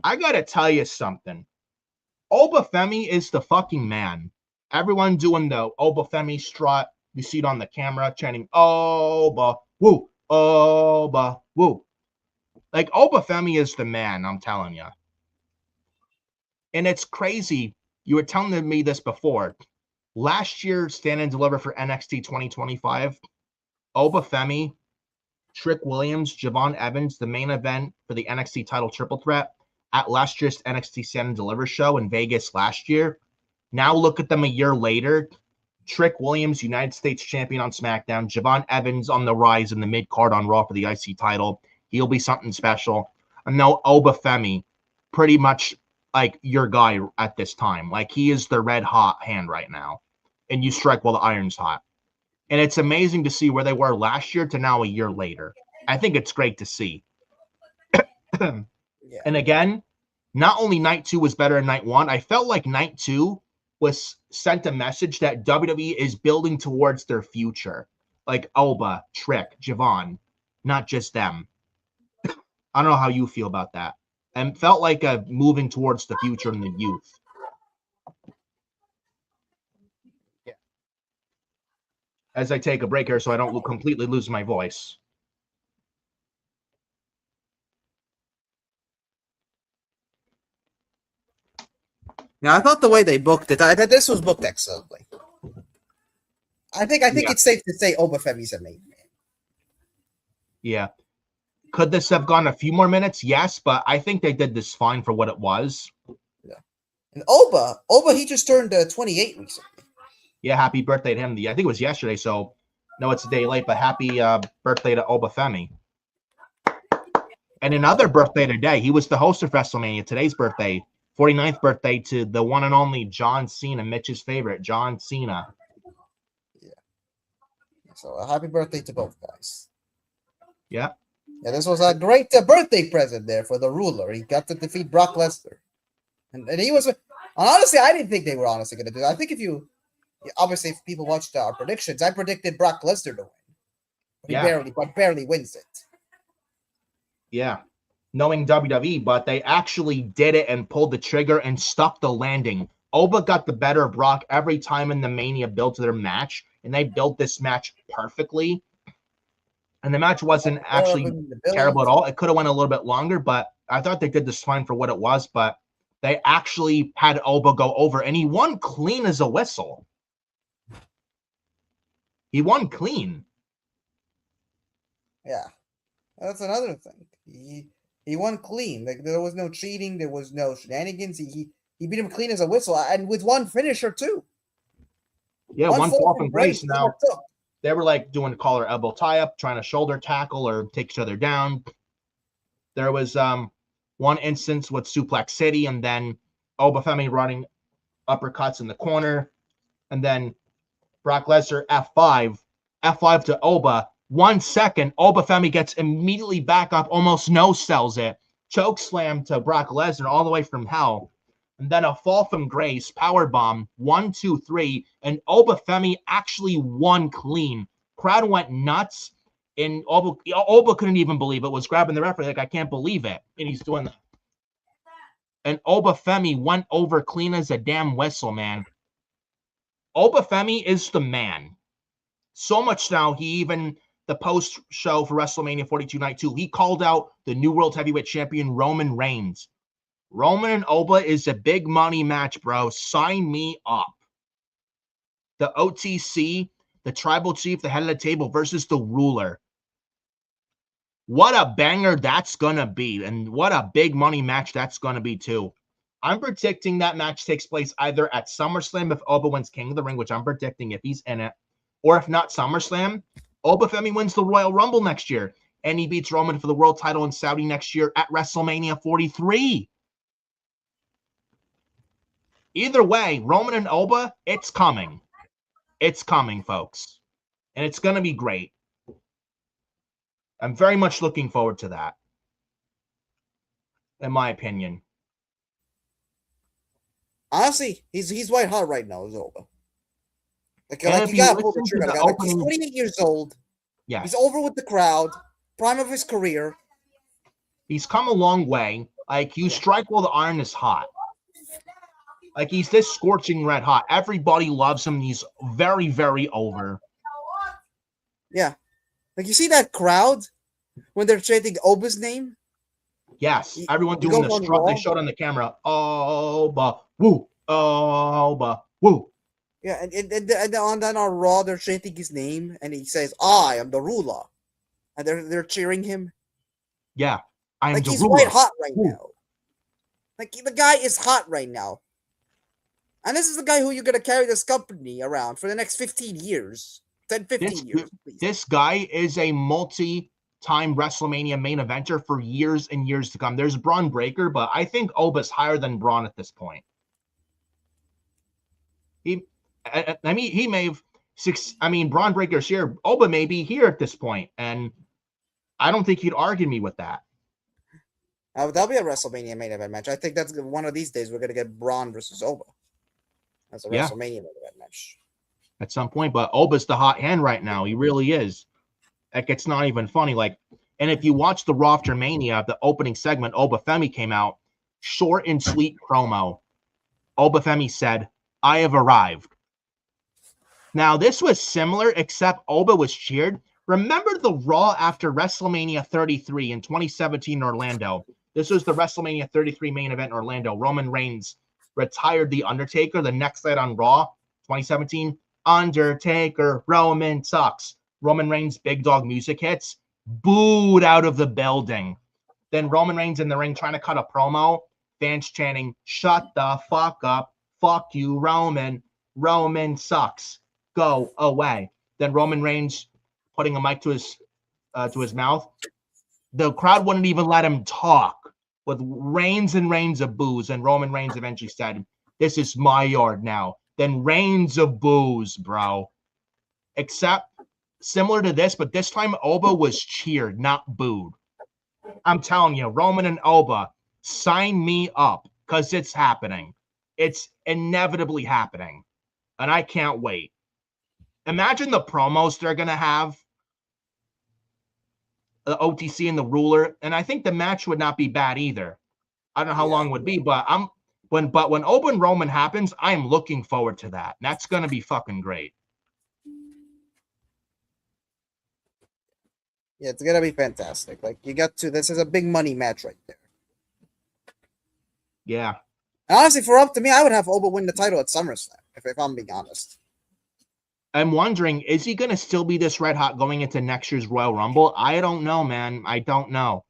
I gotta tell you something. Obafemi is the fucking man. Everyone doing the Obafemi strut. You see it on the camera, chanting Oba, woo, Oba, woo. Like, Obafemi is the man, I'm telling you. And it's crazy. You were telling me this before. Last year, Stand and Deliver for NXT 2025, Obafemi, Trick Williams, Javon Evans, the main event for the NXT title triple threat at last year's NXT Stand and Deliver show in Vegas last year. Now look at them a year later. Trick Williams, United States champion on SmackDown. Javon Evans on the rise in the mid-card on Raw for the IC title. He'll be something special. And now Obafemi, pretty much like your guy at this time. Like he is the red hot hand right now, and you strike while the iron's hot. And it's amazing to see where they were last year to now a year later. I think it's great to see. Yeah. And again, not only night 2 was better than night 1, I felt like night 2 was sent a message that WWE is building towards their future. Like Alba, Trick, Javon, not just them. I don't know how you feel about that. And felt like a moving towards the future and the youth. Yeah. As I take a break here so I don't completely lose my voice. Now, I thought the way they booked it, I thought this was booked excellently. I think it's safe to say Obafemi's a main man. Yeah. Could this have gone a few more minutes? Yes, but I think they did this fine for what it was. Yeah. And Oba, he just turned 28 recently. Yeah, happy birthday to him. I think it was yesterday, so no, it's a day late, but happy birthday to Obafemi. And another birthday today. He was the host of WrestleMania. Today's birthday, 49th birthday to the one and only John Cena, Mitch's favorite, John Cena. Yeah. So happy birthday to both guys. Yeah. Yeah, this was a great birthday present there for the ruler. He got to defeat Brock Lesnar. And he was, honestly, I didn't think they were honestly going to do that. I think obviously, if people watched our predictions, I predicted Brock Lesnar to win. But barely wins it. Yeah. Knowing WWE, but they actually did it and pulled the trigger and stuck the landing. Oba got the better of Brock every time in the Mania built to their match, and they built this match perfectly. And the match wasn't actually terrible at all. It could have went a little bit longer, but I thought they did this fine for what it was. But they actually had Oba go over, and he won clean as a whistle. He won clean. Yeah, that's another thing. He won clean. Like there was no cheating. There was no shenanigans. He beat him clean as a whistle, and with one finisher too. Yeah, one fall from grace. Now they were like doing collar elbow tie up, trying to shoulder tackle or take each other down. There was one instance with Suplex City, and then Obafemi running uppercuts in the corner, and then Brock Lesnar F5 to Oba. 1 second, Obafemi gets immediately back up, almost no sells it, choke slam to Brock Lesnar all the way from hell, and then a fall from grace, power bomb, 1, 2, 3, and Obafemi actually won clean. Crowd went nuts, and Oba couldn't even believe it. Was grabbing the referee like, I can't believe it, and he's doing that. And Obafemi went over clean as a damn whistle, man. Obafemi is the man. So much now, the post show for WrestleMania 42 Night 2, he called out the new World Heavyweight Champion Roman Reigns. Roman and Oba is a big money match, bro. Sign me up. The OTC, the tribal chief, the head of the table versus the ruler. What a banger that's going to be. And what a big money match that's going to be, too. I'm predicting that match takes place either at SummerSlam if Oba wins King of the Ring, which I'm predicting if he's in it, or if not SummerSlam, Obafemi wins the Royal Rumble next year, and he beats Roman for the world title in Saudi next year at WrestleMania 43. Either way, Roman and Oba, it's coming. It's coming, folks. And it's going to be great. I'm very much looking forward to that, in my opinion. Honestly, he's white hot right now, is Oba. Like you gotta pull the trigger. He's 28 years old. Yeah. He's over with the crowd. Prime of his career. He's come a long way. Like, you strike while the iron is hot. Like, he's this scorching red hot. Everybody loves him. He's very, very over. Yeah. Like, you see that crowd when they're chanting Oba's name? Yes. Everyone doing the strut they showed on the camera. Oba, woo. Oba, woo. Yeah, and on our Raw, they're chanting his name, and he says, "I am the ruler," and they're cheering him. Yeah, I am like the he's ruler. white hot right now. Like the guy is hot right now, and this is the guy who you're gonna carry this company around for the next 15 years, 10, 15 years. Please. This guy is a multi time WrestleMania main eventer for years and years to come. There's Braun Breaker, but I think Oba's higher than Braun at this point. He may have Braun Breaker's here. Oba may be here at this point, and I don't think you'd argue me with that. That'll be a WrestleMania main event match. I think that's one of these days we're gonna get Braun versus Oba. That's a WrestleMania main event match at some point. But Oba's the hot hand right now. He really is. Like, it's not even funny. And if you watch the Raw after Mania, the opening segment, Oba Femi came out, short and sweet promo. Oba Femi said, "I have arrived." Now, this was similar, except Oba was cheered. Remember the Raw after WrestleMania 33 in 2017 in Orlando? This was the WrestleMania 33 main event in Orlando. Roman Reigns retired The Undertaker. The next night on Raw, 2017, Undertaker, Roman sucks. Roman Reigns' big dog music hits, booed out of the building. Then Roman Reigns in the ring trying to cut a promo, fans chanting, "Shut the fuck up, fuck you, Roman. Roman sucks. Go away." Then Roman Reigns putting a mic to his mouth. The crowd wouldn't even let him talk, with reigns and reigns of boos. And Roman Reigns eventually said, "This is my yard now." Then reigns of boos, bro. Except similar to this, but this time Oba was cheered, not booed. I'm telling you, Roman and Oba, sign me up, because it's happening. It's inevitably happening. And I can't wait. Imagine the promos they're going to have. The OTC and the Ruler. And I think the match would not be bad either. I don't know how long it would be, but when Oba and Roman happens, I'm looking forward to that. That's going to be fucking great. Yeah, it's gonna be fantastic. This is a big money match right there. Yeah. Honestly, for up to me, I would have Oba win the title at SummerSlam, if I'm being honest. I'm wondering, is he going to still be this red hot going into next year's Royal Rumble? I don't know, man. I don't know.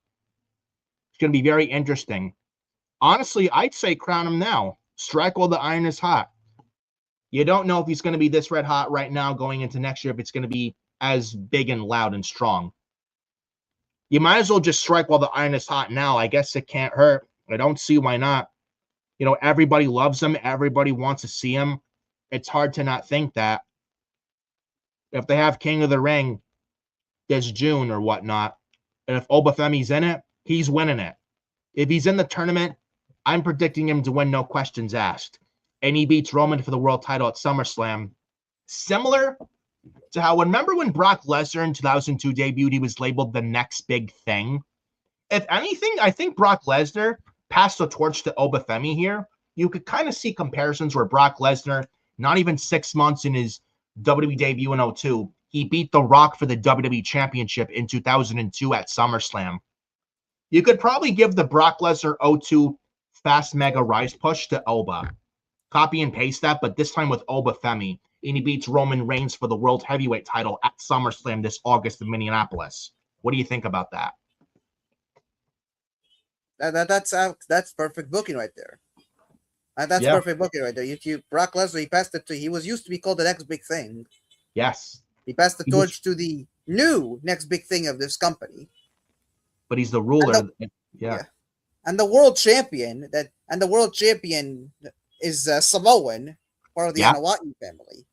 It's going to be very interesting. Honestly, I'd say crown him now. Strike while the iron is hot. You don't know if he's going to be this red hot right now going into next year, if it's going to be as big and loud and strong. You might as well just strike while the iron is hot now. I guess it can't hurt. I don't see why not. Everybody loves him. Everybody wants to see him. It's hard to not think that. If they have King of the Ring this June or whatnot, and if Oba Femi's in it, he's winning it. If he's in the tournament, I'm predicting him to win, no questions asked. And he beats Roman for the world title at SummerSlam. Similar to how, remember when Brock Lesnar in 2002 debuted, he was labeled the next big thing? If anything, I think Brock Lesnar passed the torch to Oba Femi here. You could kind of see comparisons where Brock Lesnar, not even 6 months in his WWE debut in 2002, he beat The Rock for the WWE Championship in 2002 at SummerSlam. You could probably give the Brock Lesnar 2002 Fast Mega Rise push to Oba. Copy and paste that, but this time with Oba Femi. And he beats Roman Reigns for the World Heavyweight title at SummerSlam this August in Minneapolis. What do you think about that? That's perfect booking right there. That's perfect booking right there. Brock Lesnar, he passed it to. He was used to be called the next big thing. Yes. He passed the torch to the new next big thing of this company. But he's the ruler. And the world champion is Samoan, part of the Anawati family.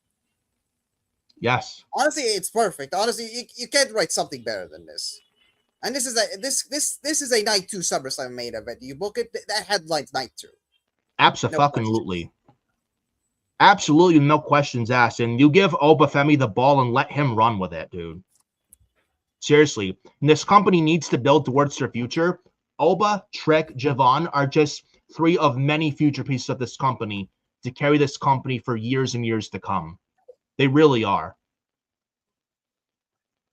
Yes. Honestly, it's perfect. Honestly, you can't write something better than this. And this is a night 2 SummerSlam main event. You book it, that headlines night 2. Absolutely. Absolutely, no questions asked. And you give Oba Femi the ball and let him run with it, dude. Seriously. And this company needs to build towards their future. Oba, Trick, Javon are just 3 of many future pieces of this company to carry this company for years and years to come. They really are.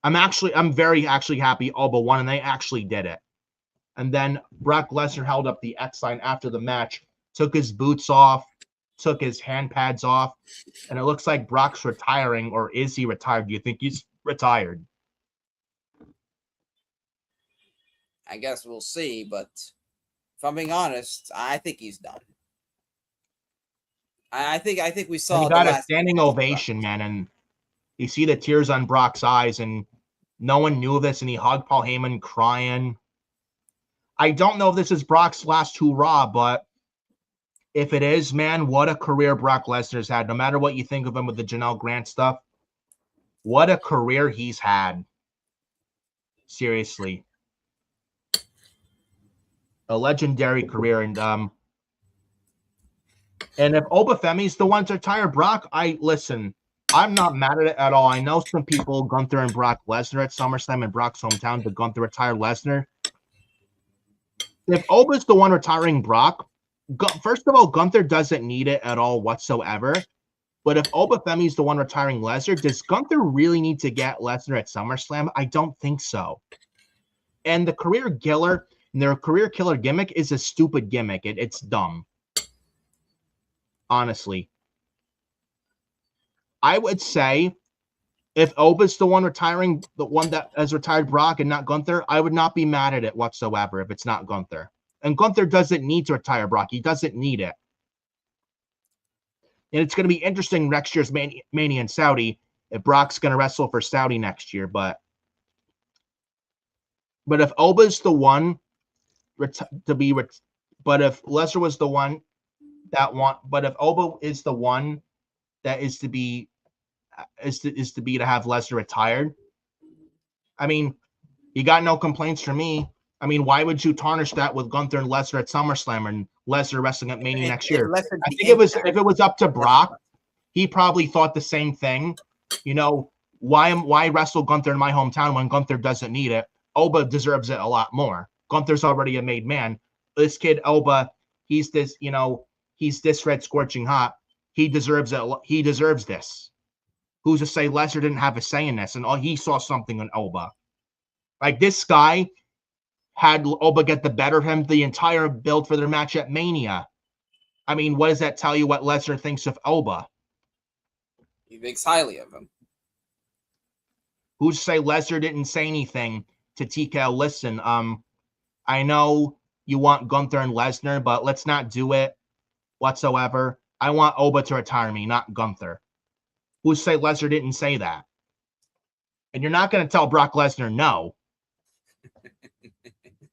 I'm very happy Oba won, and they actually did it. And then Brock Lesnar held up the X sign after the match, took his boots off, took his hand pads off, and it looks like Brock's retiring, or is he retired? Do you think he's retired? I guess we'll see, but if I'm being honest, I think he's done. I think we saw. He got a standing ovation, man, and you see the tears on Brock's eyes, and No one knew this, and he hugged Paul Heyman crying. I don't know if this is Brock's last hurrah, but if it is, man, what a career Brock Lesnar's had. No matter what you think of him with the Janelle Grant stuff, what a career he's had. Seriously. A legendary career. And if Obafemi's the one to retire Brock, I'm not mad at it at all. I know some people, Gunther and Brock Lesnar at SummerSlam in Brock's hometown, but Gunther retired Lesnar. If Oba's the one retiring Brock, first of all, Gunther doesn't need it at all whatsoever. But if Obafemi's the one retiring Lesnar, does Gunther really need to get Lesnar at SummerSlam? I don't think so. And their career killer gimmick is a stupid gimmick. It's dumb. Honestly. I would say if Oba's the one retiring, the one that has retired Brock and not Gunther, I would not be mad at it whatsoever if it's not Gunther. And Gunther doesn't need to retire Brock. He doesn't need it. And it's going to be interesting next year's Mania in Saudi if Brock's going to wrestle for Saudi next year. But if Oba's the one but if Lesnar was the one but if Oba is the one that is to be to have Lesnar retired, I mean, you got no complaints from me. I mean, why would you tarnish that with Gunther and Lesnar at SummerSlam and Lesnar wrestling at Mania next year? I think if it was up to Brock, he probably thought the same thing. You know, why wrestle Gunther in my hometown when Gunther doesn't need it? Oba deserves it a lot more. Gunther's already a made man. This kid Oba, he's this red scorching hot. He deserves it. He deserves this. Who's to say Lesnar didn't have a say in this? And he saw something in Oba. Like, this guy had Oba get the better of him the entire build for their match at Mania. I mean, what does that tell you what Lesnar thinks of Oba? He thinks highly of him. Who's to say Lesnar didn't say anything to TKO? Listen, I know you want Gunther and Lesnar, but let's not do it whatsoever. I want Oba to retire me, not Gunther. Who's to say Lesnar didn't say that? And you're not going to tell Brock Lesnar no.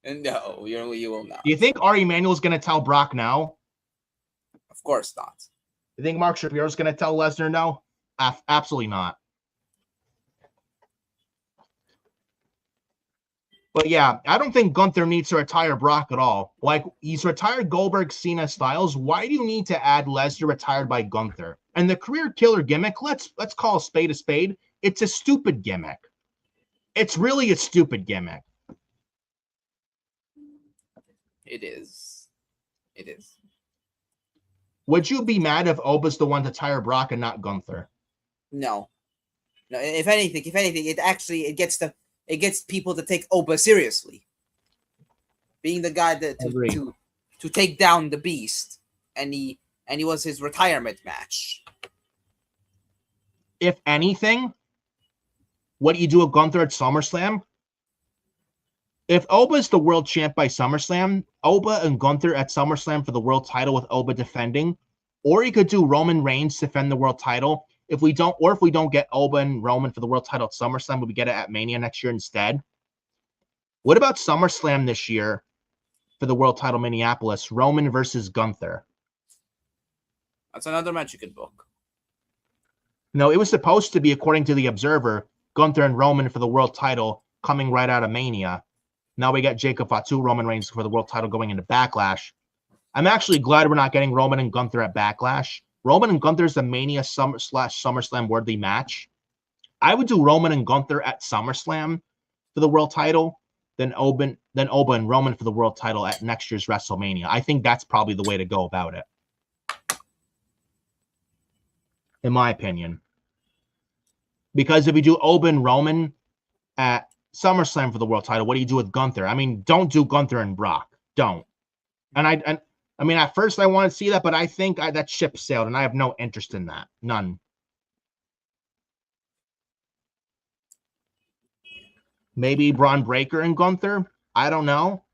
No, you will not. Do you think Ari Emanuel's going to tell Brock no? Of course not. You think Mark Shapiro's going to tell Lesnar no? Absolutely not. But yeah, I don't think Gunther needs to retire Brock at all. Like, he's retired Goldberg, Cena, Styles. Why do you need to add Lesnar retired by Gunther? And the career killer gimmick, let's call a spade a spade. It's a stupid gimmick. It's really a stupid gimmick. It is. It is. Would you be mad if Oba's the one to tire Brock and not Gunther? No. If anything, it gets people to take Oba seriously. Being the guy to take down the beast, and he was his retirement match. If anything, what do you do with Gunther at SummerSlam? If Oba is the world champ by SummerSlam, Oba and Gunther at SummerSlam for the world title with Oba defending, or you could do Roman Reigns defend the world title. If we don't get Oba and Roman for the world title at SummerSlam, we get it at Mania next year instead. What about SummerSlam this year for the world title Minneapolis? Roman versus Gunther. That's another match you could book. No, it was supposed to be, according to the Observer, Gunther and Roman for the world title coming right out of Mania. Now we got Jacob Fatu, Roman Reigns for the world title going into Backlash. I'm actually glad we're not getting Roman and Gunther at Backlash. Roman and Gunther is the Mania SummerSlam worthy match. I would do Roman and Gunther at SummerSlam for the world title, then Oba and Roman for the world title at next year's WrestleMania. I think that's probably the way to go about it, in my opinion. Because if you do Oba and Roman at SummerSlam for the world title, what do you do with Gunther? I mean, don't do Gunther and Brock. Don't. And I mean, at first I want to see that, but I think that ship sailed, and I have no interest in that. None. Maybe Braun Breaker and Gunther. I don't know.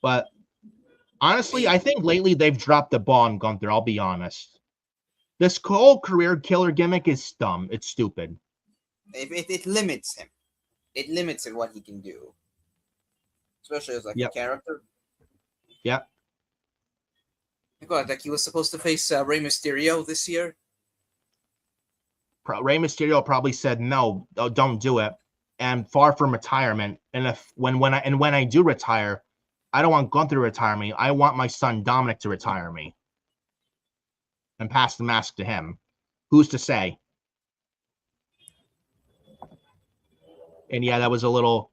But honestly, I think lately they've dropped the ball on Gunther, I'll be honest. This whole career killer gimmick is dumb. It's stupid. It limits him. it limits in what he can do, especially as like Yep. a character. Yep. Like he was supposed to face Rey Mysterio this year. Rey Mysterio probably said no, don't do it, and far from retirement. And when I do retire, I don't want Gunther to retire me. I want my son Dominic to retire me and pass the mask to him. Who's to say? And yeah, that was a little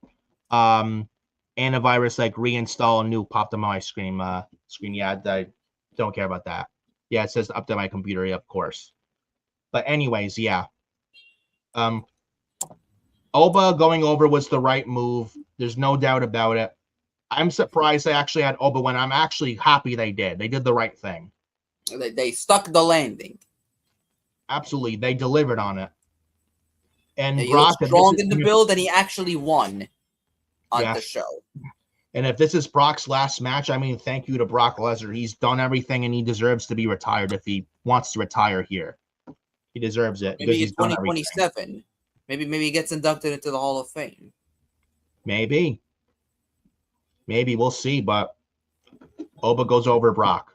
antivirus like reinstall new popped on my screen. Yeah, I don't care about that. Yeah, it says update my computer, yeah, of course. But anyways, yeah. Oba going over was the right move. There's no doubt about it. I'm surprised they actually had Oba when I'm actually happy they did. They did the right thing. They stuck the landing. Absolutely. They delivered on it. And He Brock looked strong in the build, and he actually won on the show. And if this is Brock's last match, I mean, thank you to Brock Lesnar. He's done everything, and he deserves to be retired if he wants to retire here. He deserves it. Maybe in 2027. Maybe he gets inducted into the Hall of Fame. Maybe we'll see. But Oba goes over Brock.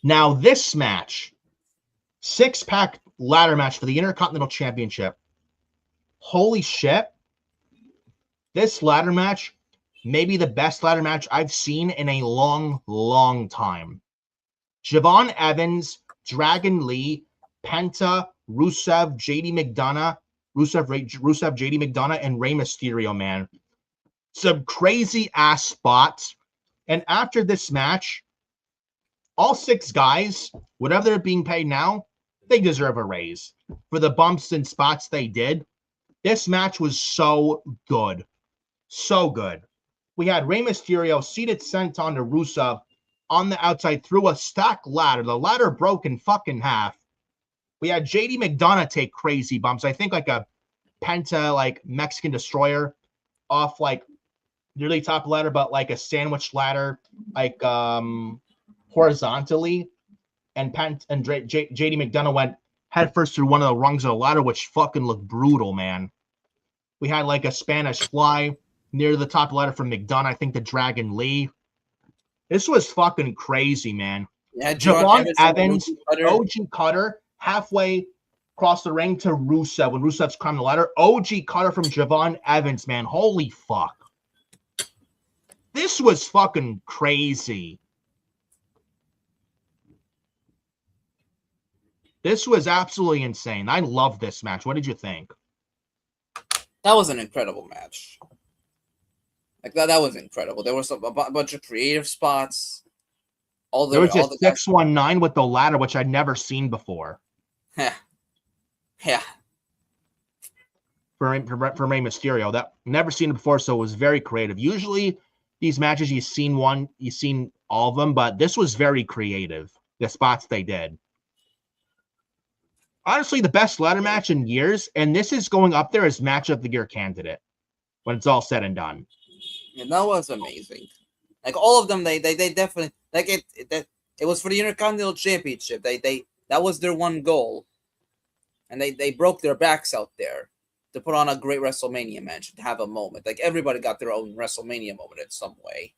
Now this match, 6-pack ladder match for the Intercontinental Championship. Holy shit! This ladder match may be the best ladder match I've seen in a long, long time. Javon Evans, Dragon Lee, Penta, Rusev, JD McDonough, JD McDonough, and Rey Mysterio, man. Some crazy ass spots. And after this match, all 6 guys, whatever they're being paid now, they deserve a raise for the bumps and spots they did. This match was so good. So good. We had Rey Mysterio seated senton to Rusev on the outside through a stacked ladder. The ladder broke in fucking half. We had JD McDonough take crazy bumps. I think like a Penta, like Mexican Destroyer off like nearly top ladder, but like a sandwich ladder, like horizontally. And JD McDonough went headfirst through one of the rungs of the ladder, which fucking looked brutal, man. We had like a Spanish fly near the top ladder from McDonough. I think the Dragon Lee. This was fucking crazy, man. Yeah, Javon Evans, OG Cutter, halfway across the ring to Rusev when Rusev's climbing the ladder. OG Cutter from Javon Evans, man. Holy fuck. This was fucking crazy. This was absolutely insane. I love this match. What did you think? That was an incredible match. Like that was incredible. There was a bunch of creative spots. There was a 619 with the ladder, which I'd never seen before. Yeah. For Rey Mysterio, that never seen it before, so it was very creative. Usually, these matches you've seen all of them, but this was very creative. The spots they did. Honestly, the best ladder match in years, and this is going up there as match of the year candidate when it's all said and done. Yeah, that was amazing. Like all of them, they definitely like it. It was for the Intercontinental Championship. That was their one goal, and they broke their backs out there to put on a great WrestleMania match and have a moment. Like everybody got their own WrestleMania moment in some way.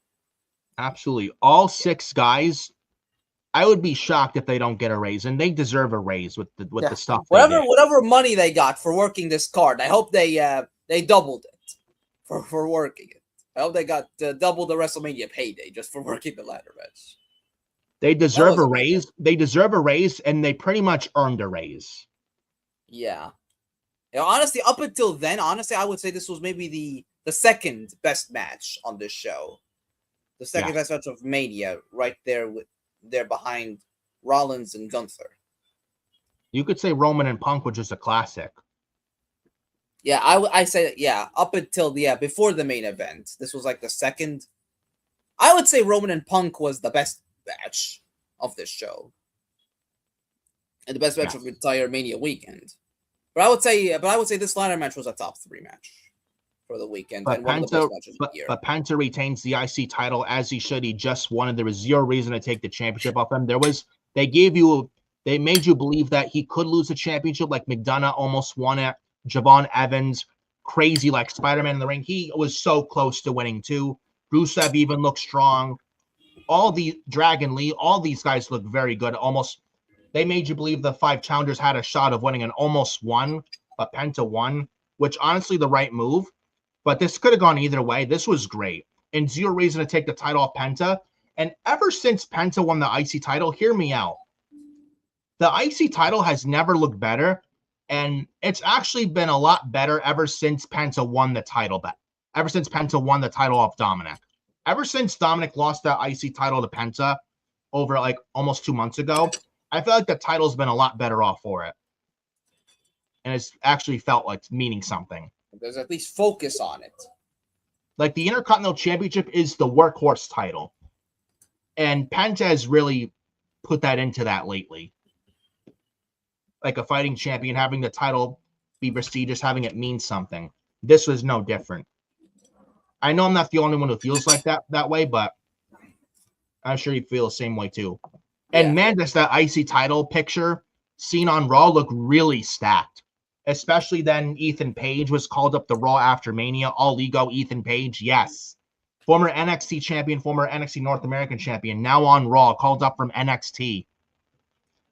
Absolutely, all 6 guys. I would be shocked if they don't get a raise, and they deserve a raise with the stuff. Whatever money they got for working this card, I hope they doubled it for working it. I hope they got double the WrestleMania payday just for working the ladder match. They deserve a raise. They deserve a raise, and they pretty much earned a raise. Yeah. Honestly, up until then, I would say this was maybe the second best match on this show. The second best match of Mania, right there behind Rollins and Gunther. You could say Roman and Punk, which is a classic. Yeah, I say up until before the main event, this was like the second. I would say Roman and Punk was the best match of this show, and the best match of the entire Mania weekend. But I would say this ladder match was a top 3 match for the weekend and one of the best matches of the year. But Penta retains the IC title as he should. He just won, and there was zero reason to take the championship off him. They made you believe that he could lose the championship, like McDonough almost won it. Javon Evans, crazy like Spider-Man in the ring. He was so close to winning too. Rusev even looked strong. All the Dragon Lee, all these guys look very good. Almost, they made you believe the 5 challengers had a shot of winning and almost won, but Penta won, which honestly the right move. But this could have gone either way. This was great. And zero reason to take the title off Penta. And ever since Penta won the IC title, hear me out. The IC title has never looked better. And it's actually been a lot better ever since Penta won the title. Ever since Penta won the title off Dominic. Ever since Dominic lost that IC title to Penta over like almost 2 months ago, I feel like the title's been a lot better off for it. And it's actually felt like meaning something. There's at least focus on it. Like the Intercontinental Championship is the workhorse title. And Penta has really put that into that lately. Like a fighting champion, having the title be prestigious, having it mean something. This was no different. I know I'm not the only one who feels like that way, but I'm sure you feel the same way too. And man, does that IC title picture seen on Raw look really stacked. Especially then Ethan Page was called up to Raw after Mania. All ego Ethan Page, yes. Former NXT champion, former NXT North American champion, now on Raw, called up from NXT.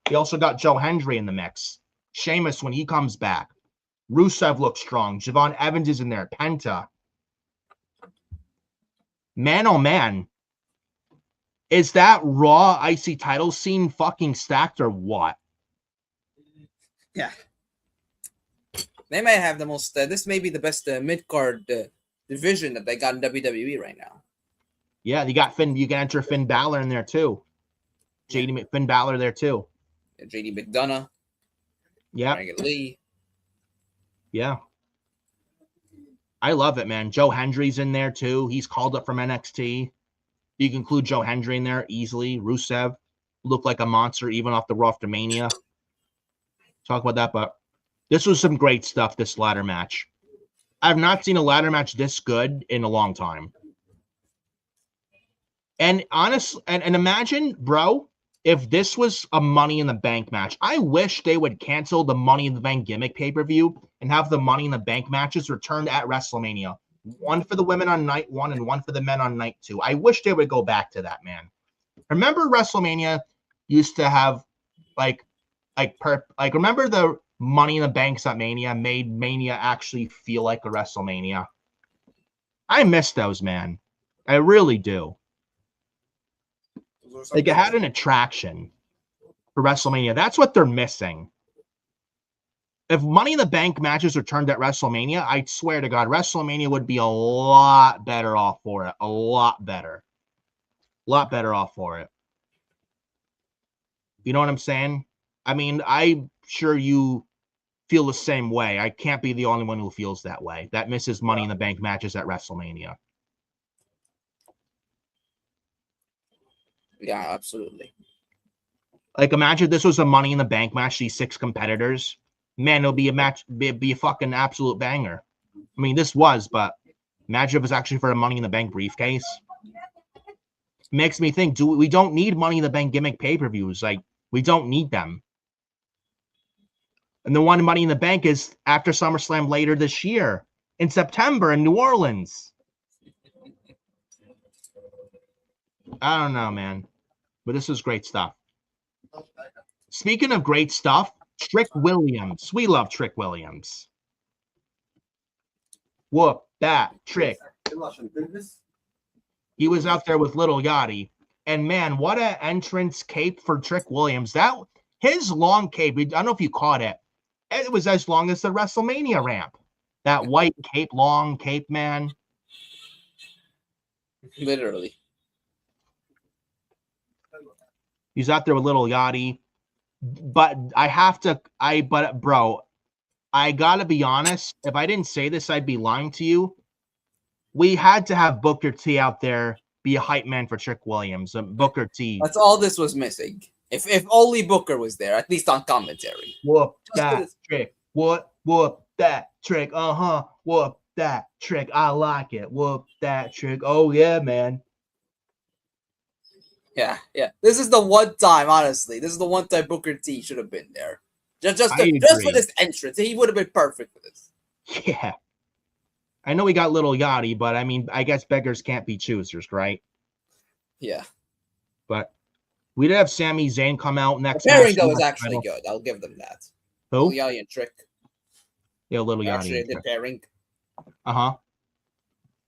He also got Joe Hendry in the mix. Sheamus when he comes back. Rusev looks strong. Javon Evans is in there. Penta. Man, oh man. Is that Raw IC title scene fucking stacked or what? Yeah. They may have the most, this may be the best mid-card division that they got in WWE right now. Yeah, you got Finn, you can enter Finn Balor in there too. Finn Balor there too. Yeah, JD McDonough. Yeah. Dragon Lee. Yeah. I love it, man. Joe Hendry's in there too. He's called up from NXT. You can include Joe Hendry in there easily. Rusev looked like a monster even off the Raw after Mania. Talk about that, but this was some great stuff, this ladder match. I've not seen a ladder match this good in a long time. And honestly, and imagine, bro, if this was a Money in the Bank match. I wish they would cancel the Money in the Bank gimmick pay-per-view and have the Money in the Bank matches returned at WrestleMania. One for the women on night 1 and one for the men on night 2. I wish they would go back to that, man. Remember WrestleMania used to have remember the Money in the Banks at Mania made Mania actually feel like a WrestleMania. I miss those, man. I really do. Like it had an attraction for WrestleMania. That's what they're missing. If Money in the Bank matches returned at WrestleMania, I swear to God, WrestleMania would be a lot better off for it. A lot better. A lot better off for it. You know what I'm saying? I mean, I'm sure you feel the same way. I can't be the only one who feels that way. That misses Money in the Bank matches at WrestleMania. Yeah, absolutely. Like, imagine this was a Money in the Bank match, these 6 competitors. Man, it'll be a match, be a fucking absolute banger. I mean, this was, but imagine if it was actually for a Money in the Bank briefcase. Makes me think, we don't need Money in the Bank gimmick pay-per-views. Like, we don't need them. And the one Money in the Bank is after SummerSlam later this year in September in New Orleans. I don't know, man. But this is great stuff. Speaking of great stuff, Trick Williams. We love Trick Williams. Whoop that Trick. He was out there with Little Yachty. And man, what an entrance cape for Trick Williams. His long cape, I don't know if you caught it. It was as long as the WrestleMania ramp. That white cape, long cape, man. Literally. He's out there with Little Yachty. But bro, I gotta be honest. If I didn't say this, I'd be lying to you. We had to have Booker T out there be a hype man for Trick Williams. Booker T. That's all this was missing. If only Booker was there, at least on commentary. Whoop that Trick. Whoop that Trick. Whoop that Trick. I like it. Whoop that Trick. Oh yeah, man. Yeah. This is the one time, honestly. This is the one time Booker T should have been there. Just for this entrance. He would have been perfect for this. Yeah. I know we got Little Yachty, but I mean, I guess beggars can't be choosers, right? Yeah. But we did have Sami Zayn come out next The pairing match. though was actually good. I'll give them that. Who? Yachty and Trick. Yeah, Little Yachty. Actually, the pairing.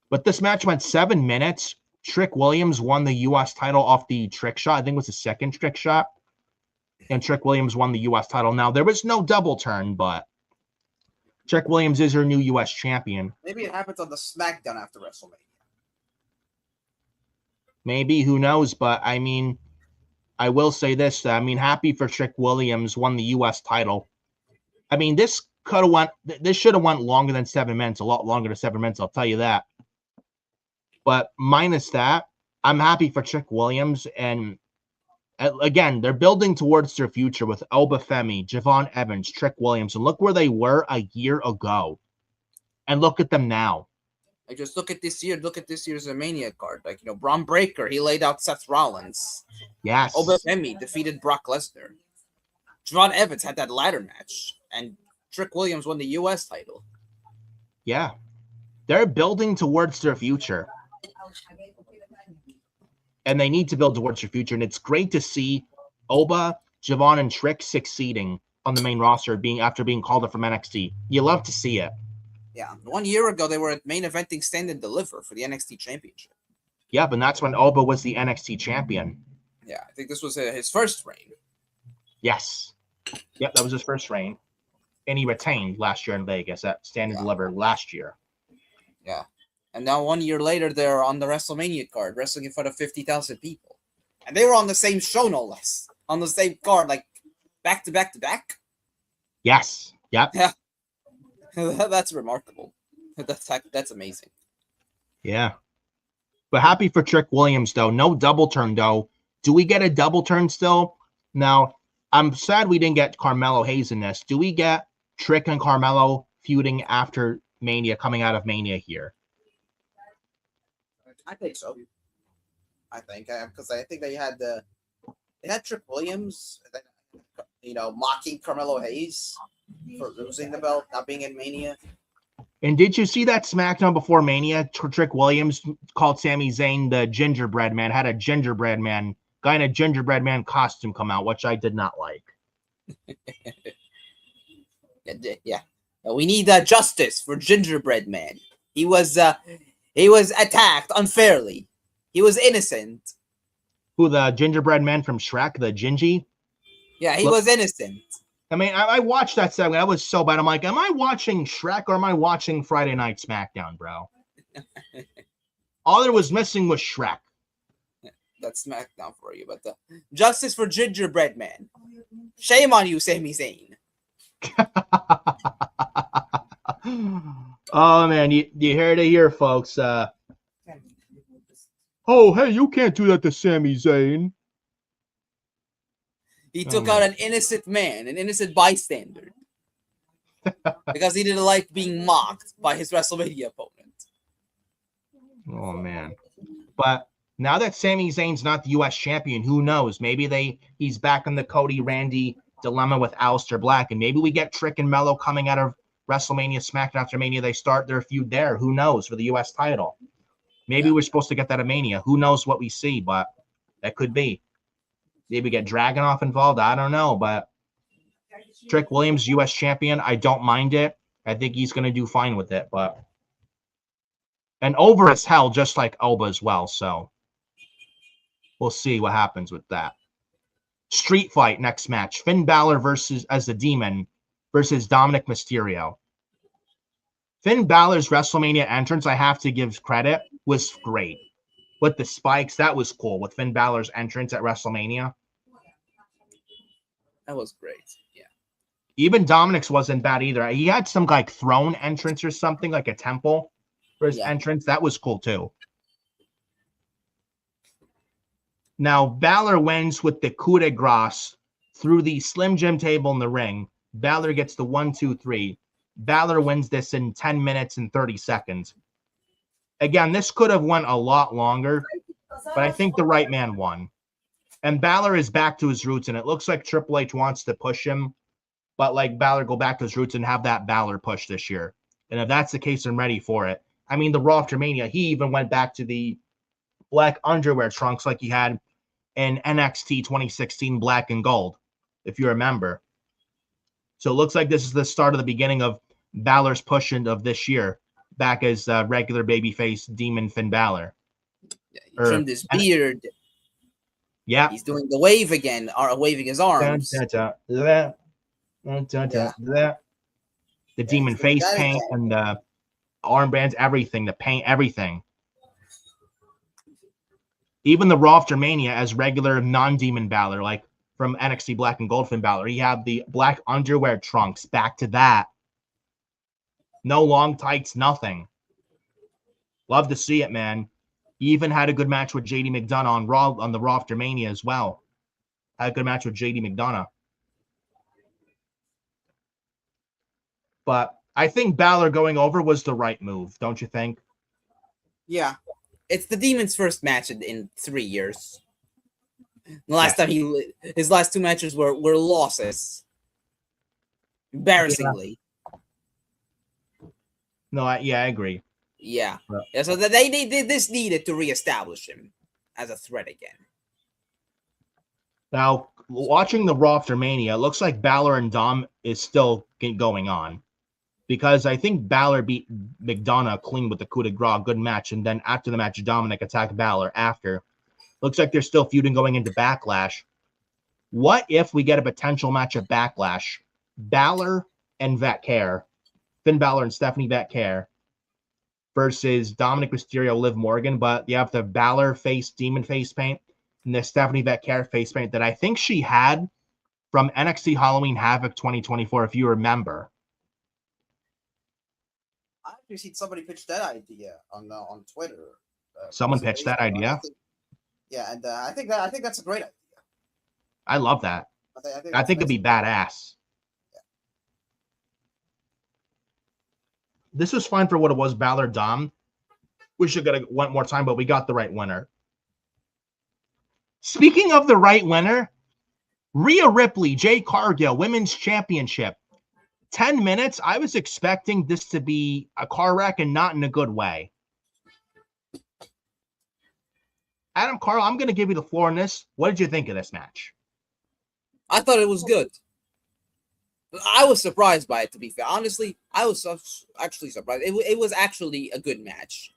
But this match went 7 minutes. Trick Williams won the U.S. title off the trick shot. I think it was the second trick shot. And Trick Williams won the U.S. title. Now, there was no double turn, but Trick Williams is your new U.S. champion. Maybe it happens on the SmackDown after WrestleMania. Maybe, who knows? But, I mean, I will say this. I mean, happy for Trick Williams, won the U.S. title. I mean, this should have went longer than 7 minutes, a lot longer than 7 minutes, I'll tell you that. But minus that, I'm happy for Trick Williams. And again, they're building towards their future with Oba Femi, Javon Evans, Trick Williams. And look where they were a year ago. And look at them now. Like, just look at this year. Look at this year's Mania card. Like, Braun Breaker, he laid out Seth Rollins. Yes. Oba Femi defeated Brock Lesnar. Javon Evans had that ladder match. And Trick Williams won the U.S. title. Yeah. They're building towards their future. And they need to build towards their future. And it's great to see Oba, Javon, and Trick succeeding on the main roster after being called up from NXT. You love to see it. Yeah. 1 year ago, they were at main eventing Stand and Deliver for the NXT Championship. Yeah, but that's when Oba was the NXT champion. Yeah, I think this was his first reign. Yes. Yep, that was his first reign. And he retained last year in Vegas at Stand and Deliver last year. Yeah. And now 1 year later, they're on the WrestleMania card, wrestling in front of 50,000 people. And they were on the same show, no less. On the same card, like back to back to back. Yes. Yep. Yeah. That's remarkable. That's amazing. Yeah. But happy for Trick Williams, though. No double turn, though. Do we get a double turn still? Now, I'm sad we didn't get Carmelo Hayes in this. Do we get Trick and Carmelo feuding after Mania, coming out of Mania here? I think so. Because I think they had Trick Williams, mocking Carmelo Hayes for losing the belt, not being in Mania. And did you see that SmackDown before Mania? Trick Williams called Sami Zayn the gingerbread man, had a gingerbread man, guy in a gingerbread man costume come out, which I did not like. Yeah. We need justice for gingerbread man. He was attacked unfairly. He was innocent. Who, the gingerbread man from Shrek, the Gingy? Yeah, he was innocent. I mean, I watched that segment. That was so bad. I'm like, am I watching Shrek or am I watching Friday Night SmackDown, bro? All there was missing was Shrek. That's SmackDown for you. But justice for gingerbread man. Shame on you, Sami Zayn. Oh, man, you heard it here, folks. Oh, hey, you can't do that to Sami Zayn. He took out an innocent man, an innocent bystander, because he didn't like being mocked by his WrestleMania opponent. Oh, man. But now that Sami Zayn's not the U.S. champion, who knows? Maybe he's back in the Cody Randy dilemma with Aleister Black, and maybe we get Trick and Mello coming out of WrestleMania, SmackDown after Mania. They start their feud there. Who knows, for the U.S. title? Maybe we're supposed to get that at Mania. Who knows what we see, but that could be. Maybe get Dragunov involved. I don't know, but Trick Williams, U.S. champion. I don't mind it. I think he's going to do fine with it, and over as hell, just like Oba as well. So we'll see what happens with that. Street fight next match. Finn Balor as the Demon versus Dominic Mysterio. Finn Balor's WrestleMania entrance, I have to give credit, was great. With the spikes, that was cool. With Finn Balor's entrance at WrestleMania. That was great. Yeah. Even Dominic's wasn't bad either. He had some throne entrance or something, like a temple for his entrance. That was cool too. Now, Balor wins with the coup de grace through the Slim Jim table in the ring. Balor gets the 1, 2, 3. Balor wins this in 10 minutes and 30 seconds. Again, this could have went a lot longer, but I think the right man won. And Balor is back to his roots, and it looks like Triple H wants to push him, but Balor go back to his roots and have that Balor push this year. And if that's the case, I'm ready for it. I mean, the Raw after Mania, he even went back to the black underwear trunks like he had in NXT 2016 Black and Gold, if you remember. So it looks like this is the start of the beginning of Balor's push of this year, back as regular babyface Demon Finn Balor. He trimmed his beard. Yeah. He's doing the wave again, waving his arms. The demon face paint and the armbands, everything, the paint, everything. Even the Raw after Mania as regular non-demon Balor, like from NXT Black and Gold Finn Balor, he had the black underwear trunks, back to that. No long tights, nothing. Love to see it, man. He even had a good match with JD McDonough on the Raw after Mania as well. Had a good match with JD McDonough. But I think Balor going over was the right move, don't you think? Yeah. It's the Demon's first match in 3 years. The last time his last 2 matches were losses. Embarrassingly. No, I agree. Yeah. So they this needed to reestablish him as a threat again. Now, watching the Raw after Mania, it looks like Balor and Dom is still going on. Because I think Balor beat McDonough clean with the coup de grace, good match. And then after the match, Dominic attacked Balor after. Looks like they're still feuding going into Backlash. What if we get a potential match at Backlash? Balor and Vatcare, Finn Balor and Stephanie Vatcare versus Dominic Mysterio, Liv Morgan. But you have the Balor face, demon face paint, and the Stephanie Vatcare face paint that I think she had from NXT Halloween Havoc 2024, if you remember. I actually seen somebody pitch that idea on Twitter. Someone pitched that idea. And I think that's a great idea. I love that. I think it'd be badass. Yeah. This was fine for what it was, Balor Dom. We should get one more time, but we got the right winner. Speaking of the right winner, Rhea Ripley, Jade Cargill, Women's Championship. 10 minutes. I was expecting this to be a car wreck and not in a good way. Adam Carl, I'm going to give you the floor on this. What did you think of this match? I thought it was good. I was surprised by it, to be fair. Honestly, I was actually surprised. It was actually a good match.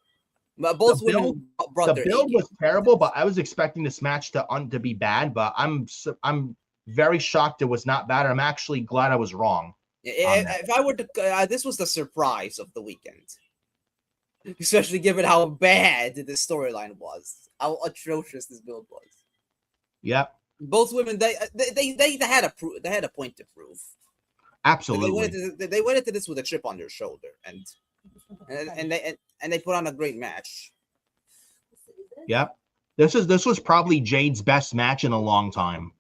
But both women brought their build was terrible, but I was expecting this match to be bad. But I'm very shocked it was not bad. I'm actually glad I was wrong. If I were to, this was the surprise of the weekend, especially given how bad the storyline was, how atrocious this build was. Yep. Both women, they had a point to prove. Absolutely. They went into this with a chip on their shoulder, and they put on a great match. Yep. This was probably Jade's best match in a long time.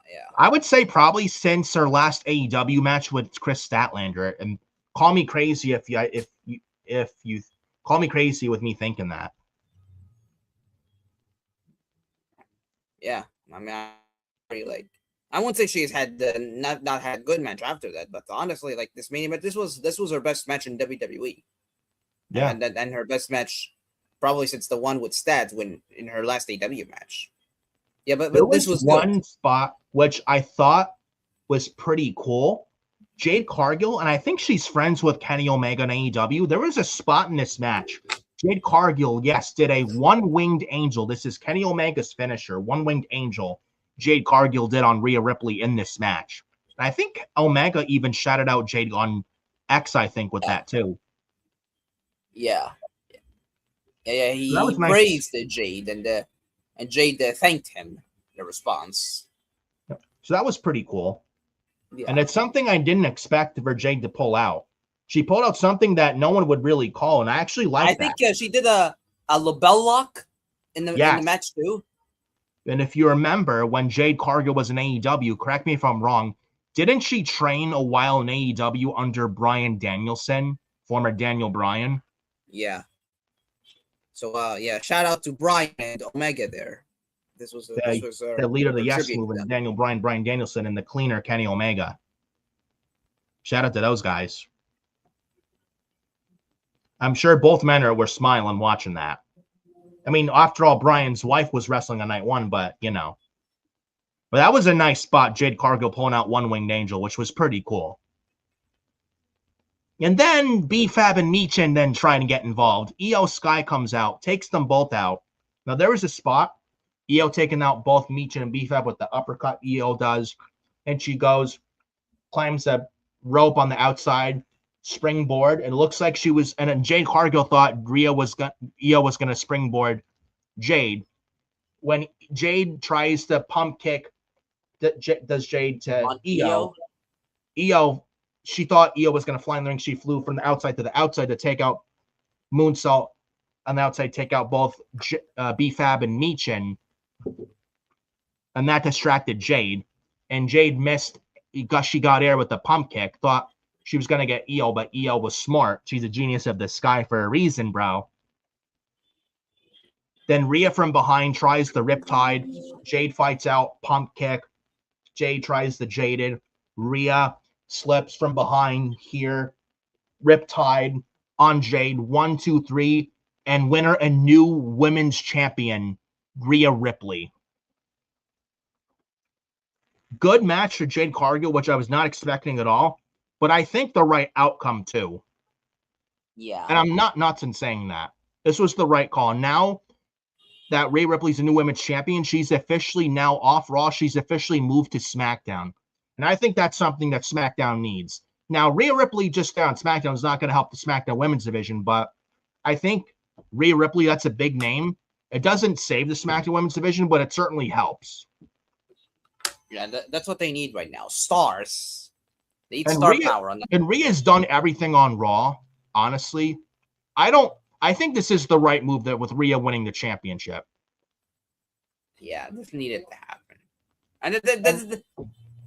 Yeah. I would say probably since her last AEW match with Chris Statlander, and call me crazy if you call me crazy with me thinking that. Yeah, I mean, I won't say she has had not had a good match after that, but honestly, like this Mania, but this was her best match in WWE. Yeah, and her best match probably since the one with Stats when in her last AEW match. Yeah, but this was one good. spot which I thought was pretty cool. Jade Cargill, and I think she's friends with Kenny Omega in AEW. There was a spot in this match. Jade Cargill, yes, did a one-winged angel. This is Kenny Omega's finisher, one-winged angel. Jade Cargill did on Rhea Ripley in this match. And I think Omega even shouted out Jade on X, I think, with that too. Yeah. He nice. praised Jade, and Jade thanked him in the response. So that was pretty cool. Yeah. And it's something I didn't expect for Jade to pull out. She pulled out something that no one would really call, and I actually like that. I think she did a label lock in the match too. And if you remember, when Jade Cargill was in AEW, correct me if I'm wrong, didn't she train a while in AEW under Bryan Danielson, former Daniel Bryan? Yeah. So, shout out to Bryan and Omega there. This was the leader of the Yes Movement, Daniel Bryan, Bryan Danielson, and the cleaner Kenny Omega. Shout out to those guys. I'm sure both men were smiling watching that. I mean, after all, Brian's wife was wrestling on night one, but, you know. But that was a nice spot, Jade Cargill pulling out One Winged Angel, which was pretty cool. And then B-Fab and Michin then trying to get involved. Io Sky comes out, takes them both out. Now, there was a spot. Io taking out both Michin and B-Fab with the uppercut Io does. And she goes, climbs a rope on the outside, springboard. And it looks like she was, and then Jade Cargill thought Io was going to springboard Jade. When Jade tries to pump kick, does Jade to Io. Io, she thought Io was going to fly in the ring. She flew from the outside to the outside to take out moonsault on the outside, take out both B-Fab and Michin. And that distracted Jade. And Jade missed. She got air with the pump kick. Thought she was going to get Io, but Io was smart. She's a genius of the sky for a reason, bro. Then Rhea from behind tries the Riptide. Jade fights out, pump kick. Jade tries the Jaded. Rhea slips from behind here. Riptide on Jade. 1, 2, 3. And winner and new women's champion, Rhea Ripley. Good match for Jade Cargill, which I was not expecting at all. But I think the right outcome, too. Yeah. And I'm not nuts in saying that. This was the right call. Now that Rhea Ripley's a new women's champion, she's officially now off Raw. She's officially moved to SmackDown. And I think that's something that SmackDown needs. Now, Rhea Ripley just there on SmackDown is not going to help the SmackDown women's division, but I think Rhea Ripley, that's a big name. It doesn't save the SmackDown women's division, but it certainly helps. Yeah, that's what they need right now. Stars. They need And star Rhea, power on that. And Rhea's done everything on Raw, honestly. I think this is the right move there with Rhea winning the championship. Yeah, this needed to happen. And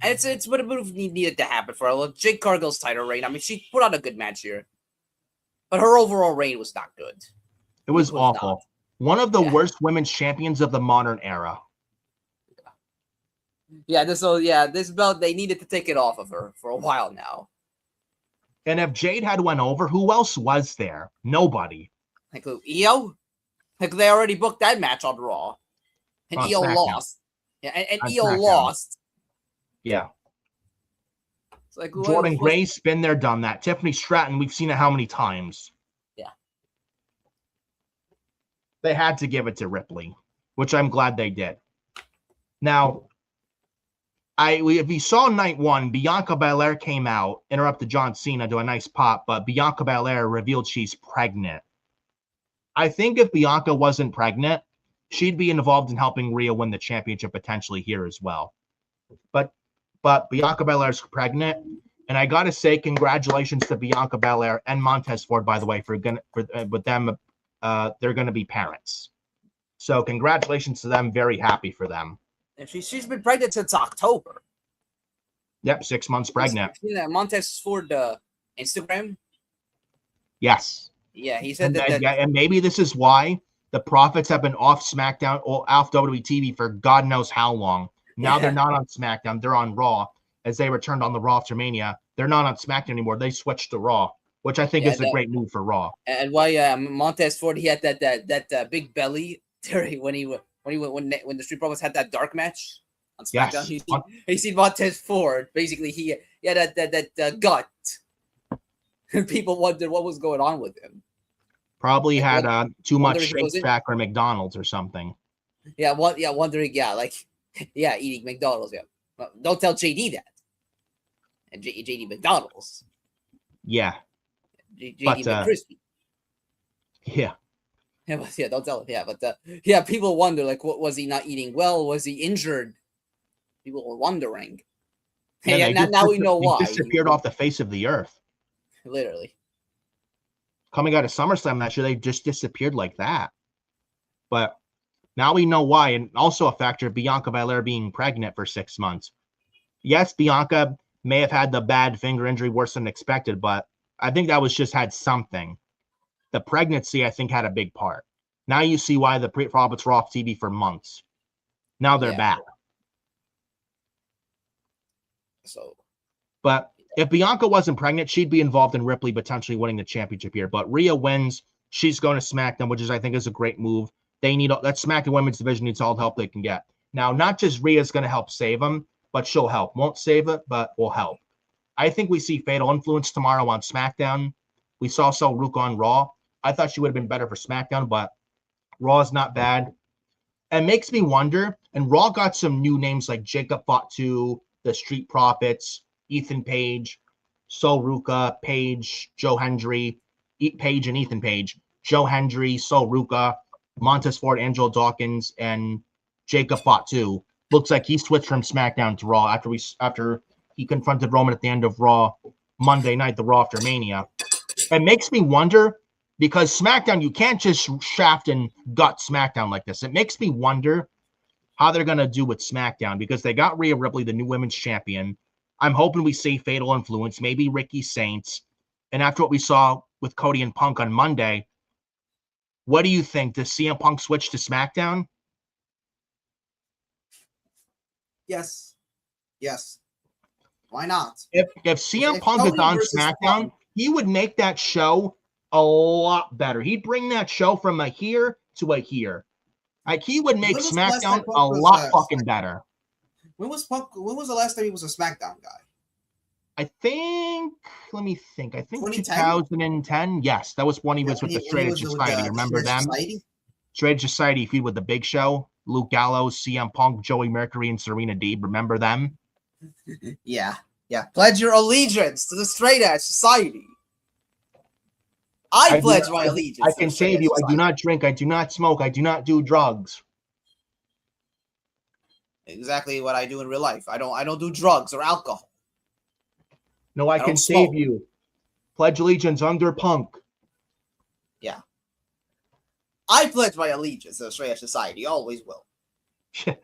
it's what a move needed to happen for Jade Cargill's title reign. I mean, she put on a good match here. But her overall reign was not good. It was awful. not. One of the worst women's champions of the modern era. Yeah, this belt, they needed to take it off of her for a while now. And if Jade had went over, who else was there? Nobody. Like who? Io? Like they already booked that match on Raw. And On Io SmackDown. lost. Yeah, and On Io SmackDown. lost. Yeah. It's like Jordan Gray's been there, done that. Tiffany Stratton, we've seen it how many times? Yeah. They had to give it to Ripley, which I'm glad they did. Now, if you saw night one, Bianca Belair came out, interrupted John Cena, do a nice pop, but Bianca Belair revealed she's pregnant. I think if Bianca wasn't pregnant, she'd be involved in helping Rhea win the championship potentially here as well. But Bianca Belair's pregnant, and I gotta say, congratulations to Bianca Belair and Montez Ford, by the way, with them. They're gonna be parents, so congratulations to them. Very happy for them. And she's been pregnant since October. Yep, 6 months pregnant. You see that Montez Ford Instagram? Yes. Yeah, he said and maybe this is why the Profits have been off SmackDown or off WWE TV for God knows how long. Now they're not on SmackDown; they're on Raw. As they returned on the Raw after Mania, they're not on SmackDown anymore. They switched to Raw, which I think is a great move for Raw. And why Montez Ford, he had that big belly when the Street Profits had that dark match on SmackDown. Yes. You see Montez Ford, basically he had that gut. And people wondered what was going on with him. Probably had too much Shake Shack or McDonald's or something. Wondering, eating McDonald's. Yeah, well, don't tell JD that. And JD McDonald's. Yeah. JD McCrispy. Yeah. Yeah, don't tell him. Yeah, but people wonder, like, what was he not eating well? Was he injured? People were wondering. Hey, now we know why. He disappeared off the face of the earth. Literally. Coming out of SummerSlam that year, they just disappeared like that. But now we know why, and also a factor of Bianca Belair being pregnant for 6 months. Yes, Bianca may have had the bad finger injury worse than expected, but I think that was just had something. The pregnancy, I think, had a big part. Now you see why the Profits were off TV for months. Now they're back. So, but If Bianca wasn't pregnant, she'd be involved in Ripley potentially winning the championship here. But Rhea wins. She's going to SmackDown, which I think is a great move. They need that SmackDown women's division needs all the help they can get. Now, not just Rhea's going to help save them, but she'll help. Won't save it, but will help. I think we see Fatal Influence tomorrow on SmackDown. We saw Sol Ruka on Raw. I thought she would have been better for SmackDown, but Raw is not bad. It makes me wonder, and Raw got some new names like Jacob Fatu, the Street Profits, Ethan Page, Sol Ruka, Page, Joe Hendry, Page and Ethan Page, Joe Hendry, Sol Ruka, Montez Ford, Angelo Dawkins, and Jacob Fatu. Looks like he switched from SmackDown to Raw after he confronted Roman at the end of Raw Monday night, the Raw after Mania. It makes me wonder, because SmackDown, you can't just shaft and gut SmackDown like this. It makes me wonder how they're going to do with SmackDown, because they got Rhea Ripley, the new women's champion. I'm hoping we see Fatal Influence, maybe Ricky Saints. And after what we saw with Cody and Punk on Monday, what do you think? Does CM Punk switch to SmackDown? Yes. Yes. Why not? If CM Punk is on SmackDown, he would make that show a lot better. He'd bring that show from a here to a here. Like, he would make SmackDown a lot fucking better. When was the last time he was a SmackDown guy? I think, let me think. I think 2010? 2010. Yes, that was when he was with the Straight Edge Society. Remember them? Straight Edge Society feud with the Big Show, Luke Gallows, CM Punk, Joey Mercury, and Serena Deeb. Remember them? Yeah. Pledge your allegiance to the Straight Edge Society. I pledge my allegiance. I can save you. I do not drink. I do not smoke. I do not do drugs. Exactly what I do in real life. I don't do drugs or alcohol. No, I can save you. Pledge allegiance under Punk. Yeah. I pledge my allegiance to the Straight Edge Society. Always will. It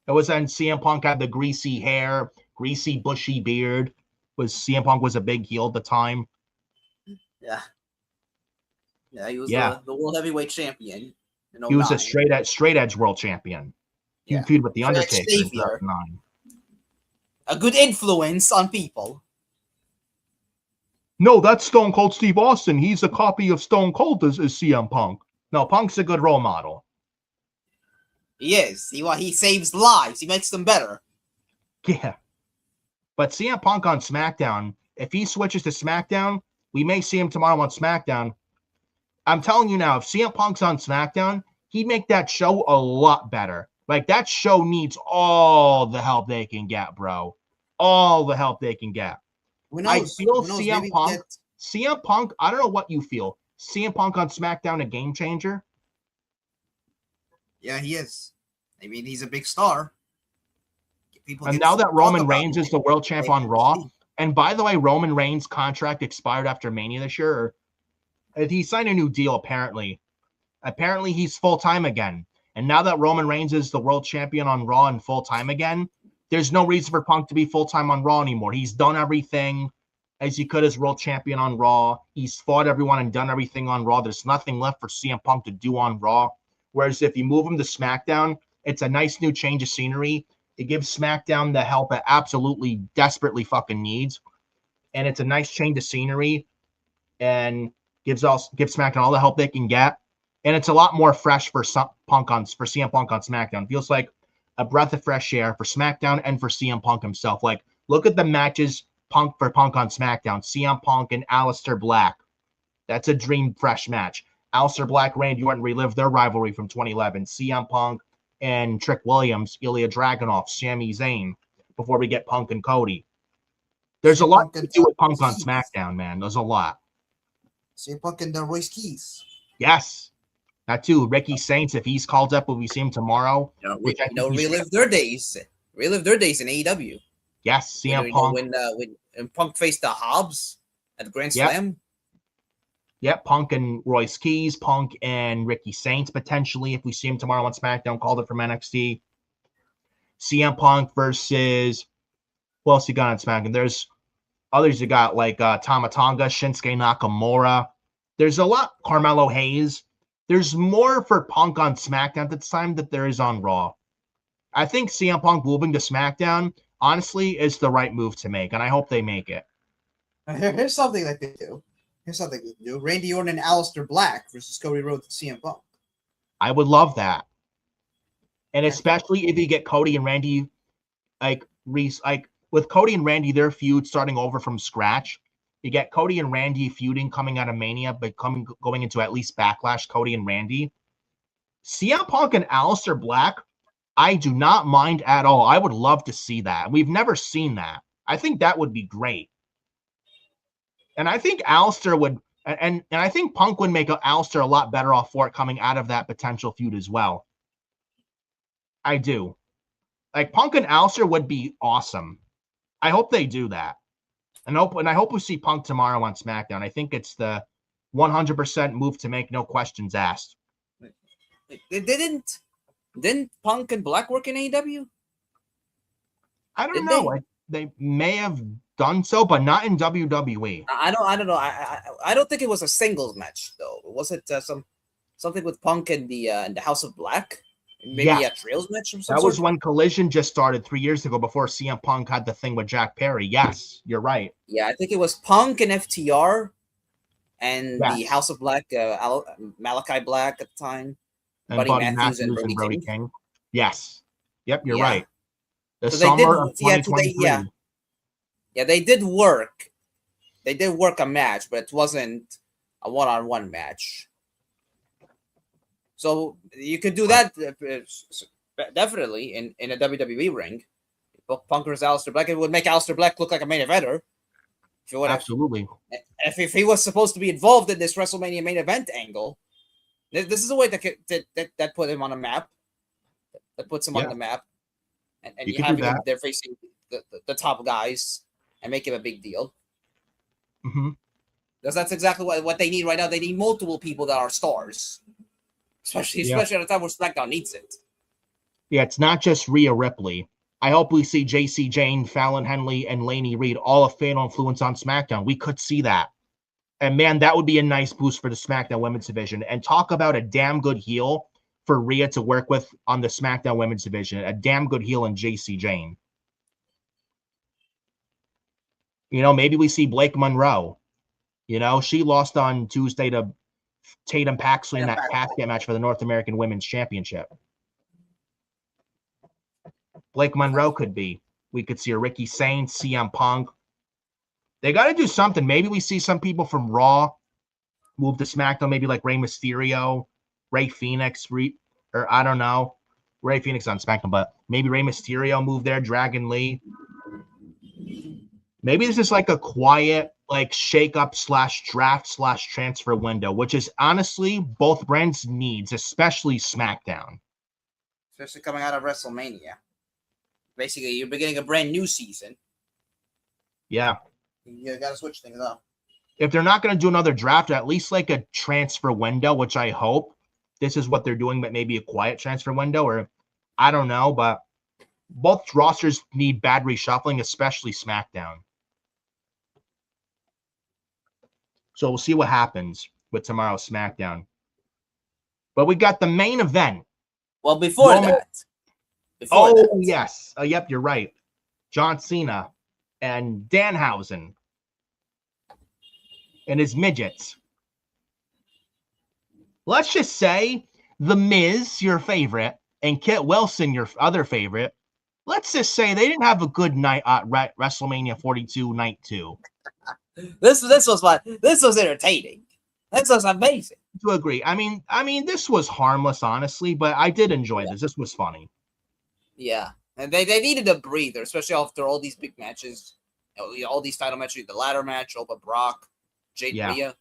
was when CM Punk had the greasy hair, greasy bushy beard. CM Punk was a big heel at the time. Yeah. Yeah, he was the world heavyweight champion. He was a straight edge world champion. He feud with the Undertaker in 2009. A good influence on people. No, that's Stone Cold Steve Austin. He's a copy of Stone Cold as CM Punk. No, Punk's a good role model. He is. He saves lives. He makes them better. Yeah. But CM Punk on SmackDown, if he switches to SmackDown, we may see him tomorrow on SmackDown. I'm telling you now, if CM Punk's on SmackDown, he'd make that show a lot better. Like, that show needs all the help they can get, bro. All the help they can get. I feel CM Punk, I don't know what you feel. CM Punk on SmackDown, a game changer? Yeah, he is. I mean, he's a big star. And now that Roman Reigns is the world champ on Raw, and by the way, Roman Reigns' contract expired after Mania this year. He signed a new deal, apparently. Apparently, he's full-time again. And now that Roman Reigns is the world champion on Raw and full-time again, there's no reason for Punk to be full-time on Raw anymore. He's done everything as he could as world champion on Raw. He's fought everyone and done everything on Raw. There's nothing left for CM Punk to do on Raw. Whereas if you move him to SmackDown, it's a nice new change of scenery. It gives SmackDown the help it absolutely desperately fucking needs. And it's a nice change of scenery and gives SmackDown all the help they can get. And it's a lot more fresh for CM Punk on SmackDown. It feels like a breath of fresh air for SmackDown and for CM Punk himself. Like, look at the matches Punk on SmackDown. CM Punk and Aleister Black. That's a dream fresh match. Aleister Black, Randy Orton relive their rivalry from 2011. CM Punk and Trick Williams, Ilya Dragunov, Sami Zayn, before we get Punk and Cody. There's a lot to do with Punk on SmackDown, man. There's a lot. CM Punk and Royce Keys. Yes. That too. Ricky Saints, if he's called up, will we see him tomorrow? Relive their days. Relive their days in AEW. Yes, CM Punk. When Punk faced the Hobbs at the Grand Slam. Yep, Punk and Royce Keys, Punk and Ricky Saints potentially, if we see him tomorrow on SmackDown, called it from NXT. CM Punk versus, who else you got on SmackDown? There's others you got like Tama Tonga, Shinsuke Nakamura. There's a lot, Carmelo Hayes. There's more for Punk on SmackDown at this time that there is on Raw. I think CM Punk moving to SmackDown, honestly is the right move to make, and I hope they make it. Here's something that they do. Here's something they do. Randy Orton and Aleister Black versus Cody Rhodes and CM Punk. I would love that. And Yeah. especially if you get Cody and Randy, with Cody and Randy, their feud starting over from scratch. You get Cody and Randy feuding coming out of Mania, but going into at least Backlash, Cody and Randy. CM Punk and Aleister Black, I do not mind at all. I would love to see that. We've never seen that. I think that would be great. And I think Aleister would, and I think Punk would make Aleister a lot better off for it coming out of that potential feud as well. I do. Like, Punk and Aleister would be awesome. I hope they do that. And I hope we see Punk tomorrow on SmackDown. I think it's the 100% move to make, no questions asked. Didn't Punk and Black work in AEW? I don't know. They may have done so, but not in WWE. I don't know. I don't think it was a singles match though. Was it something with Punk and the House of Black? Maybe a trios match or something. That was when Collision just started 3 years ago before CM Punk had the thing with Jack Perry. Yes, you're right. Yeah, I think it was Punk and FTR and the House of Black, Malachi Black at the time. And Buddy Matthews and Brody King. Yes. Yep, you're right. The so summer of 2023. Yeah, they did work. They did work a match, but it wasn't a one-on-one match. So you could do that definitely in a WWE ring. Punk versus Aleister Black. It would make Aleister Black look like a main eventer. Absolutely. If he was supposed to be involved in this WrestleMania main event angle, this is a way that put him on a map. That puts him on the map. And you have him there facing the top guys and make him a big deal. Mm-hmm. Because that's exactly what they need right now. They need multiple people that are stars. Especially at a time where SmackDown needs it. Yeah, it's not just Rhea Ripley. I hope we see JC Jane, Fallon Henley, and Lainey Reed, all of Fatal Influence on SmackDown. We could see that. And man, that would be a nice boost for the SmackDown Women's Division. And talk about a damn good heel for Rhea to work with on the SmackDown Women's Division. A damn good heel in JC Jane. You know, maybe we see Blake Monroe. You know, she lost on Tuesday to Tatum Paxley in that casket match for the North American Women's Championship. Blake Monroe could be. We could see a Ricky Saints, CM Punk. They got to do something. Maybe we see some people from Raw move to SmackDown, maybe like Rey Mysterio, Rey Fenix, or I don't know. Rey Fenix on SmackDown, but maybe Rey Mysterio move there, Dragon Lee. Maybe this is like a quiet, like shake-up / draft / transfer window, which is honestly both brands' needs, especially SmackDown. Especially coming out of WrestleMania. Basically, you're beginning a brand new season. Yeah. You got to switch things up. If they're not going to do another draft, at least like a transfer window, which I hope this is what they're doing, but maybe a quiet transfer window, or I don't know, but both rosters need bad reshuffling, especially SmackDown. So we'll see what happens with tomorrow's SmackDown. But we got the main event. Well, before that. Yes. Yep, you're right. John Cena and Danhausen and his midgets. Let's just say The Miz, your favorite, and Kit Wilson, your other favorite. Let's just say they didn't have a good night at WrestleMania 42 Night 2. This was fun. This was entertaining. This was amazing. To agree. I mean, this was harmless, honestly, but I did enjoy this. This was funny. Yeah, and they needed a breather, especially after all these big matches, all these title matches, the ladder match, Opa Brock, Jade Rhea.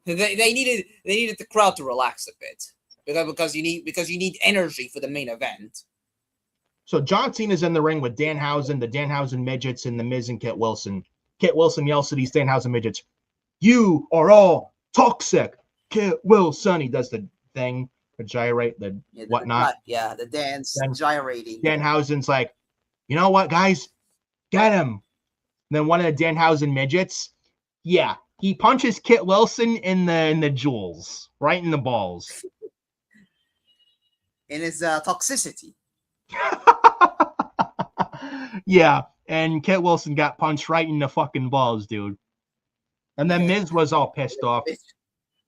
They needed the crowd to relax a bit because you need energy for the main event. So John Cena's in the ring with Danhausen, the Danhausen midgets, and the Miz and Kit Wilson. Kit Wilson yells to these Danhausen midgets, "You are all toxic." Kit Wilson, he does the thing, the gyrate, the whatnot. The dance, gyrating. Danhausen's like, "You know what, guys? Get him." And then one of the Danhausen midgets, he punches Kit Wilson in the jewels, right in the balls. In his toxicity. Yeah, and Kit Wilson got punched right in the fucking balls, dude. And then Miz was all pissed off.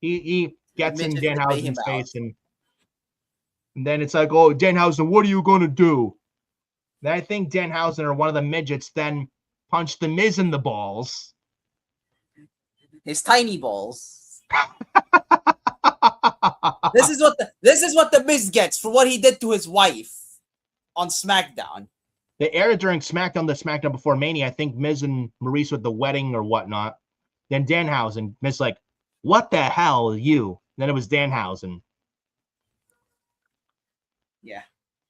He gets in Danhausen's face, and then it's like, oh, Danhausen, what are you going to do? Then I think Danhausen or one of the midgets then punched the Miz in the balls. His tiny balls. This is what the Miz gets for what he did to his wife on SmackDown. They aired it during SmackDown, the SmackDown before Mania. I think Miz and Maurice with the wedding or whatnot. Then Danhausen, Miz like, what the hell, you? Then it was Danhausen.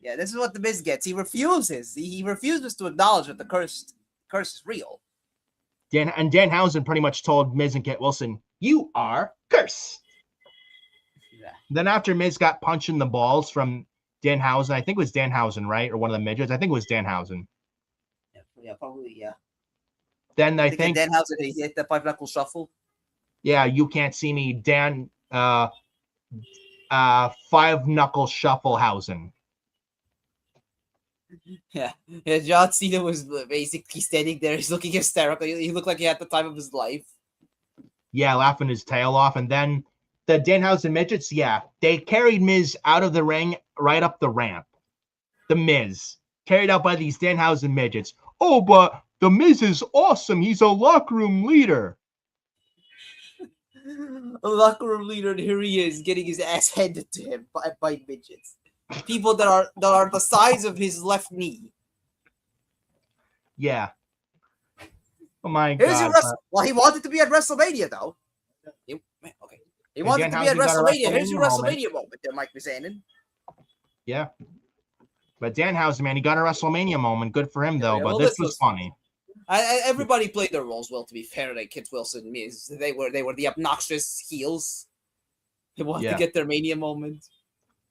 Yeah, this is what the Miz gets. He refuses. He refuses to acknowledge that the curse is real. Danhausen pretty much told Miz and Kit Wilson, you are cursed. Yeah. Then after Miz got punched in the balls from Danhausen, I think it was Danhausen, right? Or one of the midgets. I think it was Danhausen. Yeah, probably, yeah. Then I think Danhausen, he hit the 5-knuckle shuffle. Yeah, you can't see me, 5-knuckle shufflehausen. Yeah, John Cena was basically standing there. He's looking hysterical. He looked like he had the time of his life. Yeah, laughing his tail off. And then the Danhausen midgets, yeah, they carried Miz out of the ring right up the ramp. The Miz, carried out by these Danhausen midgets. Oh, but the Miz is awesome. He's a locker room leader. A locker room leader, and here he is getting his ass handed to him by midgets. People that are the size of his left knee. Yeah. Oh my Here's god. Well, he wanted to be at WrestleMania though. He wanted to be at WrestleMania. Here's your WrestleMania moment there, Mike Mizanin. Yeah. But Danhausen, man, he got a WrestleMania moment. Good for him though. Yeah, but well, this was funny. Everybody played their roles well. To be fair, like Kit Wilson, Miz, they were the obnoxious heels. They wanted to get their Mania moment.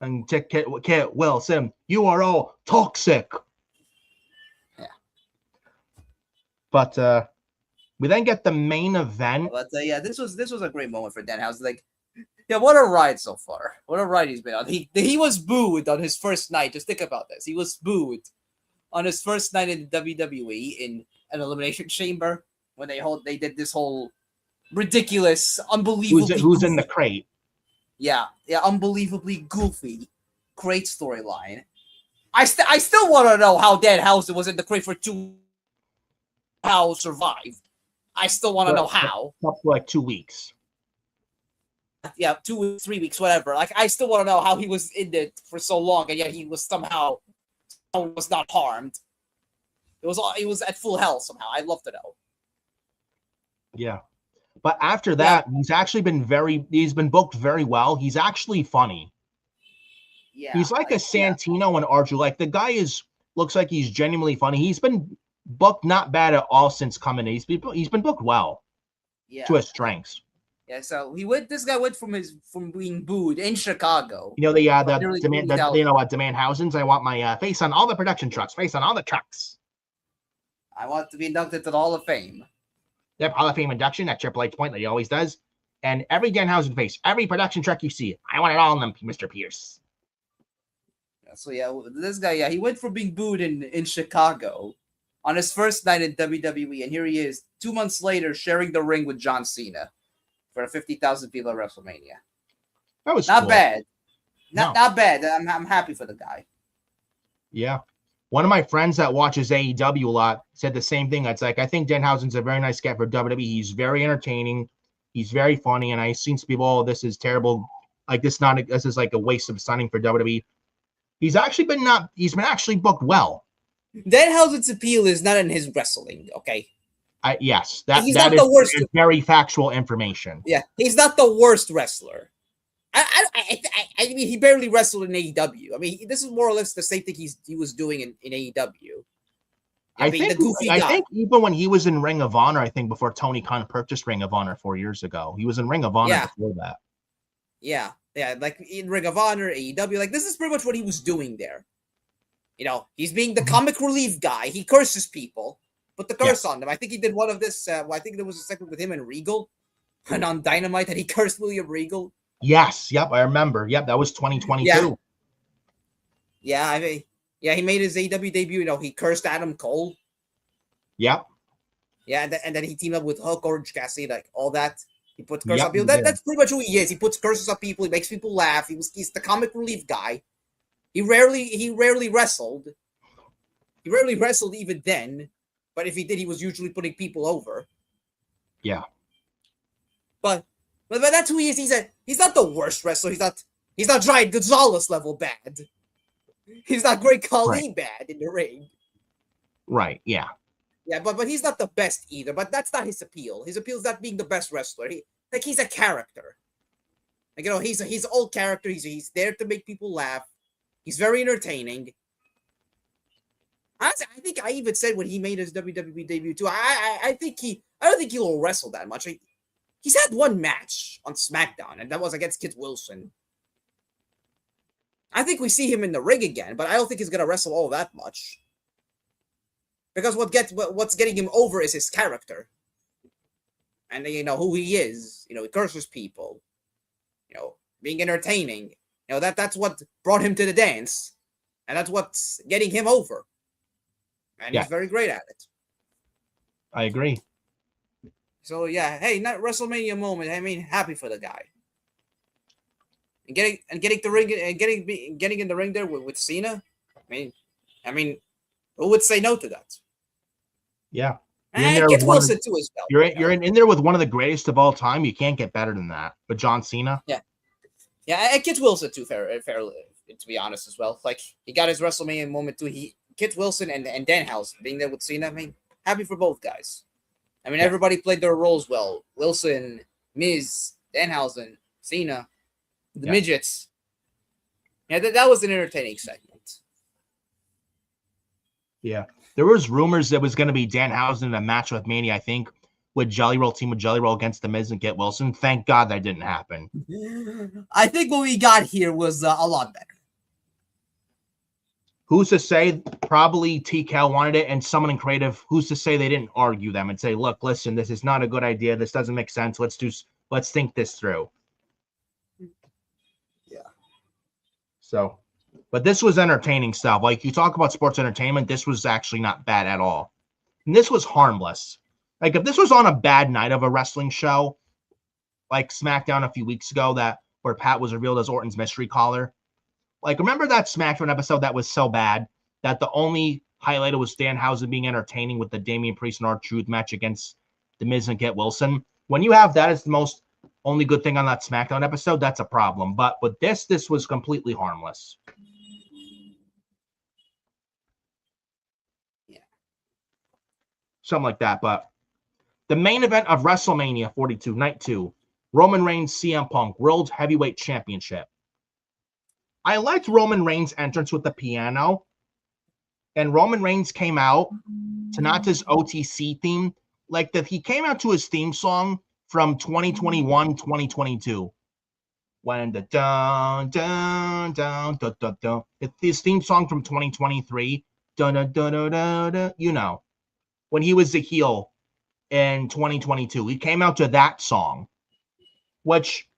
And Kit Wilson, you are all toxic. Yeah. But we then get the main event. But yeah, this was a great moment for Danhausen. Like, yeah, what a ride so far. What a ride he's been on. He was booed on his first night. Just think about this. He was booed on his first night in the WWE in an Elimination Chamber when they did this whole ridiculous, unbelievable. Who's in the crate? Yeah, unbelievably goofy, great storyline. I still want to know how Danhausen was in the crate for 2. How survived? I still want to know how. Up for like 2 weeks. Yeah, 2 3 weeks, whatever. Like, I still want to know how he was in it for so long, and yet he was somehow was not harmed. It was at full health somehow. I'd love to know. Yeah. But after that, he's been booked very well. He's actually funny. Yeah. He's like a Santino and Archer. Like the guy looks like he's genuinely funny. He's been booked not bad at all since coming in. He's been booked well. Yeah. To his strengths. Yeah, so this guy went from being booed in Chicago. You know demand Hausens. I want my face on all the production trucks. Face on all the trucks. I want to be inducted to the Hall of Fame. Yep, Hall of Fame induction at Triple H point that he always does. And every Danhausen face, every production truck you see, I want it all in them, Mr. Pierce. So yeah, this guy, he went from being booed in Chicago on his first night in WWE, and here he is 2 months later sharing the ring with John Cena for 50,000 people at WrestleMania. That was not cool. bad. Not bad. I'm happy for the guy. Yeah. One of my friends that watches AEW a lot said the same thing. It's like, I think Danhausen's a very nice guy for WWE. He's very entertaining. He's very funny. And I've seen some people, oh, this is terrible. Like this is like a waste of signing for WWE. He's been actually booked well. Danhausen's appeal is not in his wrestling, okay? Yes. He's that not the worst. Is very factual information. Yeah. He's not the worst wrestler. I mean, he barely wrestled in AEW. I mean, this is more or less the same thing he was doing in AEW. I think even when he was in Ring of Honor, I think before Tony Khan purchased Ring of Honor 4 years ago, he was in Ring of Honor before that. Yeah, like in Ring of Honor, AEW, like this is pretty much what he was doing there. You know, he's being the comic relief guy. He curses people, put the curse on them. I think he did one of this. I think there was a segment with him and Regal, and on Dynamite that he cursed William Regal. Yes, yep, I remember. Yep, that was 2022. Yeah, he made his AEW debut. You know, he cursed Adam Cole. Yep. Yeah, and then he teamed up with Hook, Orange Cassidy, like all that. He puts curses Yep, on people. he did. That's pretty much who he is. He puts curses on people. He makes people laugh. He's the comic relief guy. He rarely wrestled. He rarely wrestled even then. But if he did, he was usually putting people over. Yeah. But that's who he is. He's not the worst wrestler. He's not Giant Gonzalez level bad. He's not Great Khali bad in the ring. Right. Yeah. Yeah, but he's not the best either. But that's not his appeal. His appeal is not being the best wrestler. He's a character. Like, you know, he's an old character. He's there to make people laugh. He's very entertaining. Honestly, I think I even said when he made his WWE debut too. I don't think he'll wrestle that much. He's had one match on SmackDown, and that was against Kit Wilson. I think we see him in the ring again, but I don't think he's gonna wrestle all that much. Because what's getting him over is his character. And you know who he is. You know, he curses people. You know, being entertaining. You know, that's what brought him to the dance. And that's what's getting him over. And he's very great at it. I agree. So yeah, hey, not WrestleMania moment. I mean, happy for the guy. And getting the ring and getting in the ring there with Cena. I mean, who would say no to that? Yeah. And Kit Wilson too as well. You're in there with one of the greatest of all time. You can't get better than that. But John Cena. Yeah, and Kit Wilson too. Fairly, to be honest, as well. Like he got his WrestleMania moment too. Kit Wilson and Danhausen being there with Cena. I mean, happy for both guys. I mean, everybody played their roles well. Wilson, Miz, Danhausen, Cena, the midgets. Yeah, that was an entertaining segment. Yeah. There was rumors that was going to be Danhausen in a match with Mania, I think, with Jelly Roll against The Miz and Kit Wilson. Thank God that didn't happen. I think what we got here was a lot better. Who's to say? Probably TCal wanted it, and someone in creative, who's to say they didn't argue them and say, look, listen, this is not a good idea. This doesn't make sense. Let's think this through. Yeah. So, but this was entertaining stuff. Like, you talk about sports entertainment, this was actually not bad at all. And this was harmless. Like, if this was on a bad night of a wrestling show, like SmackDown a few weeks ago, where Pat was revealed as Orton's mystery caller. Like, remember that SmackDown episode that was so bad that the only highlight was Danhausen being entertaining with the Damian Priest and R-Truth match against The Miz and Kit Wilson? When you have that as the only good thing on that SmackDown episode, that's a problem. But with this was completely harmless. Yeah. Something like that. But the main event of WrestleMania 42, Night 2, Roman Reigns, CM Punk, World Heavyweight Championship. I liked Roman Reigns' entrance with the piano. And Roman Reigns came out to not his OTC theme. Like, he came out to his theme song from 2021, 2022. When the dun, dun, dun, dun, dun, dun. His theme song from 2023. Dun, dun, dun, dun, dun, dun, you know. When he was the heel in 2022. He came out to that song. Which,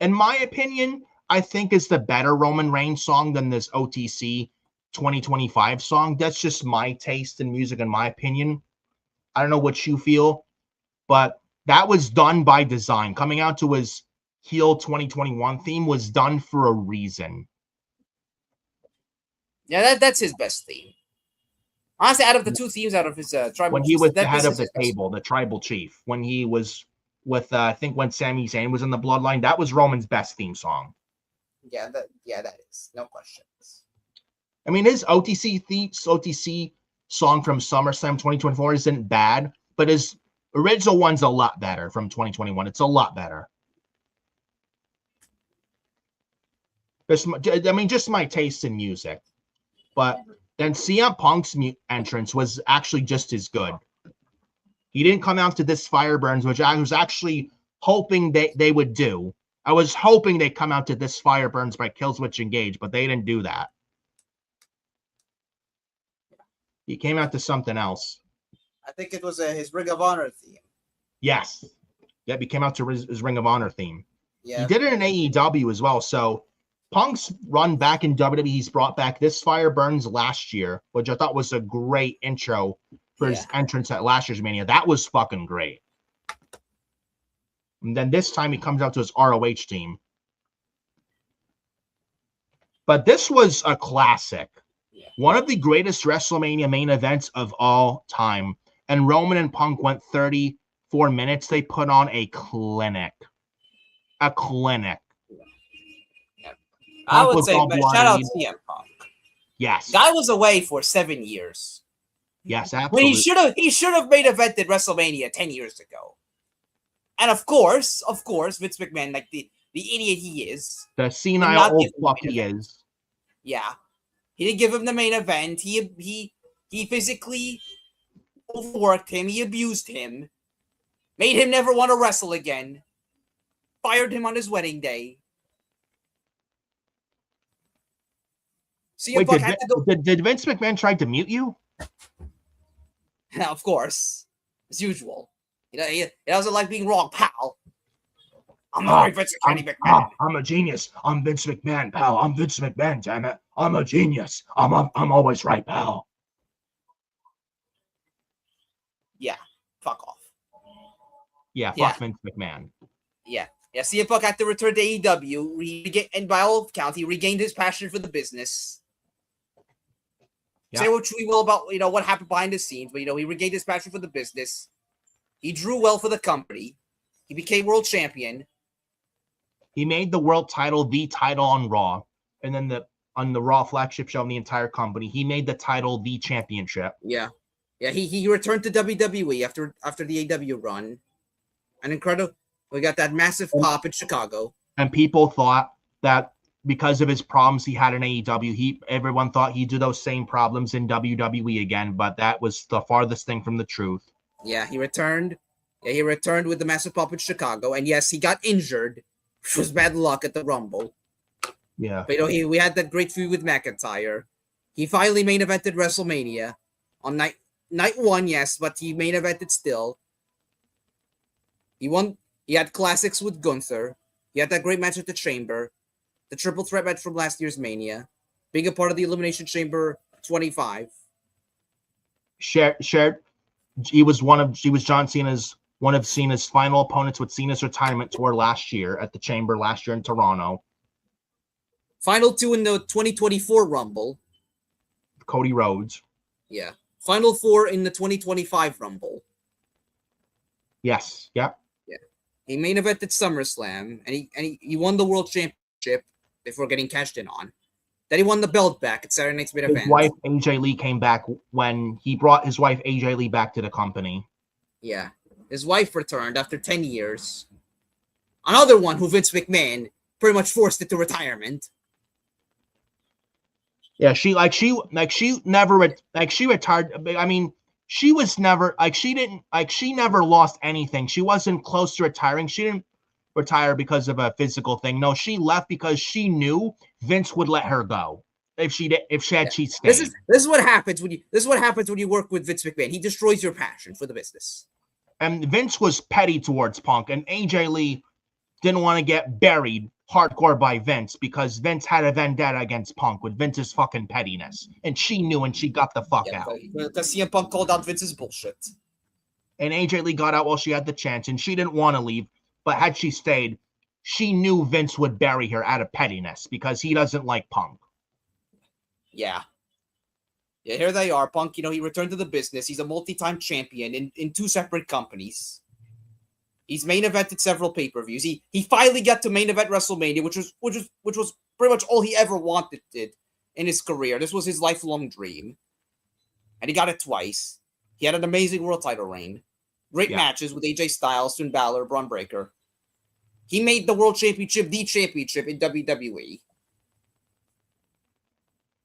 in my opinion, I think is the better Roman Reigns song than this OTC 2025 song. That's just my taste in music, in my opinion. I don't know what you feel, but that was done by design. Coming out to his heel 2021 theme was done for a reason. Yeah, that's his best theme. Honestly, out of the two themes, out of his tribal, when he was the head of the table, the tribal chief, when he was with, I think when Sami Zayn was in the bloodline, that was Roman's best theme song. Yeah, that is no questions. I mean, his OTC song from SummerSlam 2024 isn't bad, but his original one's a lot better from 2021. It's a lot better. Just my taste in music. But then CM Punk's entrance was actually just as good. He didn't come out to This Fire Burns, which I was actually hoping they would do. I was hoping they'd come out to This Fire Burns by Killswitch Engage, but they didn't do that. He came out to something else. I think it was his Ring of Honor theme. Yes. Yep, he came out to his Ring of Honor theme. Yeah. He did it in AEW as well. So Punk's run back in WWE, he's brought back This Fire Burns last year, which I thought was a great intro for his entrance at last year's Mania. That was fucking great. And then this time he comes out to his ROH team. But this was a classic. Yeah. One of the greatest WrestleMania main events of all time. And Roman and Punk went 34 minutes. They put on a clinic. A clinic. Yeah. I Punk would was say, all shout out bloodied. CM Punk. Yes. Guy was away for 7 years. Yes, When absolutely. he should have main evented WrestleMania 10 years ago. And of course, Vince McMahon, like the idiot he is, The did senile not old give him the fuck main he event. is. Yeah. He didn't give him the main event. He physically overworked him. He abused him. Made him never want to wrestle again. Fired him on his wedding day. CM Wait, Punk had to go. did Vince McMahon try to mute you? Of course. As usual. You know, he doesn't like being wrong, pal. I'm not Vince McMahon. I'm a genius. I'm Vince McMahon, pal. I'm Vince McMahon, damn it. I'm a genius. I'm always right, pal. Yeah. Fuck off. Yeah, fuck Yeah. Vince McMahon. Yeah. Yeah, CM Punk had to return to AEW, and by all accounts, he regained his passion for the business. Yeah. Say what we will about, what happened behind the scenes, but, he regained his passion for the business. He drew well for the company. He became world champion. He made the world title the title on Raw, and then on the Raw flagship show of the entire company, he made the title the championship. Yeah. Yeah, he returned to WWE after the AEW run. An incredible... We got that massive pop in Chicago. And people thought that because of his problems he had in AEW, everyone thought he'd do those same problems in WWE again, but that was the farthest thing from the truth. Yeah, he returned. Yeah, he returned with the massive pop in Chicago. And yes, he got injured, which was bad luck at the Rumble. Yeah. But we had that great feud with McIntyre. He finally main evented WrestleMania on night one, yes, but he main evented still. He won. He had classics with Gunther. He had that great match at the Chamber. The triple threat match from last year's Mania. Being a part of the Elimination Chamber 25. Shared. He was John Cena's one of Cena's final opponents with Cena's retirement tour last year at the Chamber last year in Toronto. Final two in the 2024 Rumble. Cody Rhodes. Yeah. Final four in the 2025 Rumble. Yes. Yep. He main evented SummerSlam, and he won the World Championship before getting cashed in on. Then he won the belt back at Saturday Night's main event. His wife AJ Lee came back when he brought his wife AJ Lee back to the company. Yeah, his wife returned after 10 years. Another one who Vince McMahon pretty much forced into retirement. Yeah, she never retired. I mean, she was never she never lost anything. She wasn't close to retiring. She didn't retire because of a physical thing. No, she left because she knew Vince would let her go if she stayed. This is what happens when you work with Vince McMahon. He destroys your passion for the business. And Vince was petty towards Punk, and AJ Lee didn't want to get buried hardcore by Vince because Vince had a vendetta against Punk with Vince's fucking pettiness, and she knew, and she got the fuck out. Because CM Punk called out Vince's bullshit. And AJ Lee got out while she had the chance, and she didn't want to leave. But had she stayed, she knew Vince would bury her out of pettiness because he doesn't like Punk. Yeah. Yeah, here they are. Punk, he returned to the business. He's a multi-time champion in two separate companies. He's main evented several pay-per-views. He finally got to main event WrestleMania, which was pretty much all he ever wanted in his career. This was his lifelong dream. And he got it twice. He had an amazing world title reign. Great matches with AJ Styles, Finn Balor, Braun Breaker. He made the World Championship the championship in WWE.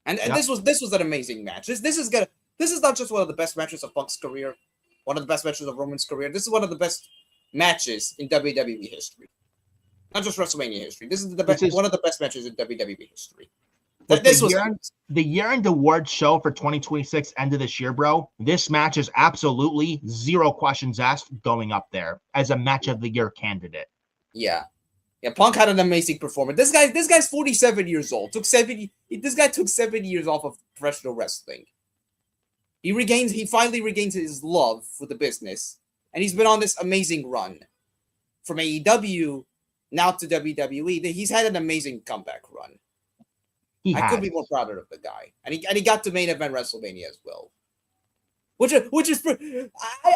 And this was an amazing match. This is not just one of the best matches of Punk's career, one of the best matches of Roman's career. This is one of the best matches in WWE history. Not just WrestleMania history. This is one of the best matches in WWE history. The year-end award show for 2026 end of this year, bro. This match is absolutely zero questions asked going up there as a match of the year candidate. Yeah. Yeah, Punk had an amazing performance. This guy's 47 years old. This guy took 7 years off of professional wrestling. He finally regains his love for the business, and he's been on this amazing run from AEW now to WWE. He's had an amazing comeback run. I could be more proud of the guy, and he got to main event WrestleMania as well, which is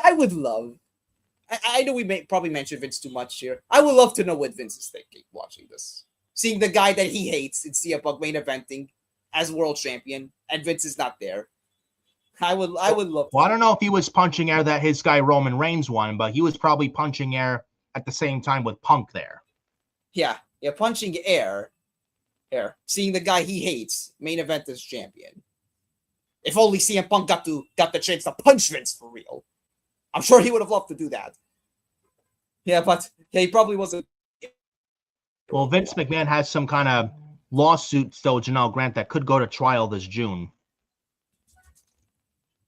I would love. I know we may probably mention Vince too much here. I would love to know what Vince is thinking watching this, seeing the guy that he hates in CM Punk main eventing as world champion, and Vince is not there. I would love. Well, I don't know if he was punching air that his guy Roman Reigns won, but he was probably punching air at the same time with Punk there. Yeah, punching air. Seeing the guy he hates main event as champion. If only CM Punk got the chance to punch Vince for real. I'm sure he would have loved to do that. Yeah, but he probably wasn't. Well, Vince McMahon has some kind of lawsuit still, Janelle Grant, that could go to trial this June.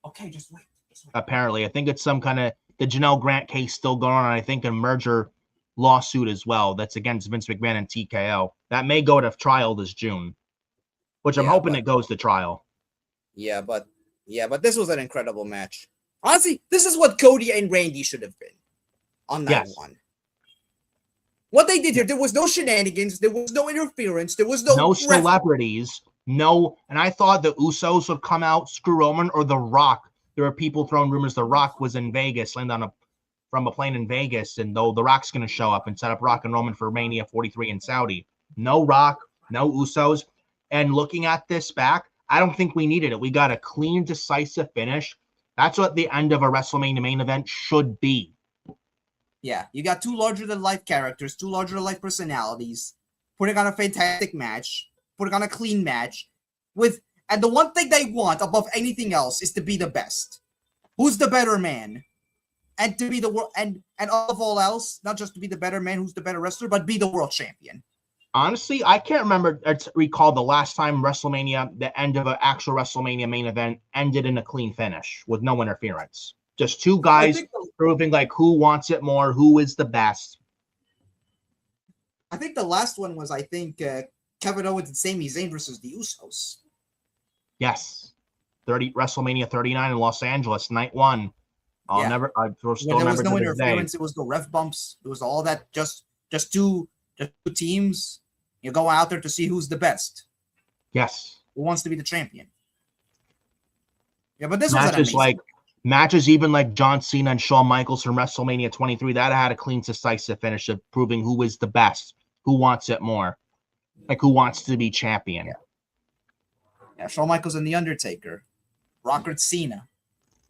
Okay, just wait. Apparently, I think it's some kind of the Janelle Grant case still going on. I think a merger lawsuit as well that's against Vince McMahon and TKO that may go to trial this June, which I'm hoping it goes to trial. Yeah, but this was an incredible match. Honestly, this is what Cody and Randy should have been on night one. What they did here, there was no shenanigans, there was no interference, there was no celebrities, no. And I thought the Usos would come out, screw Roman, or The Rock. There were people throwing rumors The Rock was in Vegas, landed from a plane in Vegas, and though The Rock's going to show up and set up Rock and Roman for Mania 43 in Saudi. No Rock, no Usos. And looking at this back, I don't think we needed it. We got a clean, decisive finish. That's what the end of a WrestleMania main event should be. Yeah, you got two larger-than-life characters, two larger-than-life personalities, putting on a fantastic match, putting on a clean match, and the one thing they want above anything else is to be the best. Who's the better man? And to be the world, and above all else, not just to be the better man, who's the better wrestler, but be the world champion. Honestly, I can't recall the last time WrestleMania, the end of an actual WrestleMania main event, ended in a clean finish with no interference. Just two guys proving like who wants it more, who is the best. I think the last one was, Kevin Owens and Sami Zayn versus the Usos. Yes. WrestleMania 39 in Los Angeles, night one. I still there was no interference, there was no ref bumps. There was all that, just two teams. You're going out there to see who's the best. Yes. Who wants to be the champion. Yeah, but this was matches even like John Cena and Shawn Michaels from WrestleMania 23, that had a clean, decisive finish of proving who is the best, who wants it more, like who wants to be champion. Yeah, Shawn Michaels and The Undertaker. Rock and Cena.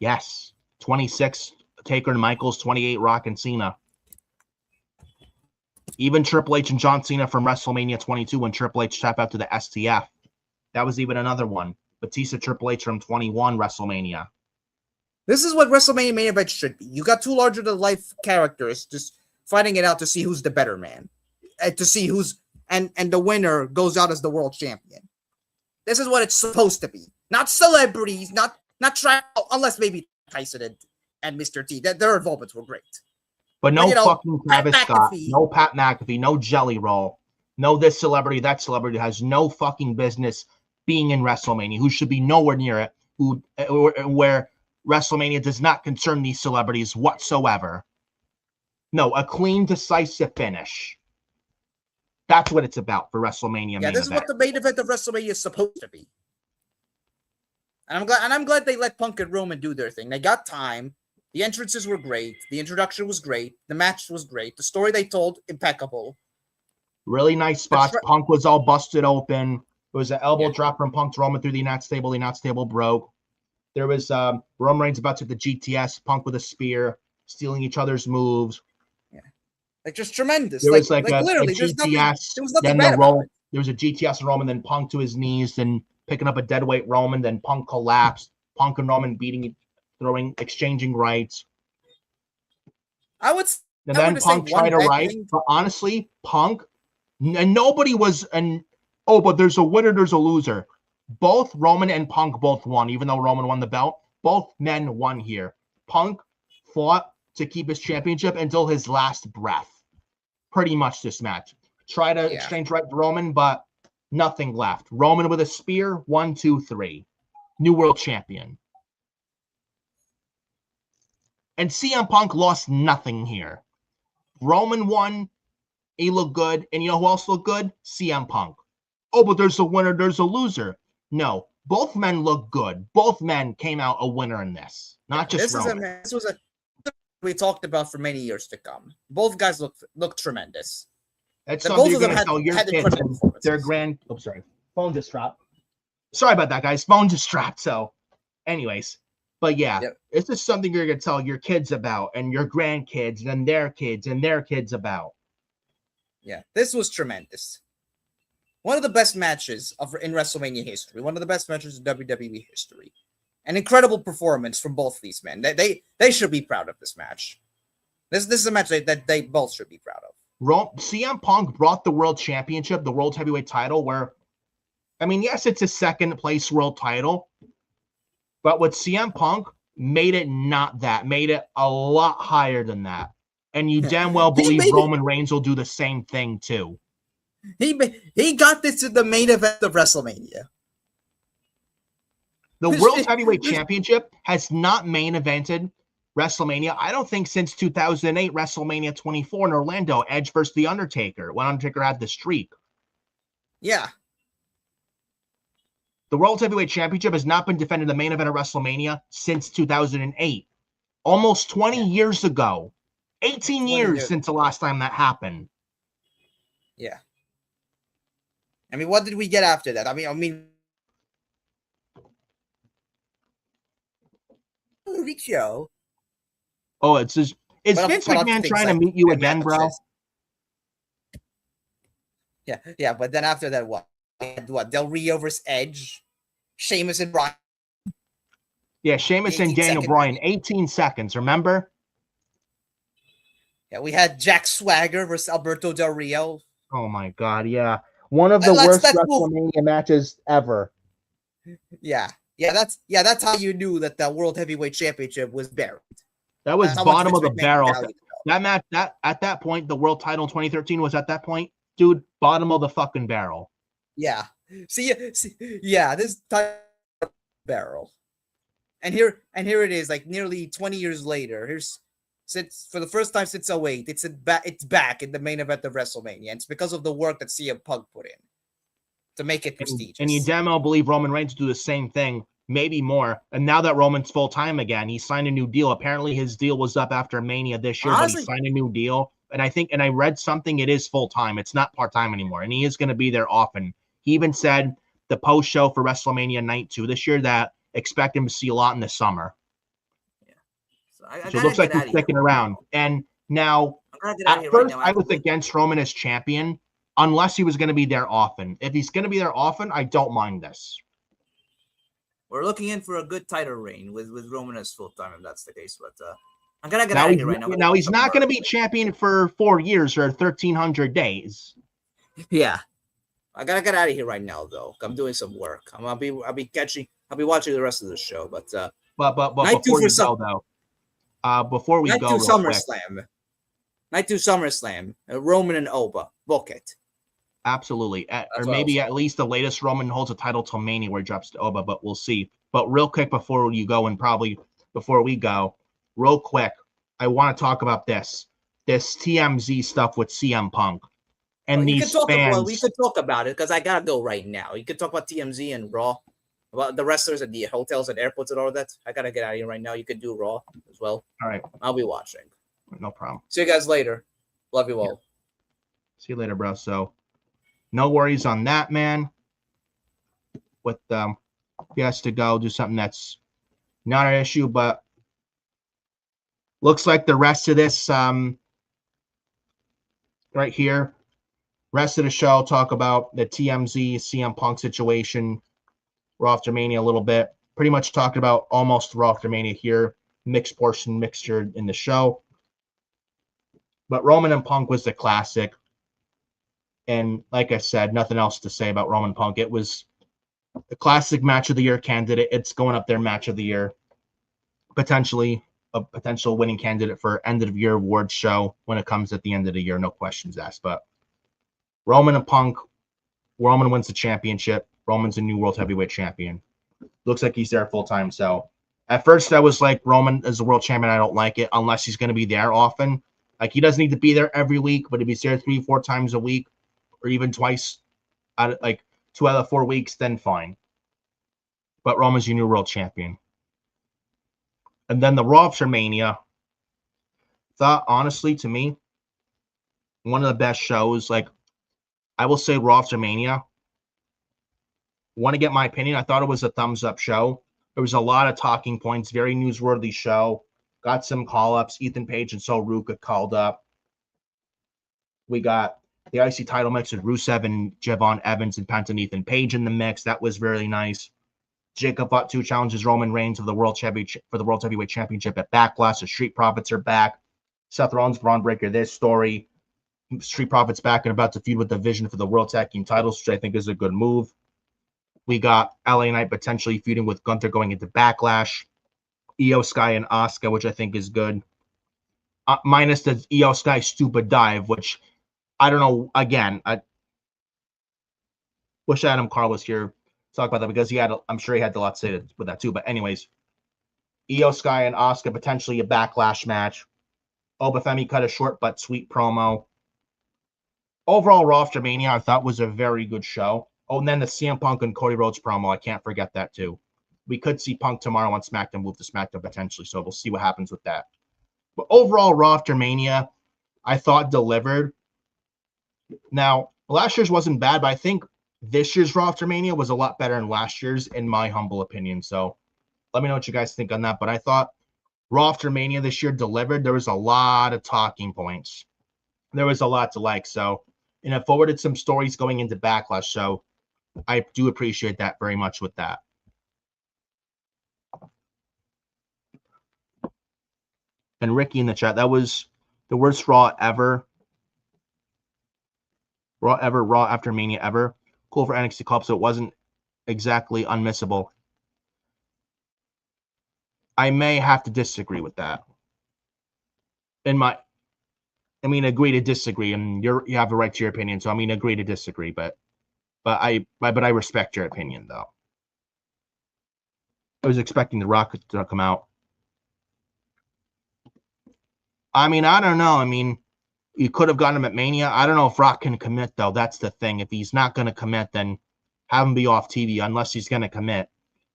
Yes. 26, Taker and Michaels, 28, Rock and Cena. Even Triple H and John Cena from WrestleMania 22 when Triple H tapped out to the STF. That was even another one. Batista Triple H from 21 WrestleMania. This is what WrestleMania main event should be. You got two larger-than-life characters just fighting it out to see who's the better man. And to see and the winner goes out as the world champion. This is what it's supposed to be. Not celebrities, not try, unless maybe Tyson and Mr. T. Their involvements were great. But no fucking Travis Scott, no Pat McAfee, no Jelly Roll, no this celebrity, that celebrity has no fucking business being in WrestleMania, who should be nowhere near it, where WrestleMania does not concern these celebrities whatsoever. No, a clean, decisive finish. That's what it's about for WrestleMania. Yeah, this is what the main event of WrestleMania is supposed to be. And I'm glad they let Punk and Roman do their thing. They got time. The entrances were great. The introduction was great. The match was great. The story they told, impeccable. Really nice spots. Punk was all busted open. There was an elbow drop from Punk to Roman through the announce table. The announce table broke. There was Roman Reigns about to the GTS. Punk with a spear, stealing each other's moves. Yeah, like just tremendous. There was like literally, a GTS. There was nothing bad about it. There was a GTS and Roman, then Punk to his knees, then picking up a deadweight Roman, then Punk collapsed. Punk and Roman exchanging rights. And then Punk tried to right, but honestly, Punk, and nobody was but there's a winner, there's a loser. Both Roman and Punk both won, even though Roman won the belt. Both men won here. Punk fought to keep his championship until his last breath. Pretty much this match. Try to exchange right to Roman, but nothing left. Roman with a spear, 1, 2, 3. New world champion. And CM Punk lost nothing here. Roman won. He looked good. And you know who else looked good? CM Punk. Oh, but there's a winner, there's a loser. No, both men look good. Both men came out a winner in this. Not just Roman. This was a we talked about for many years to come. Both guys look tremendous. That's something you're going to tell your kids and their Oh, sorry. phone just dropped. Sorry about that, guys. Phone just dropped. So, anyways, but yeah, This is something you're going to tell your kids about and your grandkids and their kids about. Yeah, this was tremendous. One of the best matches in WrestleMania history. One of the best matches in WWE history. An incredible performance from both these men. They should be proud of this match. This is a match that they both should be proud of. CM Punk brought the world championship, the world heavyweight title, where, I mean, yes, it's a second place world title, but with CM Punk, made it not that, made it a lot higher than that. And you damn well believe Roman Reigns will do the same thing too. He got this to the main event of WrestleMania. The World Heavyweight Championship has not main evented WrestleMania, I don't think, since 2008 WrestleMania 24 in Orlando, Edge versus The Undertaker, when Undertaker had the streak. Yeah. The World Heavyweight Championship has not been defended in the main event of WrestleMania since 2008. Almost 20 years ago. 18 years since the last time that happened. Yeah. I mean, what did we get after that? I mean, show. Oh, it's just, is Vince McMahon trying to meet you again, bro? Yeah, but then after that, what? Del Rio versus Edge, Sheamus and Bryan. Yeah, Sheamus and Daniel Bryan, 18 seconds, remember? Yeah, we had Jack Swagger versus Alberto Del Rio. Oh my God, yeah. One of the worst WrestleMania matches ever. Yeah, that's how you knew that the World Heavyweight Championship was buried. That was bottom of the barrel. That match, at that point, the world title in 2013 was at that point, dude, bottom of the fucking barrel. Yeah. See, this time barrel. And here it is, like nearly 20 years later. Since for the first time since 2008, it's back in the main event of WrestleMania. And it's because of the work that CM Punk put in to make it prestigious. And you damn well believe Roman Reigns will do the same thing, maybe more. And now that Roman's full time again, he signed a new deal. Apparently, his deal was up after Mania this year, but he signed a new deal. And I read something, it is full time. It's not part time anymore, and he is going to be there often. He even said the post show for WrestleMania Night 2 this year that expect him to see a lot in the summer. So it looks like he's sticking around. And now, at first, I was against Roman as champion, unless he was going to be there often. If he's going to be there often, I don't mind this. We're looking in for a good title reign with Roman as full time, if that's the case. But I'm gonna get out of here right now. Now he's not going to be champion for 4 years or 1,300 days. Yeah, I gotta get out of here right now, though. I'm doing some work. I'll be watching the rest of the show. But before you go, though. Before we go, SummerSlam. Night 2 SummerSlam. Roman and Oba. Book it. Absolutely. Or maybe at least the latest Roman holds a title till Mania where he drops to Oba, but we'll see. But real quick before you go, and probably before we go, real quick, I want to talk about this TMZ stuff with CM Punk. And these fans. We could talk about it because I gotta go right now. You could talk about TMZ and Raw. About the wrestlers at the hotels and airports and all that. I gotta get out of here right now. You could do Raw as well. All right. I'll be watching. No problem. See you guys later. Love you all. Yeah. See you later, bro. So no worries on that, man. With he has to go do something that's not an issue, but looks like the rest of this right here, rest of the show, talk about the TMZ CM Punk situation. Raw after Mania a little bit. Pretty much talked about almost Raw after Mania here. Mixture in the show. But Roman and Punk was the classic. And like I said, nothing else to say about Roman Punk. It was the classic match of the year candidate. It's going up there, match of the year. Potentially a potential winning candidate for end of year awards show when it comes at the end of the year. No questions asked. But Roman and Punk, Roman wins the championship. Roman's a new World Heavyweight Champion. Looks like he's there full time. So At first, I was like, Roman as the world champion, I don't like it unless he's going to be there often. Like, he doesn't need to be there every week, but if he's there 3-4 times a week, or even twice, like 2 out of 4 weeks, then fine. But Roman's your new world champion. And then the Raw after Mania, thought, honestly, to me, one of the best shows. Like, I will say Raw after Mania. Want to get my opinion? I thought it was a thumbs up show. There was a lot of talking points, very newsworthy show. Got some call-ups. Ethan Page and Sol Ruka called up. We got the IC title mix with Rusev and Javon Evans and Penta and Ethan Page in the mix. That was really nice. Jacob Fatu challenges Roman Reigns for the World Heavyweight Championship at Backlash. The Street Profits are back. Seth Rollins, Braun Breaker, this story. Street Profits back and about to feud with the Vision for the World Tag Team titles, which I think is a good move. We got LA Knight potentially feuding with Gunther going into Backlash. Io Sky and Asuka, which I think is good. Minus the Io Sky stupid dive, which I don't know. Again, I wish Adam Carl was here to talk about that because I'm sure he had a lot to say with that too. But anyways, Io Sky and Asuka potentially a Backlash match. Obafemi cut a short but sweet promo. Overall, Raw after Mania I thought was a very good show. Oh, and then the CM Punk and Cody Rhodes promo, I can't forget that too. We could see Punk tomorrow on SmackDown, move to SmackDown potentially, so we'll see what happens with that. But overall, Raw after Mania, I thought delivered. Now, last year's wasn't bad, but I think this year's Raw after Mania was a lot better than last year's, in my humble opinion. So let me know what you guys think on that. But I thought Raw after Mania this year delivered. There was a lot of talking points. There was a lot to like. So, and it forwarded some stories going into Backlash. So I do appreciate that very much with that. And Ricky in the chat, that was the worst Raw ever. Raw after Mania ever. Cool for NXT Club, so it wasn't exactly unmissable. I may have to disagree with that. Agree to disagree, and you have a right to your opinion. So agree to disagree, but I respect your opinion though. I was expecting the Rock to come out. I don't know. You could have gotten him at Mania. I don't know if Rock can commit though. That's the thing. If he's not going to commit, then have him be off TV unless he's going to commit.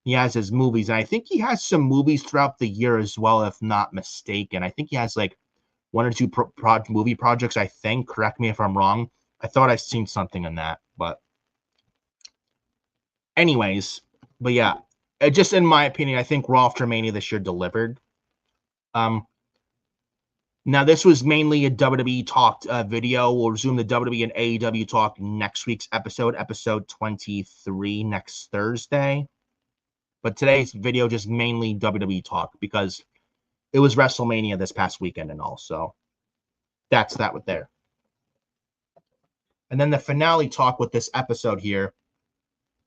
He has his movies, and I think he has some movies throughout the year as well, if not mistaken. I think he has like 1 or 2 movie projects, I think. Correct me if I'm wrong. I thought I'd seen something in that, but anyways, but yeah, just in my opinion, I think Raw after Mania this year delivered. Now, this was mainly a WWE talked video. We'll resume the WWE and AEW talk next week's episode 23, next Thursday. But today's video just mainly WWE talk because it was WrestleMania this past weekend and all. So that's that with there. And then the finale talk with this episode here,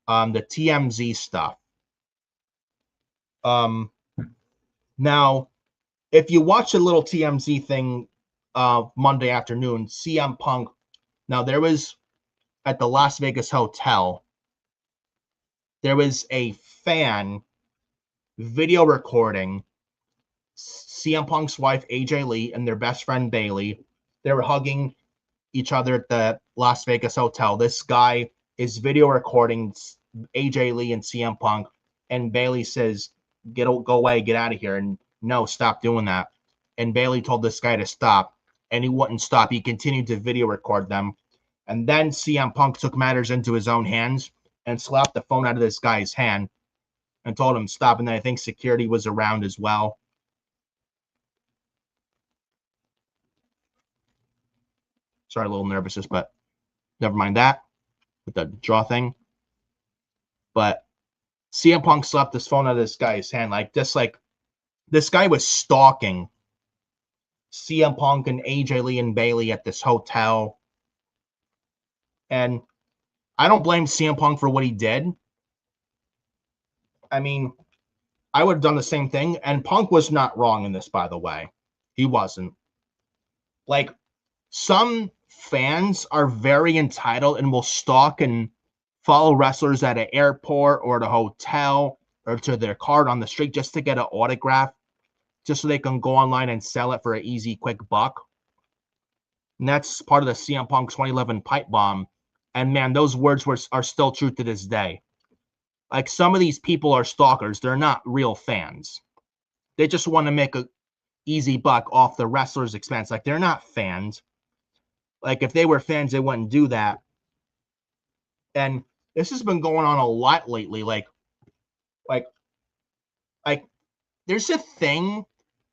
the TMZ stuff. Now, if you watch a little TMZ thing Monday afternoon, CM Punk, now there was at the Las Vegas hotel, there was a fan video recording CM Punk's wife, AJ Lee, and their best friend, Bayley. They were hugging each other at the Las Vegas hotel. This guy is video recording AJ Lee and CM Punk, and Bayley says, go away, get out of here. And no, stop doing that. And Bayley told this guy to stop, and he wouldn't stop. He continued to video record them. And then CM Punk took matters into his own hands and slapped the phone out of this guy's hand and told him stop. And then I think security was around as well. Sorry, a little nervous, but never mind that with the jaw thing. But CM Punk slapped this phone out of this guy's hand this guy was stalking CM Punk and AJ Lee and Bayley at this hotel. And I don't blame CM Punk for what he did. I would have done the same thing. And Punk was not wrong in this, by the way. He wasn't. Like, some fans are very entitled and will stalk and follow wrestlers at an airport or at a hotel or to their card on the street just to get an autograph, just so they can go online and sell it for an easy, quick buck. And that's part of the CM Punk 2011 pipe bomb. And man, those words are still true to this day. Like, some of these people are stalkers. They're not real fans. They just want to make a easy buck off the wrestler's expense. Like, they're not fans. Like, if they were fans, they wouldn't do that. And this has been going on a lot lately. Like there's a thing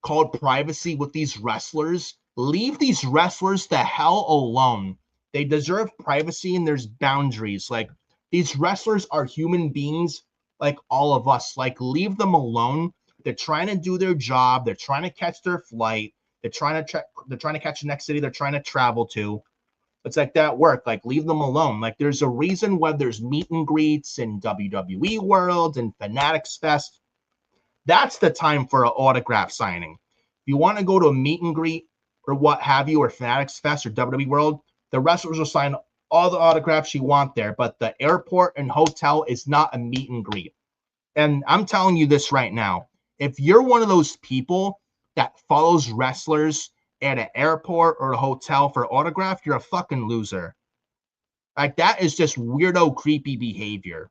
called privacy with these wrestlers. Leave these wrestlers the hell alone. They deserve privacy, and there's boundaries. Like, these wrestlers are human beings like all of us. Like, leave them alone. They're trying to do their job. They're trying to catch their flight. They're trying to catch the next city they're trying to travel to. It's like that work. Like, leave them alone. Like, there's a reason why there's meet and greets in WWE World and Fanatics Fest. That's the time for an autograph signing. If you want to go to a meet and greet or what have you, or Fanatics Fest or WWE World, the wrestlers will sign all the autographs you want there. But the airport and hotel is not a meet and greet. And I'm telling you this right now. If you're one of those people that follows wrestlers at an airport or a hotel for autograph, you're a fucking loser. Like, that is just weirdo, creepy behavior.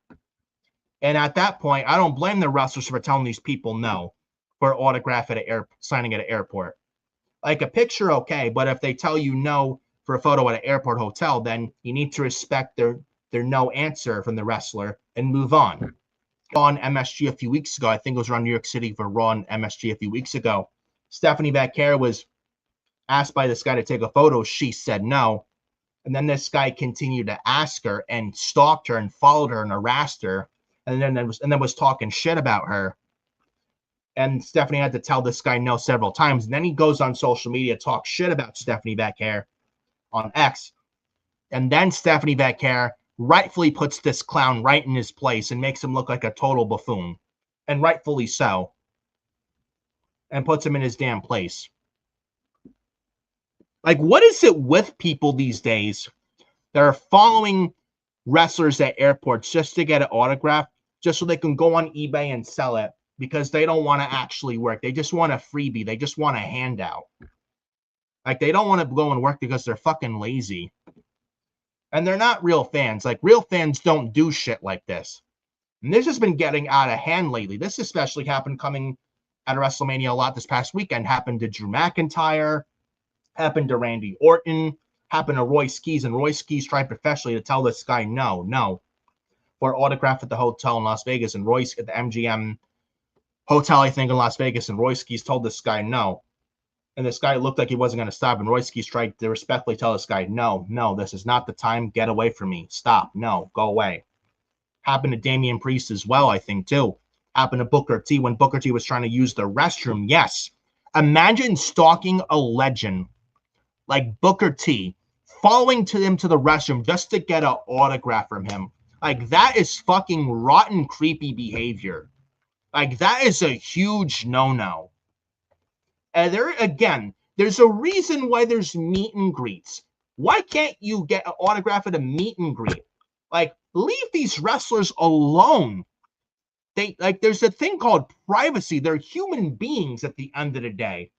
And at that point, I don't blame the wrestlers for telling these people no for autograph at signing at an airport. Like, a picture, okay, but if they tell you no for a photo at an airport hotel, then you need to respect their no answer from the wrestler and move on. On MSG a few weeks ago, I think it was around New York City for Raw and MSG a few weeks ago, Stephanie Vaquer was asked by this guy to take a photo. She said no. And then this guy continued to ask her and stalked her and followed her and harassed her. And then was talking shit about her. And Stephanie had to tell this guy no several times. And then he goes on social media, talks shit about Stephanie Vaquer on X. And then Stephanie Vaquer rightfully puts this clown right in his place and makes him look like a total buffoon. And rightfully so. And puts him in his damn place. Like, what is it with people these days that are following wrestlers at airports just to get an autograph, just so they can go on eBay and sell it because they don't want to actually work? They just want a freebie. They just want a handout. Like, they don't want to go and work because they're fucking lazy. And they're not real fans. Like, real fans don't do shit like this. And this has been getting out of hand lately. This especially happened coming at WrestleMania a lot this past weekend. Happened to Drew McIntyre. Happened to Randy Orton. Happened to Roy Skis. And Roy Skis tried professionally to tell this guy no. For an autograph at the hotel in Las Vegas. And Royce at the MGM hotel, I think, in Las Vegas. And Roy Skis told this guy no. And this guy looked like he wasn't going to stop. And Roy Skis tried to respectfully tell this guy, no, this is not the time. Get away from me. Stop. No, go away. Happened to Damian Priest as well, I think, too. Happened to Booker T when Booker T was trying to use the restroom. Yes. Imagine stalking a legend like Booker T, following to him to the restroom just to get an autograph from him. Like, that is fucking rotten, creepy behavior. Like, that is a huge no-no. And there's a reason why there's meet and greets. Why can't you get an autograph at a meet and greet? Like, leave these wrestlers alone. There's a thing called privacy. They're human beings at the end of the day.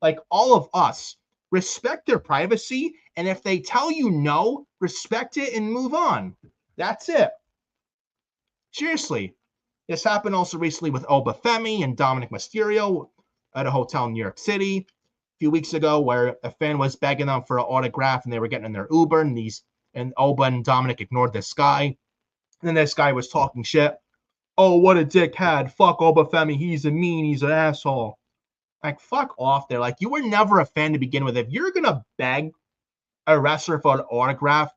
Like, all of us. Respect their privacy, and if they tell you no, respect it and move on. That's it. Seriously. This happened also recently with Obafemi and Dominic Mysterio at a hotel in New York City a few weeks ago, where a fan was begging them for an autograph and they were getting in their Uber, and Oba and Dominic ignored this guy. And then this guy was talking shit. Oh, what a dickhead. Fuck Obafemi. He's an asshole. Like, fuck off there. Like, you were never a fan to begin with. If you're going to beg a wrestler for an autograph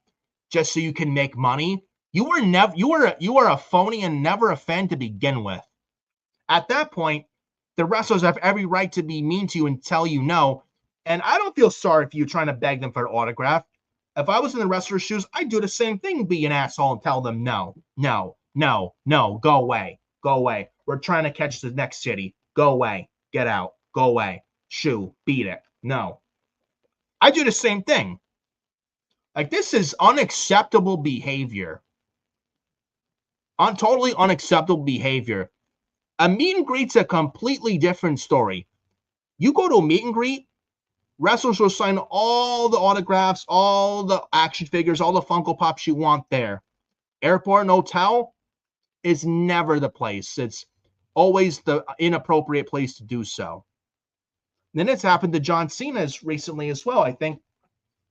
just so you can make money, you are a phony and never a fan to begin with. At that point, the wrestlers have every right to be mean to you and tell you no. And I don't feel sorry for you trying to beg them for an autograph. If I was in the wrestler's shoes, I'd do the same thing, be an asshole and tell them no, go away. We're trying to catch the next city. Go away. Get out. Go away. Shoo. Beat it. No. I do the same thing. Like, this is unacceptable behavior. Totally unacceptable behavior. A meet and greet's a completely different story. You go to a meet and greet, wrestlers will sign all the autographs, all the action figures, all the Funko Pops you want there. Airport and hotel is never the place. It's always the inappropriate place to do so. Then it's happened to John Cena recently as well. I think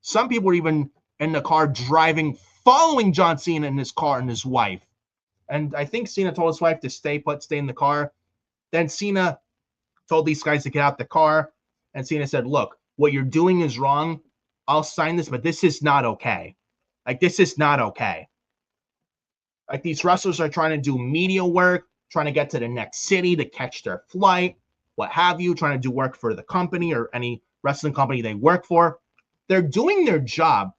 some people were even in the car driving, following John Cena in his car and his wife. And I think Cena told his wife to stay in the car. Then Cena told these guys to get out the car. And Cena said, look, what you're doing is wrong. I'll sign this, but this is not okay. Like, this is not okay. Like, these wrestlers are trying to do media work, trying to get to the next city to catch their flight, what have you, trying to do work for the company or any wrestling company they work for. They're doing their job.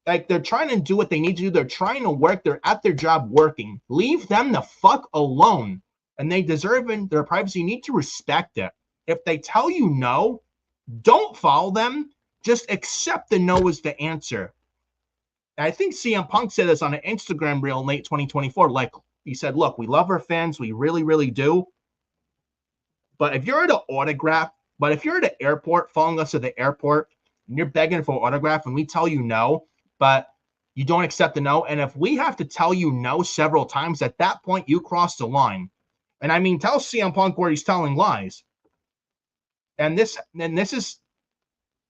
Like, they're trying to do what they need to do. They're trying to work. They're at their job working. Leave them the fuck alone. And they deserve their privacy. You need to respect it. If they tell you no, don't follow them. Just accept the no as the answer. And I think CM Punk said this on an Instagram reel in late 2024. Like, he said, look, we love our fans. We really, really do. But if you're at an airport, following us at the airport, and you're begging for an autograph and we tell you no, but you don't accept the no, and if we have to tell you no several times, at that point, you cross the line. And I mean, tell CM Punk where he's telling lies. And this has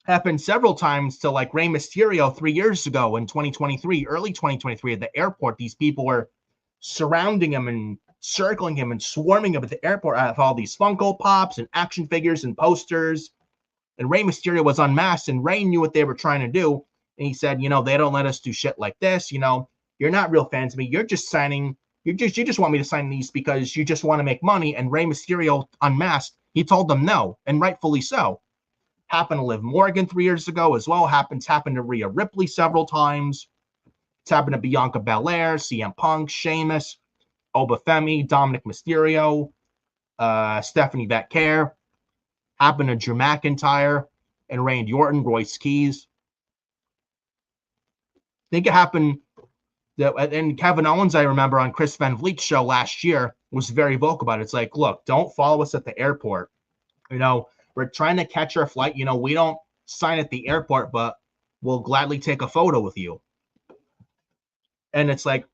happened several times to, like, Rey Mysterio 3 years ago in 2023, early 2023 at the airport. These people were surrounding him and circling him and swarming him at the airport with all these Funko Pops and action figures and posters. And Rey Mysterio was unmasked, and Rey knew what they were trying to do. And he said, they don't let us do shit like this. You're not real fans of me. You're just signing. You just want me to sign these because you just want to make money. And Rey Mysterio unmasked. He told them no, and rightfully so. Happened to Liv Morgan 3 years ago as well. Happened to Rhea Ripley several times. It's happened to Bianca Belair, CM Punk, Sheamus, Obafemi, Dominic Mysterio, Stephanie Becker. Happened to Drew McIntyre and Randy Orton, Royce Keys. I think it happened and Kevin Owens, I remember on Chris Van Vliet's show last year, was very vocal about it. It's like, look, don't follow us at the airport. We're trying to catch our flight. We don't sign at the airport, but we'll gladly take a photo with you. And it's like,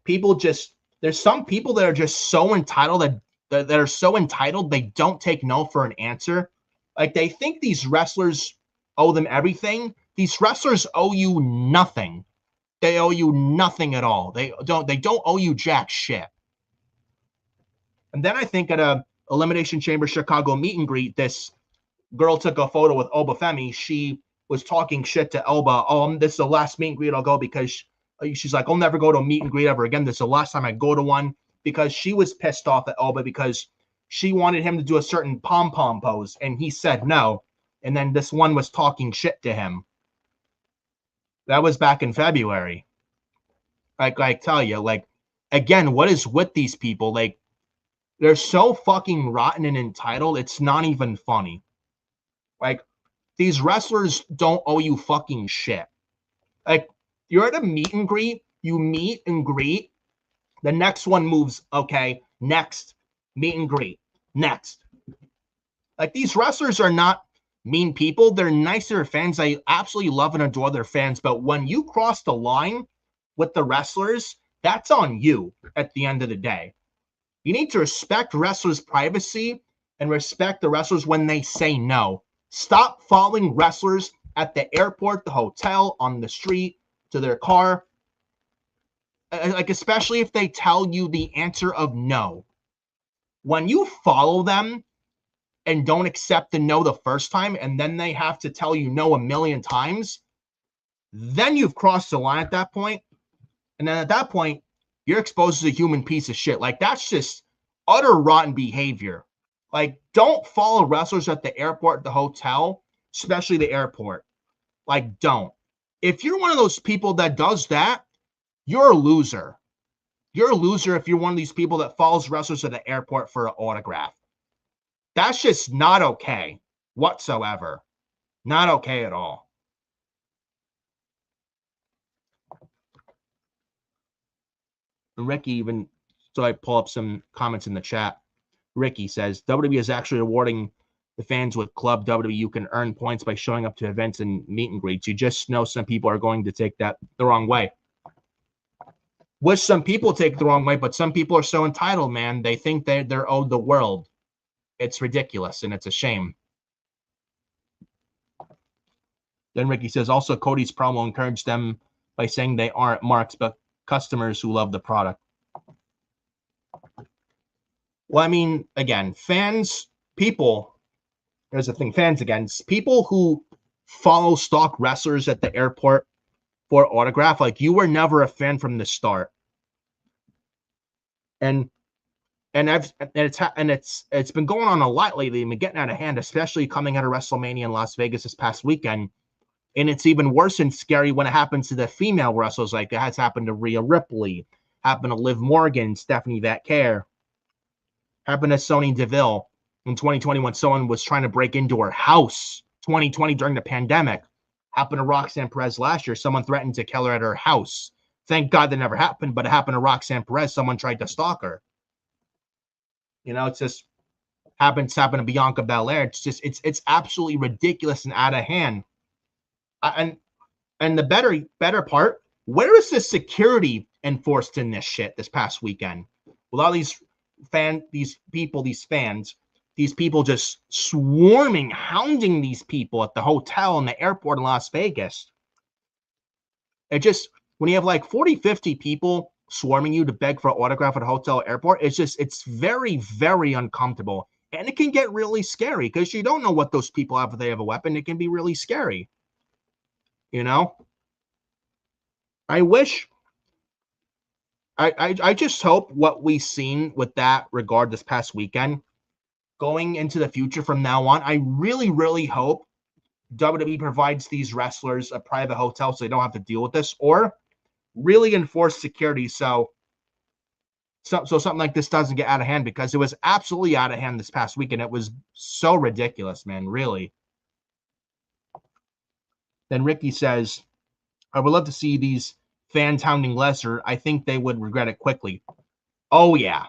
there's some people that are just so entitled that are so entitled they don't take no for an answer. Like, they think these wrestlers owe them everything. These wrestlers owe you nothing. They owe you nothing at all. They don't owe you jack shit. And then I think at a Elimination Chamber Chicago meet and greet, this girl took a photo with Obafemi. She was talking shit to Elba. Oh, this is the last meet and greet I'll go, because she's like, I'll never go to a meet and greet ever again. This is the last time I go to one, because she was pissed off at Elba because she wanted him to do a certain pom-pom pose, and he said no. And then this one was talking shit to him. That was back in February. Like, I tell you, like, again, what is with these people? Like, they're so fucking rotten and entitled, it's not even funny. Like, these wrestlers don't owe you fucking shit. Like, you're at a meet and greet, you meet and greet, the next one moves, okay, next, meet and greet, next. Like, these wrestlers are not mean people. They're nice to their fans. I absolutely love and adore their fans. But when you cross the line with the wrestlers, that's on you at the end of the day. You need to respect wrestlers' privacy and respect the wrestlers when they say no. Stop following wrestlers at the airport, the hotel, on the street, to their car. Like, especially if they tell you the answer of no. When you follow them and don't accept the no the first time, and then they have to tell you no a million times, then you've crossed the line at that point. And then at that point, you're exposed as a human piece of shit. Like, that's just utter rotten behavior. Like, don't follow wrestlers at the airport, the hotel, especially the airport. Like, don't. If you're one of those people that does that, you're a loser. You're a loser if you're one of these people that follows wrestlers at the airport for an autograph. That's just not okay whatsoever. Not okay at all. And Ricky even So I pull up some comments in the chat. Ricky says, WWE is actually awarding the fans with Club WWE. You can earn points by showing up to events and meet and greets. You just know some people are going to take that the wrong way. Which some people take the wrong way, but some people are so entitled, man. They think they're owed the world. It's ridiculous, and it's a shame. Then Ricky says, also Cody's promo encouraged them by saying they aren't marks, but customers who love the product. Well, I mean, again, fans, people, there's the thing, fans again, people who follow stock wrestlers at the airport for autograph, like you were never a fan from the start. And it's been going on a lot lately. Been getting out of hand, especially coming out of WrestleMania in Las Vegas this past weekend. And it's even worse and scary when it happens to the female wrestlers, like it has happened to Rhea Ripley, happened to Liv Morgan, Stephanie Vatcare, happened to Sonya Deville in 2020 when someone was trying to break into her house. 2020 during the pandemic. Happened to Roxanne Perez last year. Someone threatened to kill her at her house. Thank God that never happened, but it happened to Roxanne Perez. Someone tried to stalk her. You know, it's just happened to Bianca Belair. It's just it's absolutely ridiculous and out of hand. And the better part, where is the security enforced in this shit this past weekend? With all these fans just swarming, hounding these people at the hotel and the airport in Las Vegas. It just, when you have like 40, 50 people swarming you to beg for an autograph at a hotel or airport, it's very, very uncomfortable. And it can get really scary because you don't know what those people have if they have a weapon. It can be really scary. You know? I just hope what we've seen with that regard this past weekend, going into the future from now on, I really, really hope WWE provides these wrestlers a private hotel so they don't have to deal with this, or really enforce security so something like this doesn't get out of hand, because it was absolutely out of hand this past weekend. It was so ridiculous, man, really. Then Ricky says, I would love to see these fans hounding Lesnar. I think they would regret it quickly. Oh, yeah.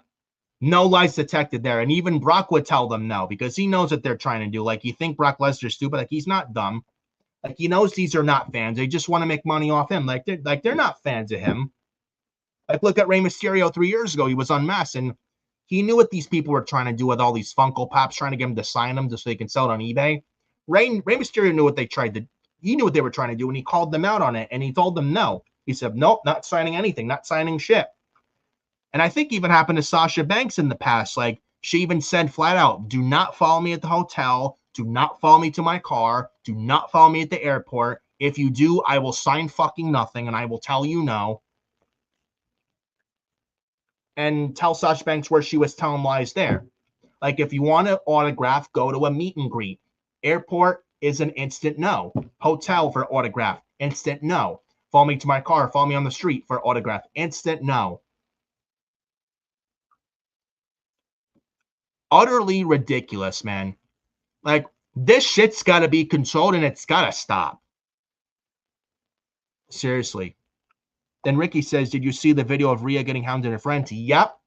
No lies detected there. And even Brock would tell them no, because he knows what they're trying to do. Like, you think Brock Lesnar's stupid? Like, he's not dumb. Like, he knows these are not fans. They just want to make money off him. Like they're not fans of him. Like, look at Rey Mysterio 3 years ago. He was unmasked, and he knew what these people were trying to do with all these Funko Pops, trying to get him to sign them just so they can sell it on eBay. Rey Mysterio knew what they tried to. He knew what they were trying to do, and he called them out on it, and he told them no. He said, nope, not signing anything, not signing shit. And I think even happened to Sasha Banks in the past. Like, she even said flat out, do not follow me at the hotel. Do not follow me to my car. Do not follow me at the airport. If you do, I will sign fucking nothing, and I will tell you no. And tell Sasha Banks where she was telling lies there. Like, if you want an autograph, go to a meet and greet. Airport is an instant no. Hotel for autograph, instant no. Follow me to my car. Follow me on the street for autograph, instant no. Utterly ridiculous, man. Like, this shit's got to be controlled, and it's got to stop. Seriously. Then Ricky says, did you see the video of Rhea getting hounded her friend? Yep.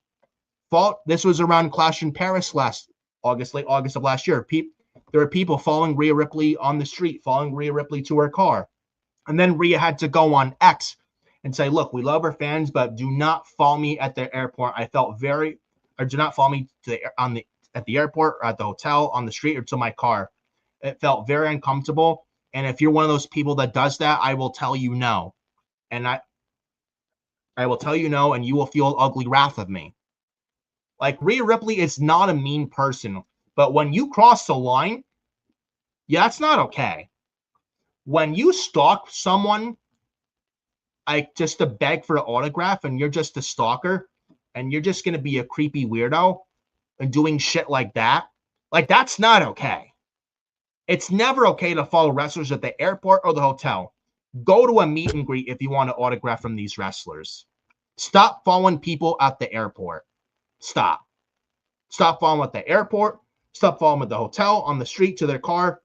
This was around Clash in Paris late August of last year. There were people following Rhea Ripley on the street, following Rhea Ripley to her car. And then Rhea had to go on X and say, look, we love our fans, but do not follow me at the airport. Do not follow me at the airport or at the hotel, on the street, or to my car. It felt very uncomfortable. And if you're one of those people that does that, I will tell you no. And I will tell you no, and you will feel ugly wrath of me. Like, Rhea Ripley is not a mean person, but when you cross the line, yeah, that's not okay. When you stalk someone, like, just to beg for an autograph, and you're just a stalker, and you're just going to be a creepy weirdo and doing shit like that's not okay. It's never okay to follow wrestlers at the airport or the hotel. Go to a meet and greet if you want an autograph from these wrestlers. Stop following people at the airport. Stop following at the airport. Stop following at the hotel, on the street, to their car,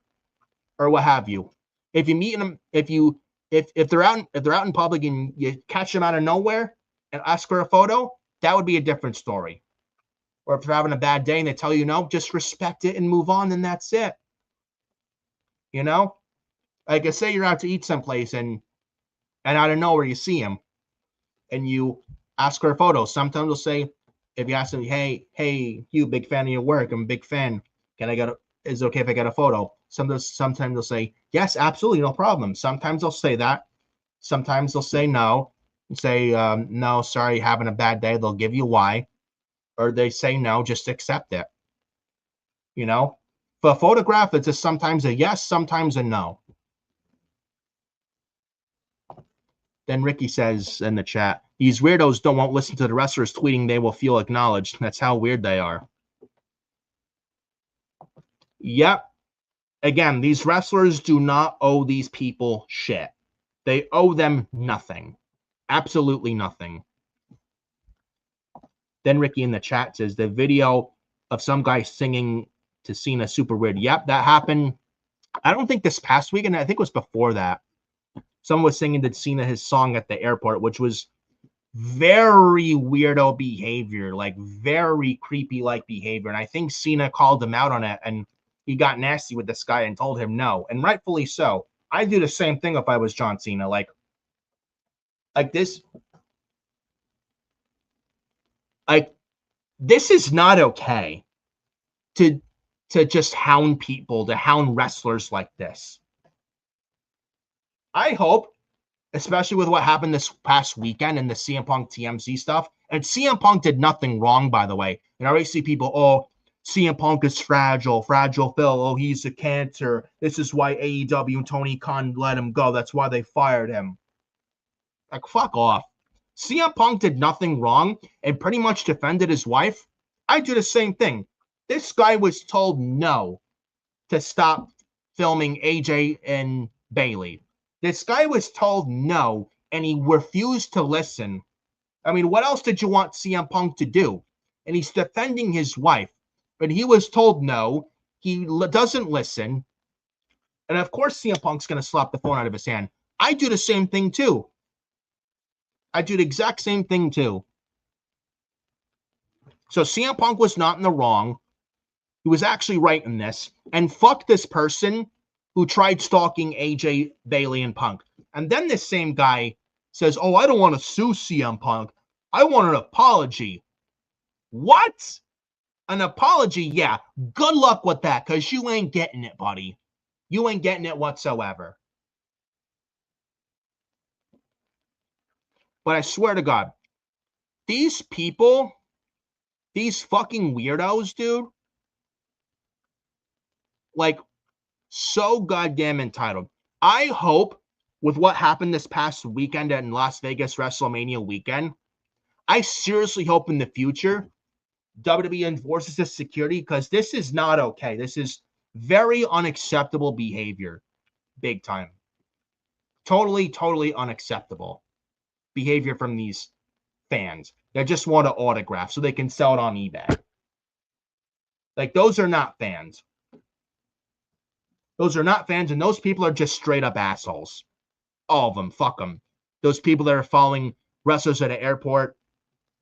or what have you. If you meet them, if they're out in public and you catch them out of nowhere and ask for a photo, that would be a different story. Or if they're having a bad day and they tell you no, just respect it and move on, and that's it. You know? Like I say, you're out to eat someplace and out of nowhere you see him and you ask for a photo. Sometimes they'll say, if you ask them, hey, you, big fan of your work, I'm a big fan. Is it okay if I get a photo? Sometimes they'll say, yes, absolutely, no problem. Sometimes they'll say that. Sometimes they'll say no. Say, no, sorry, having a bad day. They'll give you why. Or they say no, just accept it. You know? For a photograph, it's just sometimes a yes, sometimes a no. Then Ricky says in the chat, these weirdos won't listen to the wrestlers tweeting they will feel acknowledged. That's how weird they are. Yep. Again, these wrestlers do not owe these people shit. They owe them nothing. Absolutely nothing. Then Ricky in the chat says, the video of some guy singing to Cena super weird. Yep, that happened. I don't think this past weekend. I think it was before that. Someone was singing to Cena his song at the airport, which was very weirdo behavior, like very creepy-like behavior. And I think Cena called him out on it, and he got nasty with this guy and told him no, and rightfully so. I'd do the same thing if I was John Cena. Like this. Like, this is not okay to just hound people, to hound wrestlers like this. I hope, especially with what happened this past weekend and the CM Punk TMZ stuff, and CM Punk did nothing wrong, by the way. And I always see people, oh, CM Punk is fragile Phil. Oh, he's a cancer. This is why AEW and Tony Khan let him go. That's why they fired him. Like, fuck off. CM Punk did nothing wrong and pretty much defended his wife. I do the same thing. This guy was told no to stop filming AJ and Bayley. This guy was told no, and he refused to listen. I mean, what else did you want CM Punk to do? And he's defending his wife. But he was told no. He doesn't listen. And of course, CM Punk's going to slap the phone out of his hand. I do the same thing, too. I do the exact same thing, too. So CM Punk was not in the wrong. He was actually right in this. And fuck this person who tried stalking AJ, Bayley, and Punk. And then this same guy says, oh, I don't want to sue CM Punk. I want an apology. What? An apology? Yeah. Good luck with that, because you ain't getting it, buddy. You ain't getting it whatsoever. But I swear to God, these people, these fucking weirdos, dude, like, so goddamn entitled. I hope with what happened this past weekend in Las Vegas WrestleMania weekend, I seriously hope in the future WWE enforces this security, because this is not okay. This is very unacceptable behavior. Big time. Totally unacceptable behavior from these fans that just want an autograph so they can sell it on eBay. Like, those are not fans. Those are not fans, and those people are just straight up assholes. All of them. Fuck them. Those people that are following wrestlers at an airport.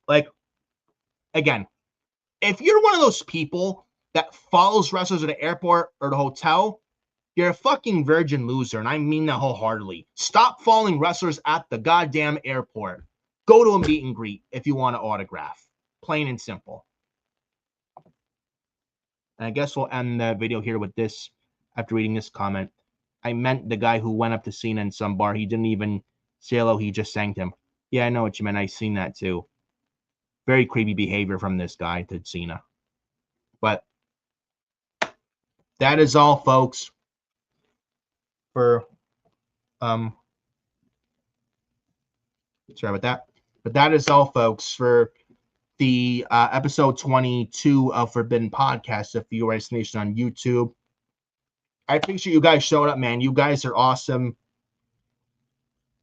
Like, again, if you're one of those people that follows wrestlers at an airport or the hotel, you're a fucking virgin loser, and I mean that wholeheartedly. Stop following wrestlers at the goddamn airport. Go to a meet and greet if you want an autograph. Plain and simple. And I guess we'll end the video here with this. After reading this comment, I meant the guy who went up to Cena in some bar. He didn't even say hello. He just thanked him. Yeah, I know what you meant. I seen that too. Very creepy behavior from this guy to Cena. But that is all, folks. For sorry about that. But that is all, folks, for the episode 22 of Forbidden Podcast of FioriousNation on YouTube. I appreciate you guys showing up, man. You guys are awesome.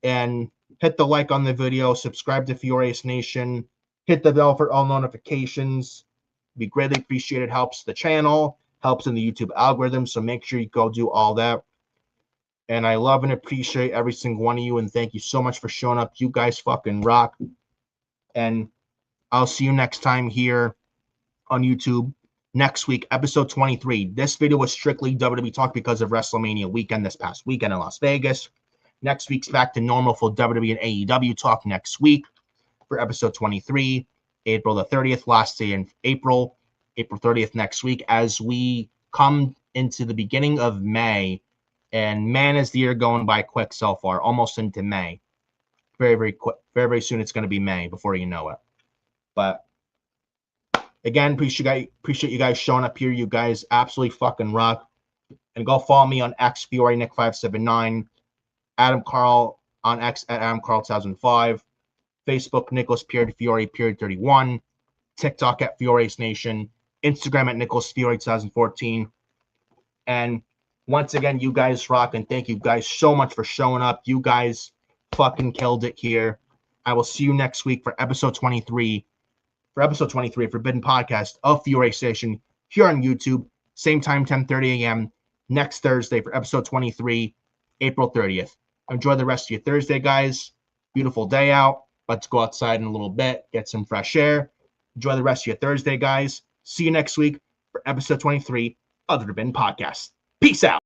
And hit the like on the video. Subscribe to FioriousNation. Hit the bell for all notifications. It'd be greatly appreciated. Helps the channel. Helps in the YouTube algorithm. So make sure you go do all that. And I love and appreciate every single one of you. And thank you so much for showing up. You guys fucking rock. And I'll see you next time here on YouTube. Next week, episode 23. This video was strictly WWE talk because of WrestleMania weekend this past weekend in Las Vegas. Next week's back to normal for WWE and AEW talk next week for episode 23. April the 30th, last day in April. April 30th next week as we come into the beginning of May. And man, is the year going by quick so far. Almost into May. Very, very quick. Very, very soon it's going to be May before you know it. But again, appreciate you guys showing up here. You guys absolutely fucking rock. And go follow me on X, FioriNick579. Adam Carl on X at Adam Carl 2005. Facebook, Nicholas Fiore 31. TikTok at FioriousNation. Instagram at Nicholas Fiore 2014. And once again, you guys rock. And thank you guys so much for showing up. You guys fucking killed it here. I will see you next week for episode 23. For episode 23 of Forbidden Podcast of FioriousNation here on YouTube. Same time, 10:30 a.m. next Thursday for episode 23, April 30th. Enjoy the rest of your Thursday, guys. Beautiful day out. Let's go outside in a little bit, get some fresh air. Enjoy the rest of your Thursday, guys. See you next week for episode 23 of the Forbidden Podcast. Peace out.